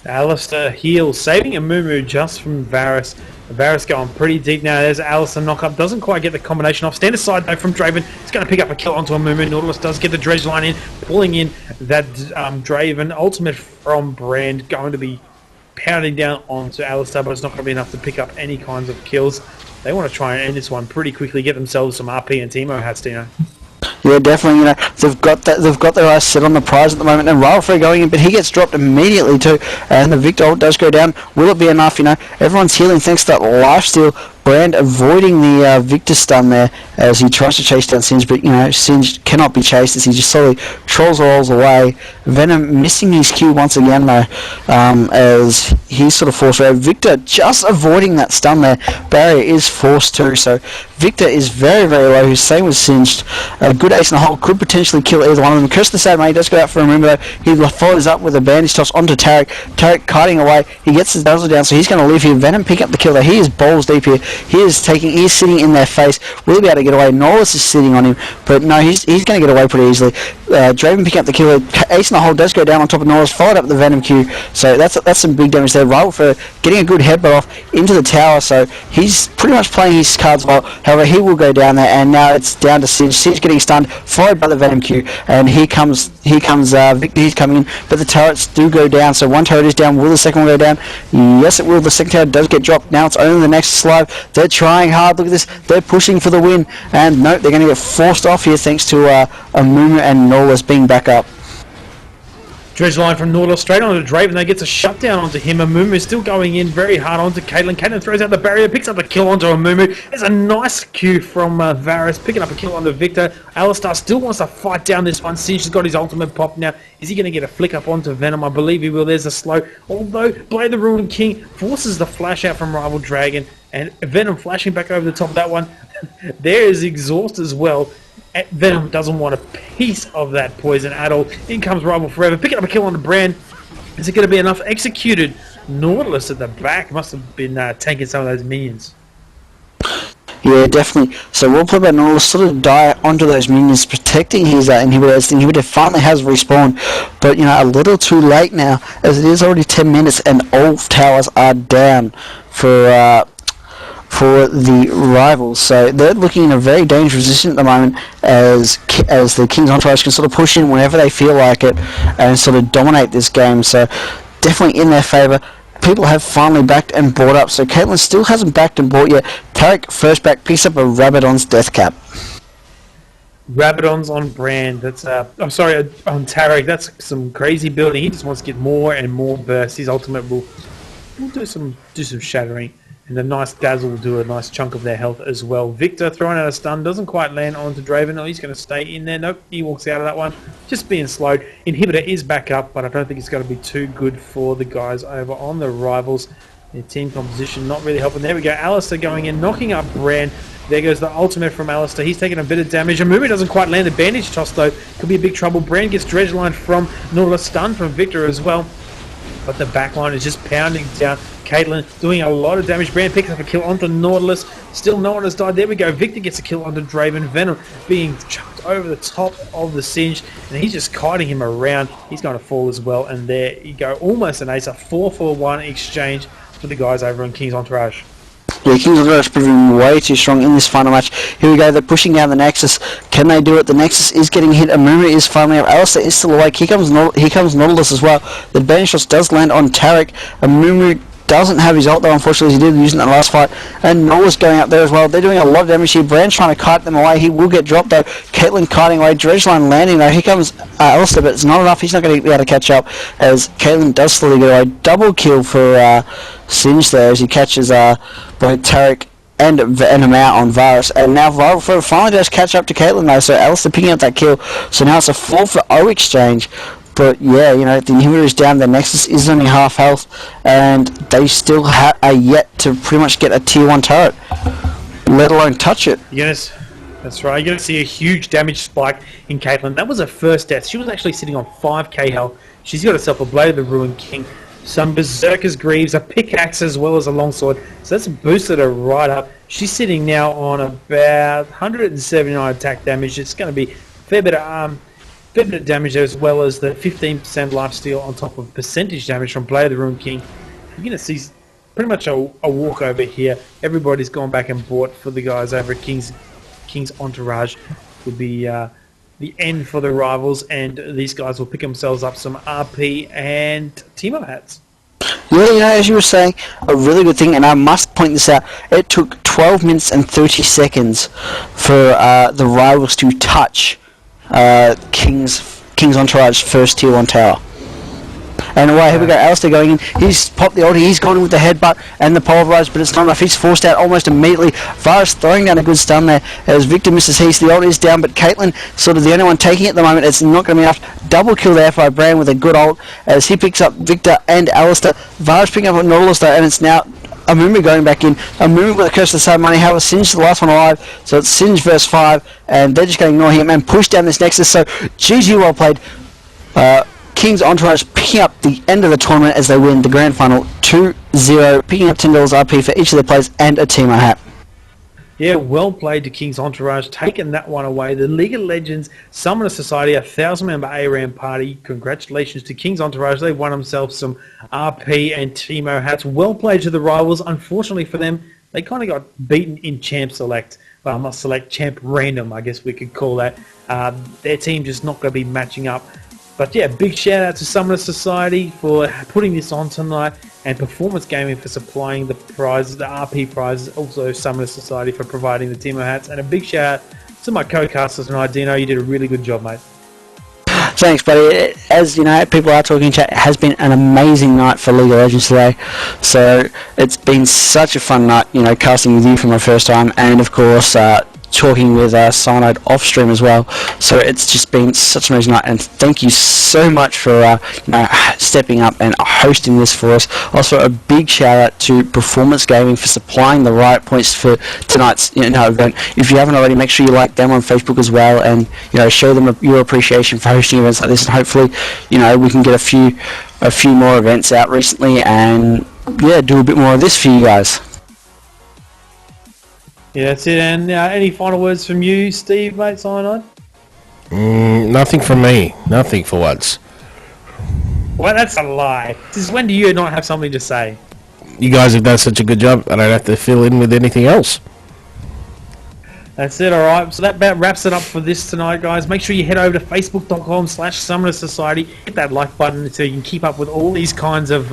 Alistair heals, saving Amumu just from Varus. Varus going pretty deep now. There's Alistair knock up. Doesn't quite get the combination off. Stand aside though from Draven. He's going to pick up a kill onto Amumu. Nautilus does get the dredge line in, pulling in that Draven. Ultimate from Brand going to be pounding down onto Alistair, but it's not going to be enough to pick up any kinds of kills. They want to try and end this one pretty quickly, get themselves some RP and Teemo hats, Dino. Yeah, definitely. They've got that. They've got their eyes set on the prize at the moment, and Rylefree going in, but he gets dropped immediately too. And the Victor ult does go down. Will it be enough? Everyone's healing thanks to that lifesteal. Brand avoiding the Victor stun there as he tries to chase down Singe, but Singe cannot be chased as he just slowly rolls away. Venom missing his Q once again though, as he's sort of forced away. Victor just avoiding that stun there. Barrier is forced too, so Victor is very, very low. His same was Singed. A good ace in the hole could potentially kill either one of them. Curse the Sad He does go out for a remember though. He follows up with a bandage toss onto Tarek. Tarek kiting away. He gets his dazzle down, so he's going to live here. Venom picking up the kill though. He is balls deep here. He is sitting in their face. Will he be able to get away? Norris is sitting on him, but no, he's going to get away pretty easily. Draven picking up the kill. Ace in the hole does go down on top of Norris, followed up with the Venom Q. So that's some big damage there. Rival for getting a good headbutt off into the tower. So he's pretty much playing his cards well. However, he will go down there, and now it's down to Singe. Singe getting stunned, followed by the Venom Q, and here comes Victor. He's coming in, but the turrets do go down. So one turret is down. Will the second one go down? Yes, it will. The second turret does get dropped. Now it's only the Nexus live. They're trying hard. Look at this. They're pushing for the win, and nope, they're going to get forced off here thanks to Amumu and Norlis being back up. Dredge line from Nautilus straight onto Draven. They gets a shutdown onto him. Amumu is still going in very hard onto Caitlyn. Caitlyn throws out the barrier, picks up a kill onto Amumu. There's a nice Q from Varus, picking up a kill onto Victor. Alistar still wants to fight down this one. Singe has got his ultimate pop now. Is he going to get a flick up onto Venom? I believe he will. There's a slow. Although Blade the Ruined King forces the flash out from Rival Dragon, and Venom flashing back over the top of that one. There is exhaust as well. Venom doesn't want a piece of that poison at all. In comes Rival Forever, picking up a kill on the Brand. Is it going to be enough? Executed. Nautilus at the back must have been tanking some of those minions. Yeah, definitely. So well played by Nautilus, sort of die onto those minions, protecting his inhibitor. As the inhibitor finally has respawned, but a little too late now, as it is already 10 minutes and all towers are down for the rivals. So they're looking in a very dangerous position at the moment, as the King's Entourage can sort of push in whenever they feel like it and sort of dominate this game. So definitely in their favour. People have finally backed and bought up, so Caitlyn still hasn't backed and bought yet. Tarek first back picks up a Rabadon's death cap. Rabadon's on Brand. That's on Tarek. That's some crazy building. He just wants to get more and more bursts. His ultimate will do some shattering, and the nice dazzle will do a nice chunk of their health as well. Victor throwing out a stun, doesn't quite land onto Draven. No, he's going to stay in there. Nope, he walks out of that one, just being slowed. Inhibitor is back up, but I don't think it's going to be too good for the guys over on the Rivals. Their team composition not really helping. There we go, Alistair going in, knocking up Brand. There goes the ultimate from Alistair. He's taking a bit of damage. Amumu doesn't quite land the bandage toss though. Could be a big trouble. Brand gets dredge line from Nautilus, stun from Victor as well. But the backline is just pounding down. Caitlyn doing a lot of damage. Brand picks up a kill onto Nautilus. Still no one has died. There we go. Victor gets a kill onto Draven. Venom being chucked over the top of the Singe. And he's just kiting him around. He's going to fall as well. And there you go. Almost an ace. A 4-for-1 exchange for the guys over on King's Entourage. Yeah, King's Entourage proving way too strong in this final match. Here we go, they're pushing down the Nexus. Can they do it? The Nexus is getting hit. Amumu is finally up. Alistair is still awake. Here comes Nautilus as well. The bandage shot does land on Tarek. Amumu doesn't have his ult though, unfortunately. He did use it in that last fight. And Nautilus going up there as well. They're doing a lot of damage here. Brand's trying to kite them away. He will get dropped though. Caitlyn kiting away. Dredge line landing though. Here comes Alistair, but it's not enough. He's not going to be able to catch up as Caitlyn does slowly get away. Double kill for Singe there as he catches both Tarek and Venom out on Varus, and now Viral finally does catch up to Caitlyn though, so Alistair picking up that kill, so now it's a 4-for-0 exchange. But yeah, you know, the inhibitor is down, the Nexus is only half health, and they still are yet to pretty much get a tier 1 turret, let alone touch it. Yes, that's right. You're going to see a huge damage spike in Caitlyn. That was her first death. She was actually sitting on 5k health. She's got herself a Blade of the Ruined King, some Berserker's Greaves, a pickaxe as well as a longsword. So that's boosted her right up. She's sitting now on about 179 attack damage. It's going to be a fair bit of damage as well as the 15% lifesteal on top of percentage damage from Blade of the Ruined King. You're going to see pretty much a walkover here. Everybody's gone back and bought for the guys over at King's Entourage. Would be the end for the rivals, and these guys will pick themselves up some RP and Teemo hats. Yeah, you know, as you were saying, a really good thing, and I must point this out, it took 12 minutes and 30 seconds for the rivals to touch King's Entourage first tier 1 tower. And away, here we go, Alistair going in, he's popped the ulti, he's gone in with the headbutt and the pulverize, but it's not enough, he's forced out almost immediately. Varus throwing down a good stun there as Victor misses Heath, the ulti is down, but Caitlyn sort of the only one taking it at the moment, it's not going to be enough. Double kill there by Bran with a good ult as he picks up Victor and Alistair. Varus picking up Nautilus though, and it's now a Mumu going back in. A Mumu with a curse to save money. However, Singe the last one alive. So it's Singe versus 5. And they're just going to ignore him and push down this Nexus. So GG, well played. King's Entourage picking up the end of the tournament as they win the grand final 2-0. Picking up $10 RP for each of their players and a Teemo hat. Yeah, well played to King's Entourage, taking that one away. The League of Legends Summoner Society, a 1,000-member ARAM party. Congratulations to King's Entourage. They won themselves some RP and Teemo hats. Well played to the rivals. Unfortunately for them, they kind of got beaten in Champ Select. Well, not Select, Champ Random, I guess we could call that. Their team just not going to be matching up. But yeah, big shout out to Summoner Society for putting this on tonight, and Performance Gaming for supplying the prizes, the RP prizes. Also Summoner Society for providing the Teemo hats, and a big shout out to my co-casters tonight. Dino, you did a really good job, mate. Thanks, buddy. As you know, people are talking in chat. It has been an amazing night for League of Legends today. So it's been such a fun night, you know, casting with you for my first time, and of course talking with Cyanide off stream as well. So it's just been such an amazing night, and thank you so much for stepping up and hosting this for us. Also, a big shout out to Performance Gaming for supplying the right points for tonight's event. If you haven't already, make sure you like them on Facebook as well, and show them your appreciation for hosting events like this. And hopefully, we can get a few more events out recently, and yeah, do a bit more of this for you guys. Yeah, that's it. And any final words from you, Steve, mate, Cyanide? Nothing from me. Nothing for once. Well, that's a lie. Since when do you not have something to say? You guys have done such a good job, I don't have to fill in with anything else. That's it, alright. So that about wraps it up for this tonight, guys. Make sure you head over to facebook.com/Summoner Society. Hit that like button so you can keep up with all these kinds of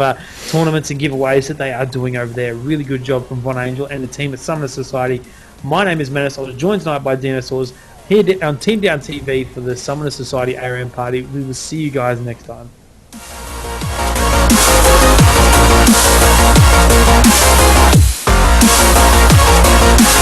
tournaments and giveaways that they are doing over there. Really good job from Von Angel and the team at Summoner Society. My name is Menace. I was joined tonight by Dinosaurs here on Team Down TV for the Summoner Society ARAM party. We will see you guys next time.